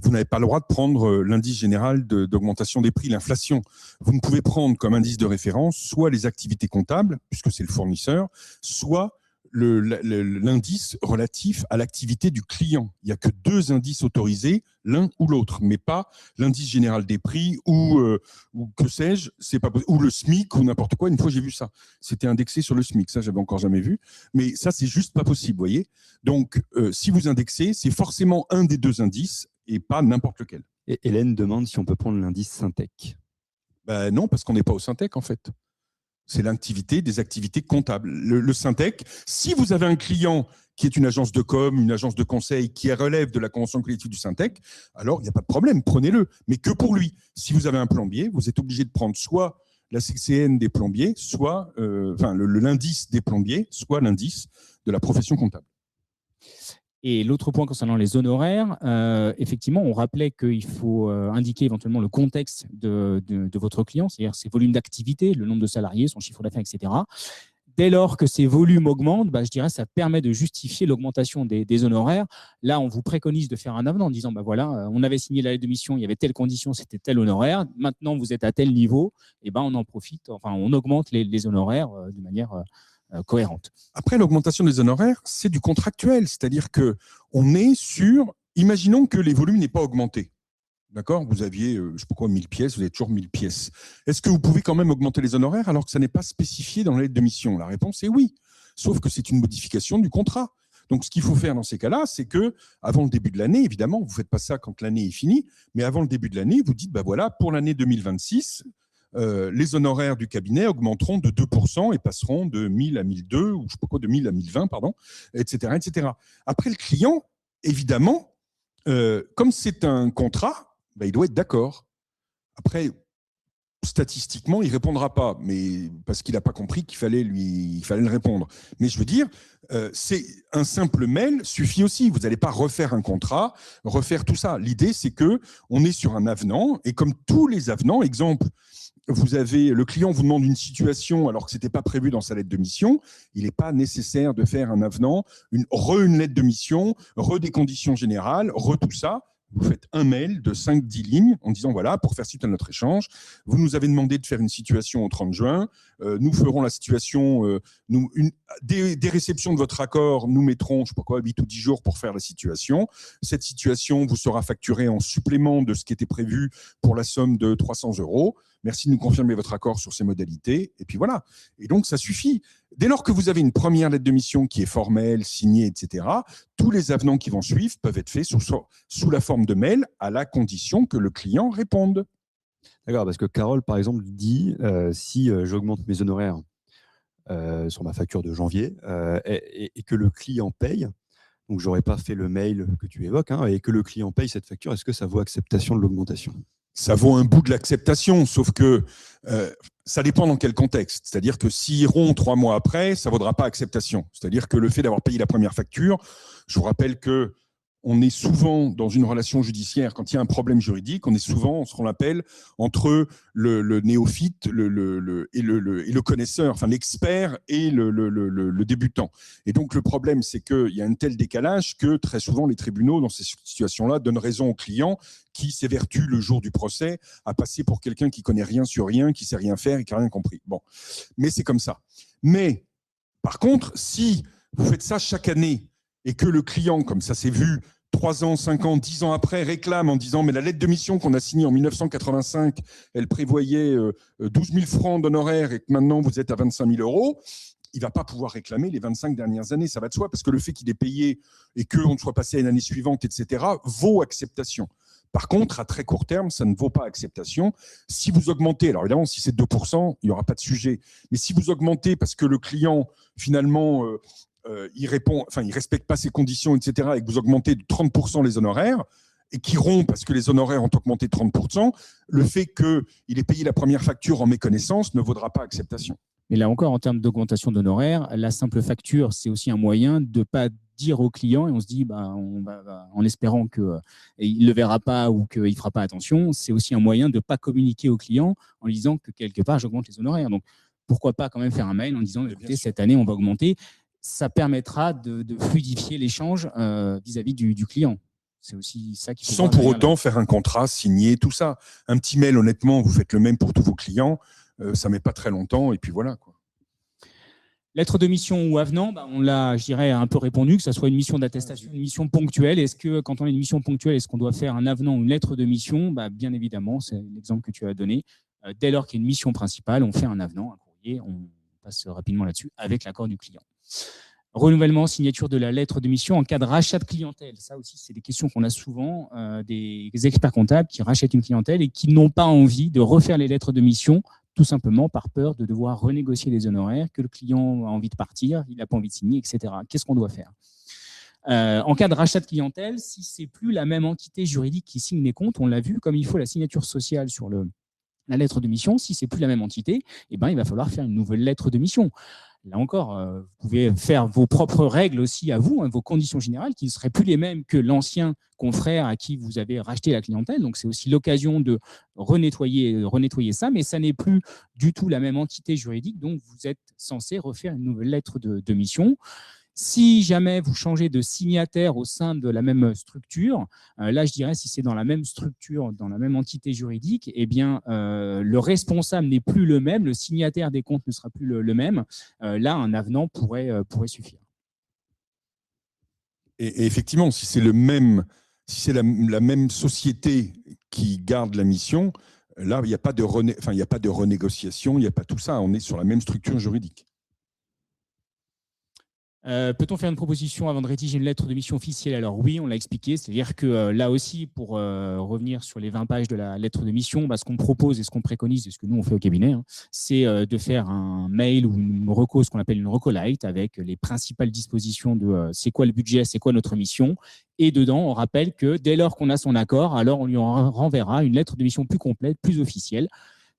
Vous n'avez pas le droit de prendre l'indice général d'augmentation des prix, l'inflation. Vous ne pouvez prendre comme indice de référence soit les activités comptables, puisque c'est le fournisseur, soit l'indice relatif à l'activité du client. Il n'y a que 2 indices autorisés, l'un ou l'autre, mais pas l'indice général des prix ou que sais-je, c'est pas possible, ou le SMIC ou n'importe quoi. Une fois, j'ai vu ça. C'était indexé sur le SMIC. Ça, j'avais encore jamais vu. Mais ça, c'est juste pas possible, vous voyez. Donc, si vous indexez, c'est forcément un des 2 indices et pas n'importe lequel. Et Hélène demande si on peut prendre l'indice Syntec. Non, parce qu'on n'est pas au Syntec, en fait. C'est l'activité des activités comptables. Le Syntec, si vous avez un client qui est une agence de com, une agence de conseil qui relève de la convention collective du Syntec, alors il n'y a pas de problème, prenez-le, mais que pour lui. Si vous avez un plombier, vous êtes obligé de prendre soit la CCN des plombiers, soit l'indice des plombiers, soit l'indice de la profession comptable. Et l'autre point concernant les honoraires, effectivement, on rappelait qu'il faut indiquer éventuellement le contexte de votre client, c'est-à-dire ses volumes d'activité, le nombre de salariés, son chiffre d'affaires, etc. Dès lors que ces volumes augmentent, je dirais ça permet de justifier l'augmentation des honoraires. Là, on vous préconise de faire un avenant en disant, voilà, on avait signé la lettre de mission, il y avait telle condition, c'était tel honoraire. Maintenant, vous êtes à tel niveau, et on en profite, on augmente les honoraires de manière cohérente. Après, l'augmentation des honoraires, c'est du contractuel, c'est-à-dire qu'on est sur… Imaginons que les volumes n'aient pas augmenté. D'accord ? Vous aviez, je ne sais pas quoi, 1000 pièces, vous avez toujours 1000 pièces. Est-ce que vous pouvez quand même augmenter les honoraires alors que ça n'est pas spécifié dans la lettre de mission? La réponse est oui, sauf que c'est une modification du contrat. Donc, ce qu'il faut faire dans ces cas-là, c'est que avant le début de l'année, évidemment, vous ne faites pas ça quand l'année est finie, mais avant le début de l'année, vous dites, voilà, pour l'année 2026, les honoraires du cabinet augmenteront de 2% et passeront de 1000 à 1002, ou je ne sais pas quoi, de 1000 à 1020, pardon, etc., etc. Après, le client, évidemment, comme c'est un contrat, il doit être d'accord. Après, statistiquement, il ne répondra pas, mais parce qu'il n'a pas compris qu'il fallait le répondre. Mais je veux dire, c'est un simple mail suffit aussi. Vous n'allez pas refaire un contrat, refaire tout ça. L'idée, c'est qu'on est sur un avenant, et comme tous les avenants, exemple, le client vous demande une situation alors que ce n'était pas prévu dans sa lettre de mission, il n'est pas nécessaire de faire un avenant, une lettre de mission, des conditions générales, tout ça. Vous faites un mail de 5-10 lignes en disant, voilà, pour faire suite à notre échange, vous nous avez demandé de faire une situation au 30 juin, nous ferons la situation, des réceptions de votre accord, nous mettrons, je ne sais pas quoi, 8 ou 10 jours pour faire la situation. Cette situation vous sera facturée en supplément de ce qui était prévu pour la somme de 300 €. Merci de nous confirmer votre accord sur ces modalités. Et puis voilà. Et donc, ça suffit. Dès lors que vous avez une première lettre de mission qui est formelle, signée, etc., tous les avenants qui vont suivre peuvent être faits sous la forme de mail, à la condition que le client réponde. D'accord, parce que Carole, par exemple, dit si j'augmente mes honoraires sur ma facture de janvier et que le client paye, donc je n'aurais pas fait le mail que tu évoques, hein, et que le client paye cette facture, est-ce que ça vaut acceptation de l'augmentation ? Ça vaut un bout de l'acceptation, sauf que ça dépend dans quel contexte. C'est-à-dire que s'ils rompt 3 mois après, ça ne vaudra pas acceptation. C'est-à-dire que le fait d'avoir payé la première facture, je vous rappelle que on est souvent dans une relation judiciaire, quand il y a un problème juridique, on est souvent ce qu'on appelle entre le néophyte et le connaisseur, enfin l'expert et le débutant. Et donc le problème, c'est qu'il y a un tel décalage que très souvent les tribunaux, dans ces situations-là, donnent raison au client qui s'évertue le jour du procès à passer pour quelqu'un qui connaît rien sur rien, qui sait rien faire et qui n'a rien compris. Bon, mais c'est comme ça. Mais par contre, si vous faites ça chaque année et que le client, comme ça s'est vu, 3 ans, 5 ans, 10 ans après, réclame en disant « mais la lettre de mission qu'on a signée en 1985, elle prévoyait 12 000 francs d'honoraires et que maintenant vous êtes à 25 000 euros », il ne va pas pouvoir réclamer les 25 dernières années, ça va de soi, parce que le fait qu'il ait payé et qu'on soit passé à une année suivante, etc., vaut acceptation. Par contre, à très court terme, ça ne vaut pas acceptation. Si vous augmentez, alors évidemment, si c'est 2%, il n'y aura pas de sujet. Mais si vous augmentez parce que le client, finalement, il ne respecte pas ses conditions, etc., et que vous augmentez de 30% les honoraires, et qui rompt parce que les honoraires ont augmenté de 30%, le fait qu'il ait payé la première facture en méconnaissance ne vaudra pas acceptation. Mais là encore, en termes d'augmentation d'honoraires, la simple facture, c'est aussi un moyen de ne pas dire au client, et on se dit, en espérant qu'il ne le verra pas ou qu'il ne fera pas attention, c'est aussi un moyen de ne pas communiquer au client en lui disant que quelque part, j'augmente les honoraires. Donc, pourquoi pas quand même faire un mail en disant, écoutez, cette année, on va augmenter. Ça permettra de fluidifier l'échange vis-à-vis du client. C'est aussi ça qui sans pour autant faire un contrat, signer, tout ça. Un petit mail, honnêtement, vous faites le même pour tous vos clients, ça ne met pas très longtemps, et puis voilà, quoi. Lettre de mission ou avenant, on l'a, je dirais, un peu répondu, que ce soit une mission d'attestation, une mission ponctuelle. Est-ce que, quand on a une mission ponctuelle, est-ce qu'on doit faire un avenant ou une lettre de mission ? Bien évidemment, c'est l'exemple que tu as donné. Dès lors qu'il y a une mission principale, on fait un avenant, un courrier, on passe rapidement là-dessus avec l'accord du client. Renouvellement, signature de la lettre de mission en cas de rachat de clientèle. Ça aussi, c'est des questions qu'on a souvent, des experts comptables qui rachètent une clientèle et qui n'ont pas envie de refaire les lettres de mission, tout simplement par peur de devoir renégocier les honoraires, que le client a envie de partir, il n'a pas envie de signer, etc. Qu'est-ce qu'on doit faire ? En cas de rachat de clientèle, si ce n'est plus la même entité juridique qui signe les comptes, on l'a vu, comme il faut la signature sociale sur la lettre de mission, si ce n'est plus la même entité, il va falloir faire une nouvelle lettre de mission. Là encore, vous pouvez faire vos propres règles aussi à vous, vos conditions générales, qui ne seraient plus les mêmes que l'ancien confrère à qui vous avez racheté la clientèle. Donc, c'est aussi l'occasion de renettoyer ça, mais ça n'est plus du tout la même entité juridique, donc vous êtes censé refaire une nouvelle lettre de mission. Si jamais vous changez de signataire au sein de la même structure, là, je dirais, si c'est dans la même structure, dans la même entité juridique, le responsable n'est plus le même, le signataire des comptes ne sera plus le même. Là, un avenant pourrait suffire. Et effectivement, si c'est la même société qui garde la mission, là, il n'y a pas de renégociation, il n'y a pas tout ça. On est sur la même structure juridique. Peut-on faire une proposition avant de rédiger une lettre de mission officielle ? Alors oui, on l'a expliqué, c'est-à-dire que là aussi, pour revenir sur les 20 pages de la lettre de mission, ce qu'on propose et ce qu'on préconise, et ce que nous on fait au cabinet, c'est de faire un mail ou une reco, ce qu'on appelle une reco light, avec les principales dispositions de c'est quoi le budget, c'est quoi notre mission, et dedans, on rappelle que dès lors qu'on a son accord, alors on lui renverra une lettre de mission plus complète, plus officielle.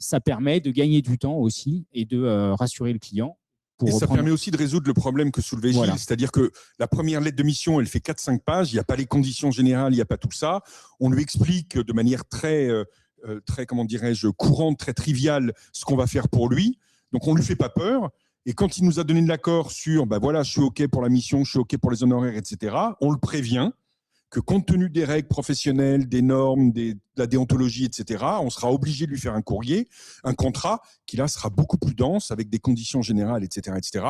Ça permet de gagner du temps aussi et de rassurer le client. Et ça permet aussi de résoudre le problème que soulevait Gilles, c'est-à-dire que la première lettre de mission, elle fait 4-5 pages, il n'y a pas les conditions générales, il n'y a pas tout ça. On lui explique de manière très comment dirais-je, courante, très triviale, ce qu'on va faire pour lui. Donc, on ne lui fait pas peur. Et quand il nous a donné de l'accord sur, voilà, je suis OK pour la mission, je suis OK pour les honoraires, etc., on le prévient que compte tenu des règles professionnelles, des normes, de la déontologie, etc., on sera obligé de lui faire un courrier, un contrat, qui là sera beaucoup plus dense, avec des conditions générales, etc., etc.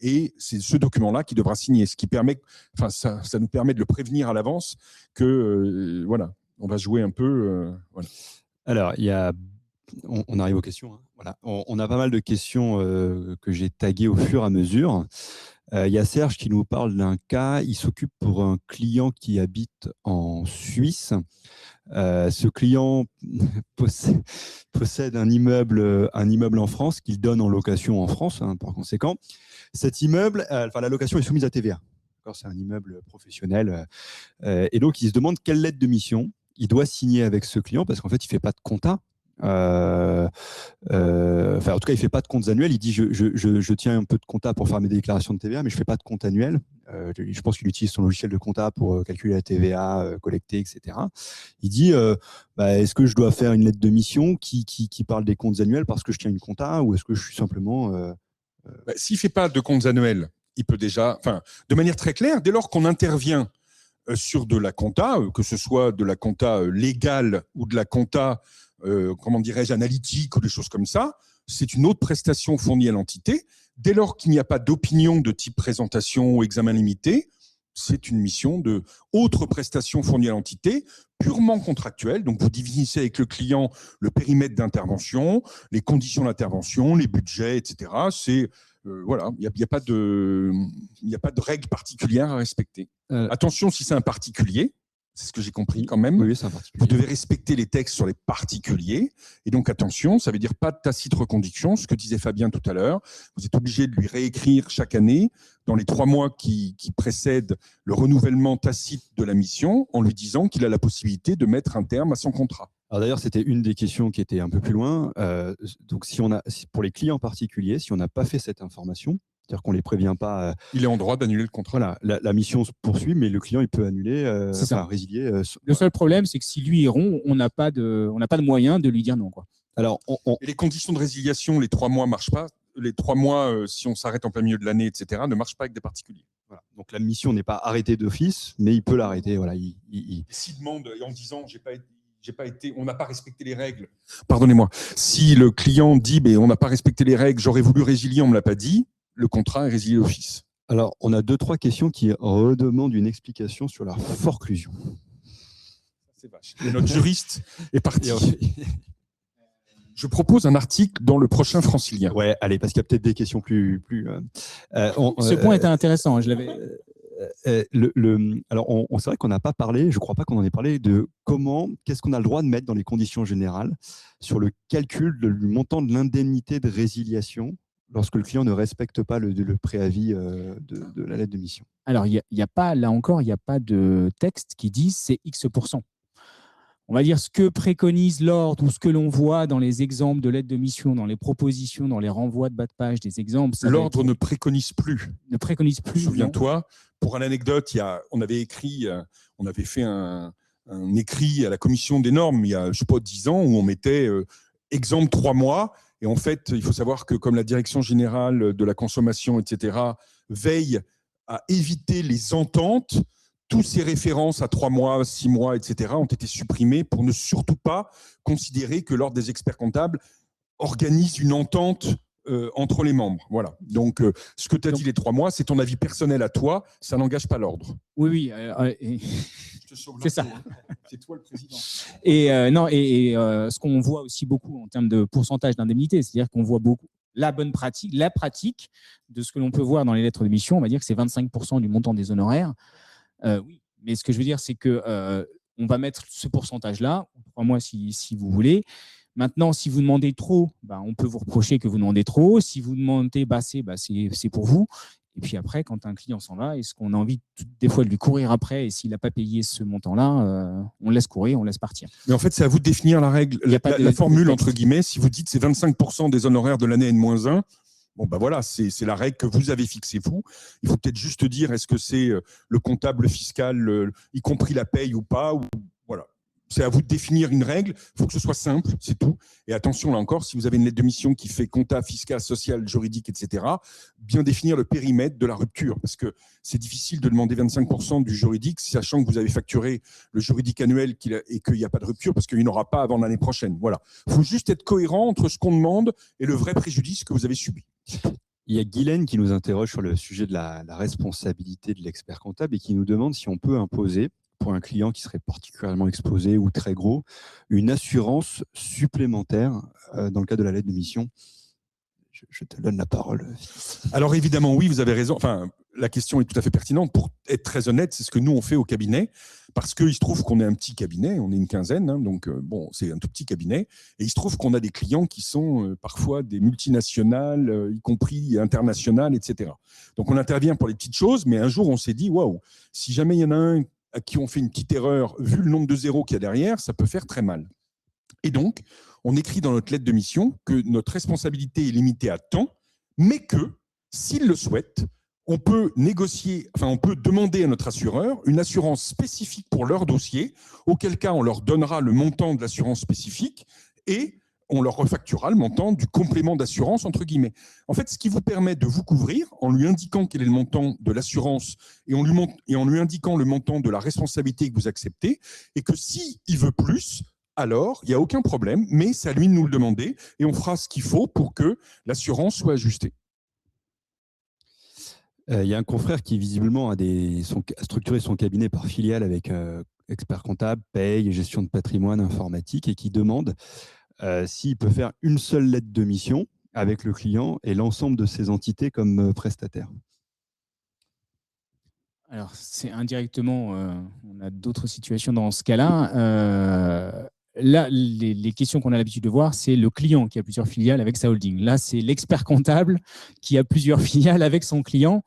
Et c'est ce document-là qui devra signer, ce qui permet, ça nous permet de le prévenir à l'avance que, on va jouer un peu. Voilà. Alors, on arrive aux questions. Voilà, on a pas mal de questions que j'ai taguées au fur et à mesure. Il y a Serge qui nous parle d'un cas. Il s'occupe pour un client qui habite en Suisse. Ce client possède un immeuble en France qu'il donne en location en France, hein, par conséquent. Cet immeuble, la location est soumise à TVA. C'est un immeuble professionnel. Et donc, il se demande quelle lettre de mission il doit signer avec ce client parce qu'en fait, il ne fait pas de compta. En tout cas, il ne fait pas de comptes annuels. Il dit je tiens un peu de compta pour faire mes déclarations de TVA, mais je ne fais pas de compte annuel. Je pense qu'il utilise son logiciel de compta pour calculer la TVA collectée, etc. Il dit est-ce que je dois faire une lettre de mission qui parle des comptes annuels parce que je tiens une compta ou est-ce que je suis simplement. S'il ne fait pas de comptes annuels, il peut déjà, de manière très claire, dès lors qu'on intervient sur de la compta, que ce soit de la compta légale ou de la compta comment dirais-je, analytique ou des choses comme ça, c'est une autre prestation fournie à l'entité. Dès lors qu'il n'y a pas d'opinion de type présentation ou examen limité, c'est une mission de autre prestation fournie à l'entité, purement contractuelle. Donc, vous définissez avec le client le périmètre d'intervention, les conditions d'intervention, les budgets, etc. C'est voilà, il n'y a pas de règles particulières à respecter. Attention, si c'est un particulier, c'est ce que j'ai compris quand même. Oui, c'est un particulier. Vous devez respecter les textes sur les particuliers. Et donc, attention, ça veut dire pas de tacite reconduction, ce que disait Fabien tout à l'heure. Vous êtes obligé de lui réécrire chaque année, dans les 3 mois qui précèdent le renouvellement tacite de la mission, en lui disant qu'il a la possibilité de mettre un terme à son contrat. Alors d'ailleurs, c'était une des questions qui était un peu plus loin. Donc, pour les clients particuliers, si on n'a pas fait cette information, c'est-à-dire qu'on ne les prévient pas. Il est en droit d'annuler le contrat. Voilà, la mission se poursuit, mais le client il peut annuler, résilier. Le seul problème, c'est que si lui est rond, on n'a pas de moyen de lui dire non, quoi. Alors, Et les conditions de résiliation, les 3 mois ne marchent pas. Les 3 mois, si on s'arrête en plein milieu de l'année, etc., ne marchent pas avec des particuliers. Voilà. Donc la mission n'est pas arrêtée d'office, mais il peut l'arrêter. Voilà, S'il demande en disant on n'a pas respecté les règles. Pardonnez-moi. Si le client dit on n'a pas respecté les règles, j'aurais voulu résilier, on ne me l'a pas dit, le contrat est résilié d'office. Alors, on a 2-3 questions qui redemandent une explication sur la forclusion. C'est vache. Et notre juriste est parti. Je propose un article dans le prochain Francilien. Ouais, allez, parce qu'il y a peut-être des questions plus. Ce point était intéressant. Je l'avais. Alors, c'est vrai qu'on n'a pas parlé, je ne crois pas qu'on en ait parlé, de qu'est-ce qu'on a le droit de mettre dans les conditions générales sur le calcul du montant de l'indemnité de résiliation lorsque le client ne respecte pas le préavis de la lettre de mission. Alors, il n'y a pas, là encore, il n'y a pas de texte qui dit c'est X%. On va dire ce que préconise l'ordre ou ce que l'on voit dans les exemples de lettres de mission, dans les propositions, dans les renvois de bas de page des exemples. L'ordre ne préconise plus. Ne préconise plus. Souviens-toi, pour une anecdote, on avait fait un écrit à la commission des normes il y a, je ne sais pas, 10 ans, où on mettait exemple 3 mois. Et en fait, il faut savoir que comme la direction générale de la consommation, etc., veille à éviter les ententes, toutes ces références à 3 mois, 6 mois, etc., ont été supprimées pour ne surtout pas considérer que l'ordre des experts comptables organise une entente entre les membres. Voilà. Donc, ce que tu as dit les 3 mois, c'est ton avis personnel à toi, ça n'engage pas l'ordre. Oui. C'est ça. C'est toi le président. Et ce qu'on voit aussi beaucoup en termes de pourcentage d'indemnité, c'est-à-dire qu'on voit beaucoup la pratique de ce que l'on peut voir dans les lettres de mission, on va dire que c'est 25% du montant des honoraires. Oui, mais ce que je veux dire, c'est qu'on va mettre ce pourcentage-là, 3 mois si vous voulez. Maintenant, si vous demandez trop, on peut vous reprocher que vous demandez trop. Si vous demandez c'est pour vous. Et puis après, quand un client s'en va, est-ce qu'on a envie des fois de lui courir après? Et s'il n'a pas payé ce montant-là, on laisse courir, on laisse partir. Mais en fait, c'est à vous de définir la règle, la formule, entre guillemets. Si vous dites c'est 25% des honoraires de l'année N-1, voilà, c'est la règle que vous avez fixée vous. Il faut peut-être juste dire est-ce que c'est le comptable fiscal, y compris la paye ou pas, ou voilà. C'est à vous de définir une règle. Il faut que ce soit simple, c'est tout. Et attention, là encore, si vous avez une lettre de mission qui fait compta, fiscal, social, juridique, etc., bien définir le périmètre de la rupture. Parce que c'est difficile de demander 25% du juridique, sachant que vous avez facturé le juridique annuel et qu'il n'y a pas de rupture, parce qu'il n'y en aura pas avant l'année prochaine. Voilà. Il faut juste être cohérent entre ce qu'on demande et le vrai préjudice que vous avez subi. Il y a Guylaine qui nous interroge sur le sujet de la responsabilité de l'expert comptable et qui nous demande si on peut imposer, pour un client qui serait particulièrement exposé ou très gros, une assurance supplémentaire dans le cadre de la lettre de mission? Je te donne la parole. Alors évidemment, oui, vous avez raison. Enfin, la question est tout à fait pertinente. Pour être très honnête, c'est ce que nous, on fait au cabinet, parce qu'il se trouve qu'on est un petit cabinet, on est une quinzaine, hein, donc bon, c'est un tout petit cabinet, et il se trouve qu'on a des clients qui sont parfois des multinationales, y compris internationales, etc. Donc on intervient pour les petites choses, mais un jour, on s'est dit, waouh, si jamais il y en a un à qui on fait une petite erreur, vu le nombre de zéros qu'il y a derrière, ça peut faire très mal. Et donc, on écrit dans notre lettre de mission que notre responsabilité est limitée à temps, mais que, s'il le souhaite, on peut négocier, enfin, on peut demander à notre assureur une assurance spécifique pour leur dossier, auquel cas on leur donnera le montant de l'assurance spécifique et on leur refacturera le montant du complément d'assurance, entre guillemets. En fait, ce qui vous permet de vous couvrir en lui indiquant quel est le montant de l'assurance et en lui indiquant le montant de la responsabilité que vous acceptez, et que s'il veut plus, alors, il n'y a aucun problème, mais c'est à lui de nous le demander et on fera ce qu'il faut pour que l'assurance soit ajustée. Il y a un confrère qui, visiblement, a structuré son cabinet par filiale avec expert comptable, paye, gestion de patrimoine, informatique, et qui demande s'il peut faire une seule lettre de mission avec le client et l'ensemble de ses entités comme prestataire. Alors, c'est indirectement, on a d'autres situations dans ce cas-là. Là, les questions qu'on a l'habitude de voir, c'est le client qui a plusieurs filiales avec sa holding. Là, c'est l'expert comptable qui a plusieurs filiales avec son client.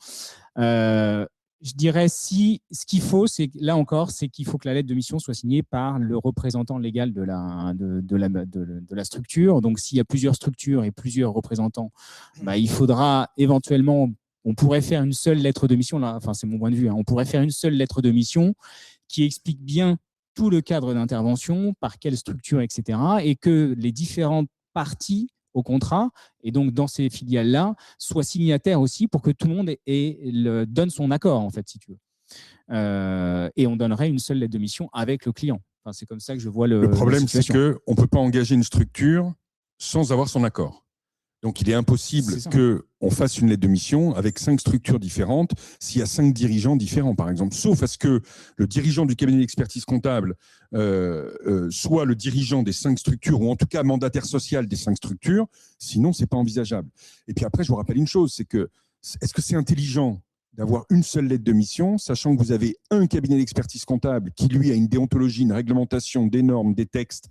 Je dirais ce qu'il faut, c'est là encore, c'est qu'il faut que la lettre de mission soit signée par le représentant légal de la structure. Donc, s'il y a plusieurs structures et plusieurs représentants, il faudra éventuellement, on pourrait faire une seule lettre de mission, là, enfin c'est mon point de vue, hein, on pourrait faire une seule lettre de mission qui explique bien tout le cadre d'intervention, par quelle structure, etc. Et que les différentes parties au contrat, et donc dans ces filiales-là, soient signataires aussi pour que tout le monde donne son accord, en fait, si tu veux. Et on donnerait une seule lettre de mission avec le client. Enfin, c'est comme ça que je vois le problème, c'est qu'on ne peut pas engager une structure sans avoir son accord. Donc, il est impossible qu'on fasse une lettre de mission avec 5 structures différentes s'il y a 5 dirigeants différents, par exemple. Sauf à ce que le dirigeant du cabinet d'expertise comptable soit le dirigeant des 5 structures, ou en tout cas mandataire social des 5 structures. Sinon, ce n'est pas envisageable. Et puis après, je vous rappelle une chose, c'est que est-ce que c'est intelligent d'avoir une seule lettre de mission, sachant que vous avez un cabinet d'expertise comptable qui, lui, a une déontologie, une réglementation, des normes, des textes,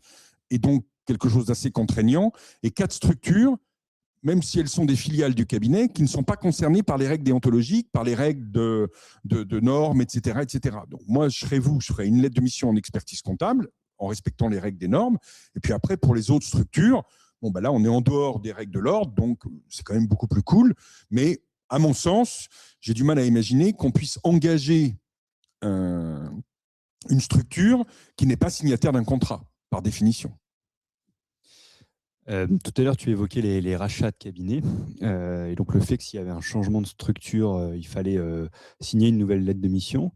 et donc quelque chose d'assez contraignant, et 4 structures, même si elles sont des filiales du cabinet, qui ne sont pas concernées par les règles déontologiques, par les règles de normes, etc., etc. Donc moi, je ferais une lettre de mission en expertise comptable, en respectant les règles des normes. Et puis après, pour les autres structures, bon, là, on est en dehors des règles de l'ordre, donc c'est quand même beaucoup plus cool. Mais à mon sens, j'ai du mal à imaginer qu'on puisse engager une structure qui n'est pas signataire d'un contrat, par définition. Tout à l'heure, tu évoquais les rachats de cabinets et donc le fait que s'il y avait un changement de structure, il fallait signer une nouvelle lettre de mission.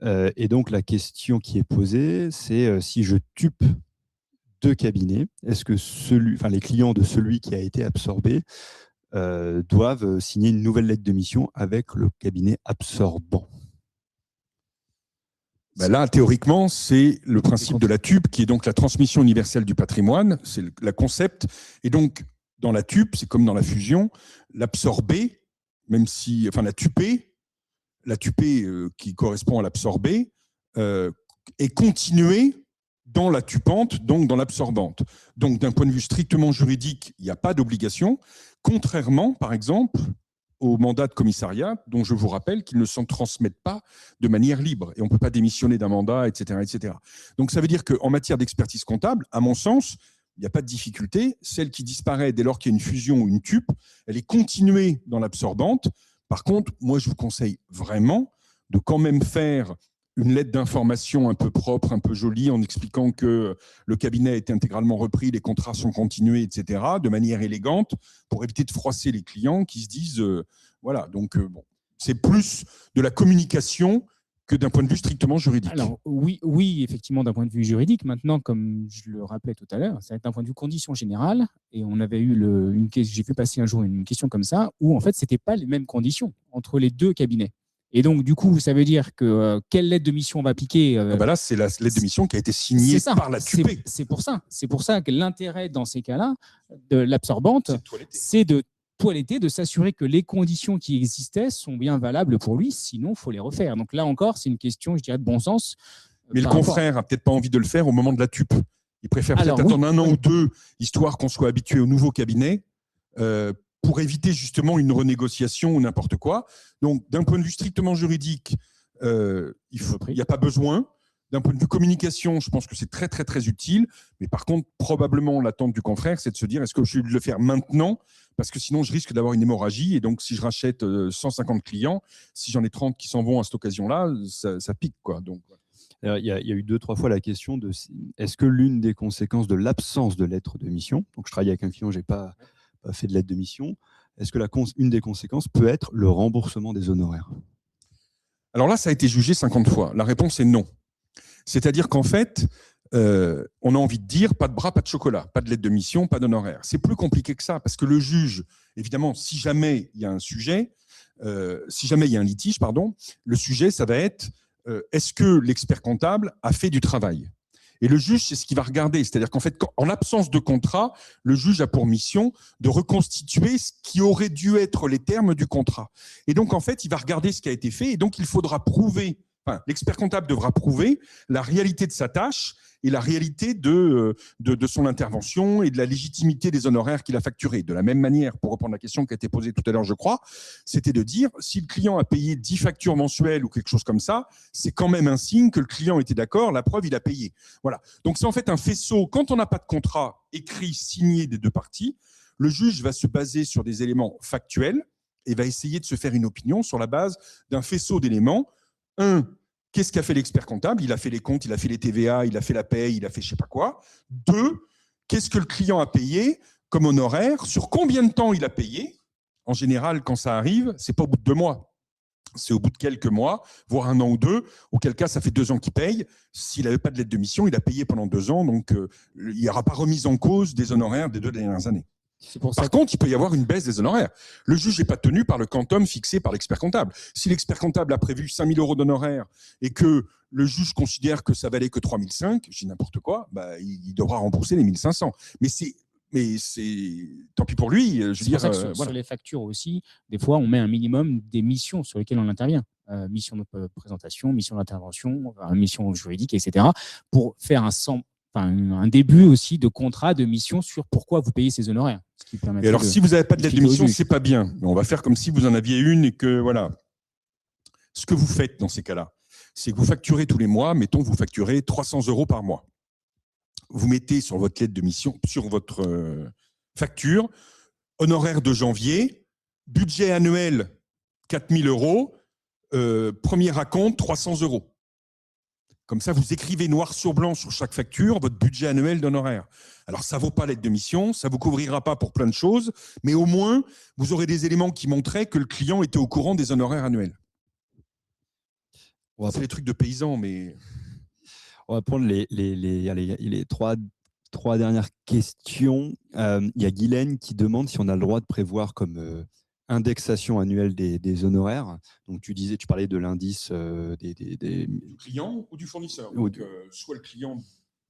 Et donc, la question qui est posée, c'est si je tupe 2 cabinets, est-ce que les clients de celui qui a été absorbé doivent signer une nouvelle lettre de mission avec le cabinet absorbant? Là, théoriquement, c'est le principe de la TUP, qui est donc la transmission universelle du patrimoine, c'est le concept. Et donc, dans la TUP, c'est comme dans la fusion, l'absorbé, même si, enfin la TUPée qui correspond à l'absorbé, est continuée dans la TUPante, donc dans l'absorbante. Donc, d'un point de vue strictement juridique, il n'y a pas d'obligation, contrairement, par exemple, au mandat de commissariat, dont je vous rappelle qu'ils ne s'en transmettent pas de manière libre. Et on ne peut pas démissionner d'un mandat, etc., etc. Donc, ça veut dire qu'en matière d'expertise comptable, à mon sens, il n'y a pas de difficulté. Celle qui disparaît dès lors qu'il y a une fusion ou une TUP, elle est continuée dans l'absorbante. Par contre, moi, je vous conseille vraiment de quand même faire une lettre d'information un peu propre, un peu jolie, en expliquant que le cabinet a été intégralement repris, les contrats sont continués, etc., de manière élégante, pour éviter de froisser les clients qui se disent voilà, donc bon, c'est plus de la communication que d'un point de vue strictement juridique. Alors oui, effectivement, d'un point de vue juridique. Maintenant, comme je le rappelais tout à l'heure, ça va être d'un point de vue condition générale. Et on avait eu j'ai fait passer un jour une question comme ça, où en fait, c'était pas les mêmes conditions entre les 2 cabinets. Et donc, du coup, ça veut dire que quelle lettre de mission on va appliquer Là, c'est la lettre de mission qui a été signée par la QP. C'est pour ça que l'intérêt dans ces cas-là de l'absorbante, c'est de toiletter, de s'assurer que les conditions qui existaient sont bien valables pour lui, sinon il faut les refaire. Donc là encore, c'est une question, je dirais, de bon sens. Mais le confrère n'a peut-être pas envie de le faire au moment de la TUP. Il préfère peut-être attendre un an ou deux, histoire qu'on soit habitué au nouveau cabinet, pour éviter justement une renégociation ou n'importe quoi. Donc, d'un point de vue strictement juridique, il n'y a pas besoin. D'un point de vue communication, je pense que c'est très, très, très utile. Mais par contre, probablement, l'attente du confrère, c'est de se dire, est-ce que je vais le faire maintenant? Parce que sinon, je risque d'avoir une hémorragie. Et donc, si je rachète 150 clients, si j'en ai 30 qui s'en vont à cette occasion-là, ça pique, quoi. Donc, il y a eu 2-3 fois la question de est-ce que l'une des conséquences de l'absence de lettre de mission, donc je travaille avec un client, je n'ai pas fait de lettre de mission, est-ce que une des conséquences peut être le remboursement des honoraires? Alors là, ça a été jugé 50 fois. La réponse est non. C'est-à-dire qu'en fait, on a envie de dire pas de bras, pas de chocolat, pas de lettre de mission, pas d'honoraires. C'est plus compliqué que ça, parce que le juge, évidemment, si jamais il y a un sujet, si jamais il y a un litige, pardon, le sujet, ça va être est-ce que l'expert comptable a fait du travail? Et le juge, c'est ce qu'il va regarder. C'est-à-dire qu'en fait, en l'absence de contrat, le juge a pour mission de reconstituer ce qui aurait dû être les termes du contrat. Et donc, en fait, il va regarder ce qui a été fait. Et donc, il faudra prouver, l'expert comptable devra prouver la réalité de sa tâche et la réalité de son intervention et de la légitimité des honoraires qu'il a facturés. De la même manière, pour reprendre la question qui a été posée tout à l'heure, je crois, c'était de dire, si le client a payé 10 factures mensuelles ou quelque chose comme ça, c'est quand même un signe que le client était d'accord, la preuve, il a payé. Voilà. Donc, c'est en fait un faisceau. Quand on n'a pas de contrat écrit, signé des deux parties, le juge va se baser sur des éléments factuels et va essayer de se faire une opinion sur la base d'un faisceau d'éléments. Qu'est-ce qu'a fait l'expert comptable? Il a fait les comptes, il a fait les TVA, il a fait la paye, il a fait je ne sais pas quoi. 2, qu'est-ce que le client a payé comme honoraire? Sur combien de temps il a payé? En général, quand ça arrive, ce n'est pas au bout de 2 mois. C'est au bout de quelques mois, voire 1 an ou 2, auquel cas ça fait 2 ans qu'il paye. S'il n'avait pas de lettre de mission, il a payé pendant 2 ans, donc il n'y aura pas remise en cause des honoraires des 2 dernières années. Par contre, il peut y avoir une baisse des honoraires. Le juge n'est pas tenu par le quantum fixé par l'expert comptable. Si l'expert comptable a prévu 5 000 € d'honoraires et que le juge considère que ça valait que 3 500, je dis n'importe quoi, il devra rembourser les 1 500. Mais c'est tant pis pour lui. C'est pour ça que sur les factures aussi, des fois, on met un minimum des missions sur lesquelles on intervient. Mission de présentation, mission d'intervention, mission juridique, etc. pour faire un début aussi de contrat, de mission sur pourquoi vous payez ces honoraires. Et alors, si vous n'avez pas de lettre de mission, c'est pas bien. On va faire comme si vous en aviez une et que, voilà. Ce que vous faites dans ces cas-là, c'est que vous facturez tous les mois, mettons, vous facturez 300 € par mois. Vous mettez sur votre lettre de mission, sur votre facture, honoraire de janvier, budget annuel 4 000 €, premier acompte 300 €. Comme ça, vous écrivez noir sur blanc sur chaque facture votre budget annuel d'honoraires. Alors, ça ne vaut pas l'aide de mission, ça ne vous couvrira pas pour plein de choses, mais au moins, vous aurez des éléments qui montraient que le client était au courant des honoraires annuels. C'est les trucs de paysans, mais... On va prendre les trois dernières questions. Il y a Guylaine qui demande si on a le droit de prévoir comme... indexation annuelle des honoraires. Donc, tu parlais de l'indice du client ou du fournisseur. Donc, soit le client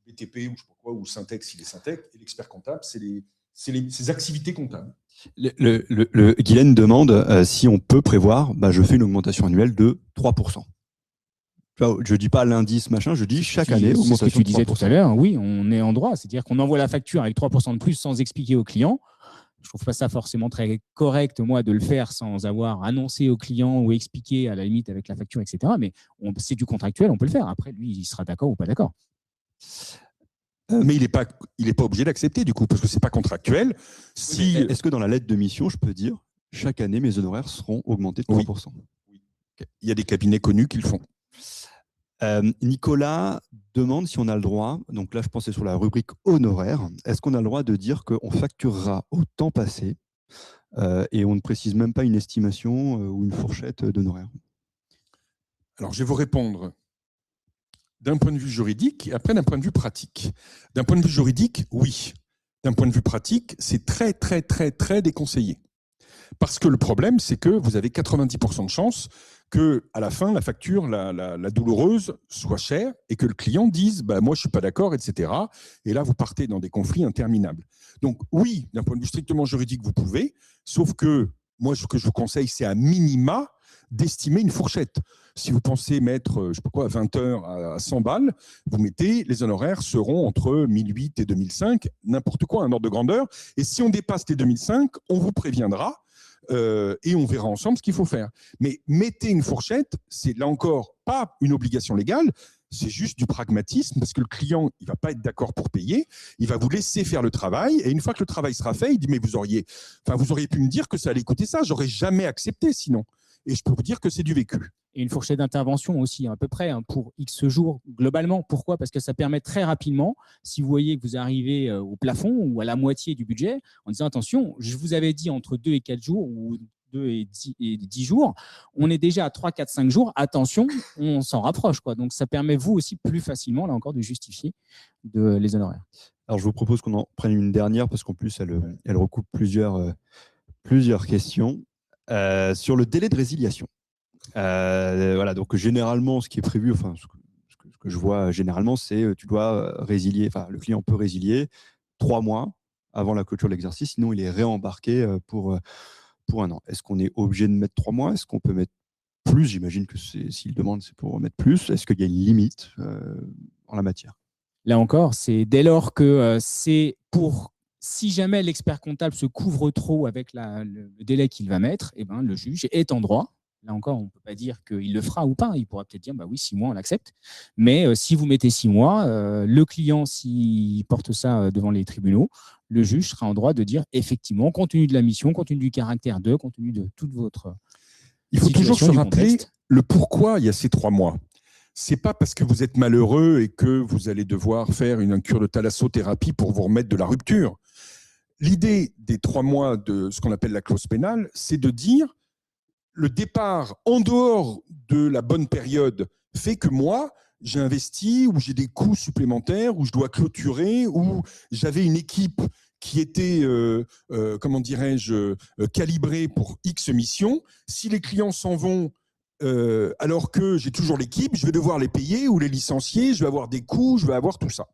BTP ou je sais pas quoi, ou Syntex s'il est Syntec, et l'expert comptable, c'est ses activités comptables. Guylaine demande si on peut prévoir, je fais une augmentation annuelle de 3%. Je ne dis pas l'indice, machin, je dis chaque année, augmentation de 3%. C'est ce que tu disais tout à l'heure, oui, on est en droit. C'est-à-dire qu'on envoie la facture avec 3% de plus sans expliquer au client. Je ne trouve pas ça forcément très correct, moi, de le faire sans avoir annoncé au client ou expliqué à la limite avec la facture, etc. Mais c'est du contractuel, on peut le faire. Après, lui, il sera d'accord ou pas d'accord. Mais il n'est pas obligé d'accepter, du coup, parce que ce n'est pas contractuel. Est-ce que dans la lettre de mission, je peux dire chaque année, mes honoraires seront augmentés de 3%? Oui. Il y a des cabinets connus qui le font. Nicolas demande si on a le droit, donc là je pensais sur la rubrique honoraires, est-ce qu'on a le droit de dire qu'on facturera au temps passé et on ne précise même pas une estimation ou une fourchette d'honoraires? Alors je vais vous répondre d'un point de vue juridique et après d'un point de vue pratique. D'un point de vue juridique, oui. D'un point de vue pratique, c'est très très très très déconseillé. Parce que le problème, c'est que vous avez 90% de chances que à la fin, la facture, la douloureuse, soit chère et que le client dise bah, « moi, je ne suis pas d'accord », etc. Et là, vous partez dans des conflits interminables. Donc oui, d'un point de vue strictement juridique, vous pouvez, sauf que moi, ce que je vous conseille, c'est à minima d'estimer une fourchette. Si vous pensez mettre, je ne sais pas quoi, 20 heures à 100 balles, vous mettez, les honoraires seront entre 1008 et 2005, n'importe quoi, un ordre de grandeur. Et si on dépasse les 2005, on vous préviendra et on verra ensemble ce qu'il faut faire. Mais mettez une fourchette, c'est là encore pas une obligation légale, c'est juste du pragmatisme parce que le client, il ne va pas être d'accord pour payer, il va vous laisser faire le travail et une fois que le travail sera fait, il dit mais vous auriez pu me dire que ça allait coûter ça, j'aurais jamais accepté sinon. Et je peux vous dire que c'est du vécu. Et une fourchette d'intervention aussi, à peu près, pour X jours globalement. Pourquoi ? Parce que ça permet très rapidement, si vous voyez que vous arrivez au plafond ou à la moitié du budget, en disant attention, je vous avais dit entre 2 et 4 jours ou 2 et 10 jours, on est déjà à 3, 4, 5 jours, attention, on s'en rapproche, quoi. Donc ça permet vous aussi plus facilement, là encore, de justifier les honoraires. Alors je vous propose qu'on en prenne une dernière parce qu'en plus, elle recoupe plusieurs questions. Sur le délai de résiliation. Voilà, donc généralement, ce qui est prévu, enfin, ce que je vois généralement, c'est tu dois résilier, enfin, le client peut résilier 3 mois avant la clôture de l'exercice, sinon il est réembarqué pour 1 an. Est-ce qu'on est obligé de mettre 3 mois ? Est-ce qu'on peut mettre plus ? J'imagine que s'il demande, c'est pour mettre plus. Est-ce qu'il y a une limite en la matière ? Là encore, c'est dès lors que c'est pour... Si jamais l'expert comptable se couvre trop avec le délai qu'il va mettre, eh ben, le juge est en droit. Là encore, on ne peut pas dire qu'il le fera ou pas. Il pourra peut-être dire bah oui, 6 mois, on l'accepte. Mais si vous mettez 6 mois, le client, s'il porte ça devant les tribunaux, le juge sera en droit de dire effectivement, compte tenu de la mission, compte tenu du caractère compte tenu de toute votre... Il faut toujours se rappeler le pourquoi il y a ces 3 mois. Ce n'est pas parce que vous êtes malheureux et que vous allez devoir faire une cure de thalassothérapie pour vous remettre de la rupture. L'idée des 3 mois de ce qu'on appelle la clause pénale, c'est de dire le départ en dehors de la bonne période fait que moi, j'ai investi ou j'ai des coûts supplémentaires ou je dois clôturer ou j'avais une équipe qui était, comment dirais-je, calibrée pour X missions. Si les clients s'en vont alors que j'ai toujours l'équipe, je vais devoir les payer ou les licencier, je vais avoir des coûts, je vais avoir tout ça.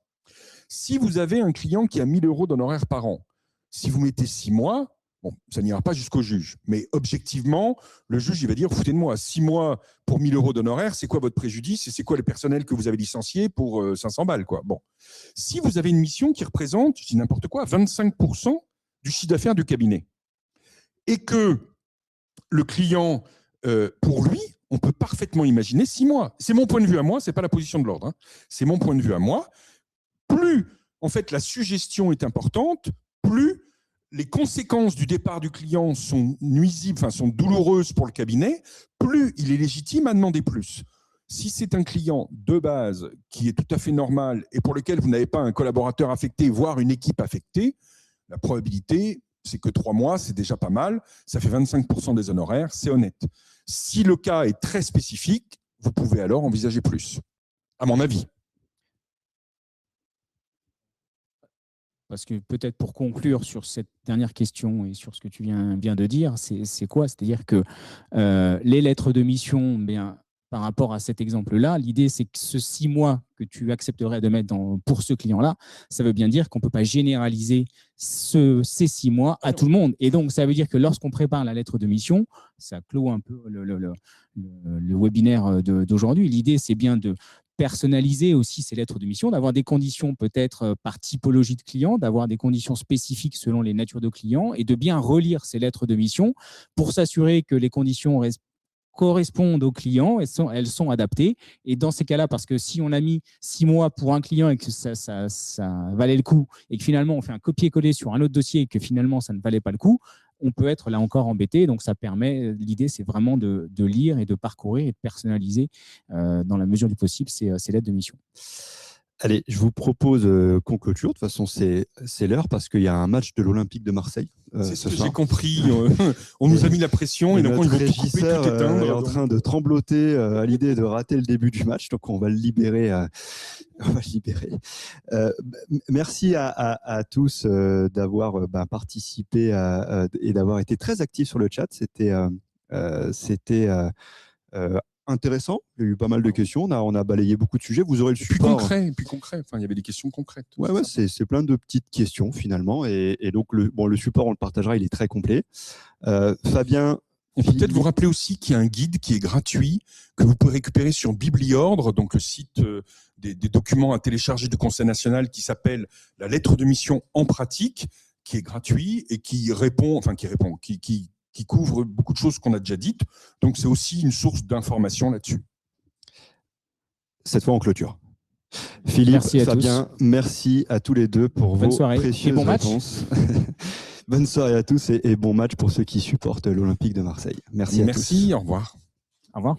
Si vous avez un client qui a 1 000 € d'honoraires par an, si vous mettez 6 mois, bon, ça n'ira pas jusqu'au juge. Mais objectivement, le juge il va dire, foutez de moi, 6 mois pour 1 000 € d'honoraires, c'est quoi votre préjudice et c'est quoi le personnel que vous avez licencié pour 500 balles, quoi. Bon. Si vous avez une mission qui représente, je dis n'importe quoi, 25% du chiffre d'affaires du cabinet, et que le client, pour lui, on peut parfaitement imaginer 6 mois. C'est mon point de vue à moi, ce n'est pas la position de l'ordre. Hein. C'est mon point de vue à moi. Plus, en fait, la suggestion est importante, plus les conséquences du départ du client sont nuisibles, enfin sont douloureuses pour le cabinet, plus il est légitime à demander plus. Si c'est un client de base qui est tout à fait normal et pour lequel vous n'avez pas un collaborateur affecté, voire une équipe affectée, la probabilité, c'est que 3 mois, c'est déjà pas mal, ça fait 25% des honoraires, c'est honnête. Si le cas est très spécifique, vous pouvez alors envisager plus, à mon avis. Parce que peut-être pour conclure sur cette dernière question et sur ce que tu viens de dire, c'est quoi ? C'est-à-dire que les lettres de mission, bien, par rapport à cet exemple-là, l'idée c'est que ce 6 mois que tu accepterais de mettre pour ce client-là, ça veut bien dire qu'on ne peut pas généraliser ces 6 mois à tout le monde. Et donc, ça veut dire que lorsqu'on prépare la lettre de mission, ça clôt un peu le webinaire d'aujourd'hui. L'idée, c'est bien de personnaliser aussi ces lettres de mission, d'avoir des conditions peut-être par typologie de client, d'avoir des conditions spécifiques selon les natures de clients et de bien relire ces lettres de mission pour s'assurer que les conditions correspondent aux clients, elles sont adaptées. Et dans ces cas-là, parce que si on a mis 6 mois pour un client et que ça valait le coup et que finalement on fait un copier-coller sur un autre dossier et que finalement ça ne valait pas le coup, on peut être là encore embêté. Donc, ça permet, l'idée, c'est vraiment de lire et de parcourir et de personnaliser dans la mesure du possible ces lettres de mission. Allez, je vous propose qu'on clôture. De toute façon, c'est l'heure parce qu'il y a un match de l'Olympique de Marseille. C'est ce que j'ai compris. On nous a mis la pression et donc ils vont tout couper, tout éteindre. Est en train de trembloter à l'idée de rater le début du match. Donc, on va le libérer. Merci à tous d'avoir participé et d'avoir été très actifs sur le chat. C'était intéressant. Il y a eu pas mal de questions. On a balayé beaucoup de sujets. Vous aurez le support. Puis concret. Enfin, il y avait des questions concrètes. Ouais, c'est plein de petites questions finalement. Et donc, le support, on le partagera. Il est très complet. Fabien. On peut peut-être vous rappeler aussi qu'il y a un guide qui est gratuit, que vous pouvez récupérer sur Bibliordre, donc le site des documents à télécharger du Conseil national, qui s'appelle la lettre de mission en pratique, qui est gratuit et qui couvre beaucoup de choses qu'on a déjà dites. Donc c'est aussi une source d'information là-dessus. Cette fois en clôture. Philippe, merci à Fabien, merci à tous les deux pour vos précieuses réponses. Bonne soirée à tous et bon match pour ceux qui supportent l'Olympique de Marseille. Merci à tous. Merci, au revoir. Au revoir.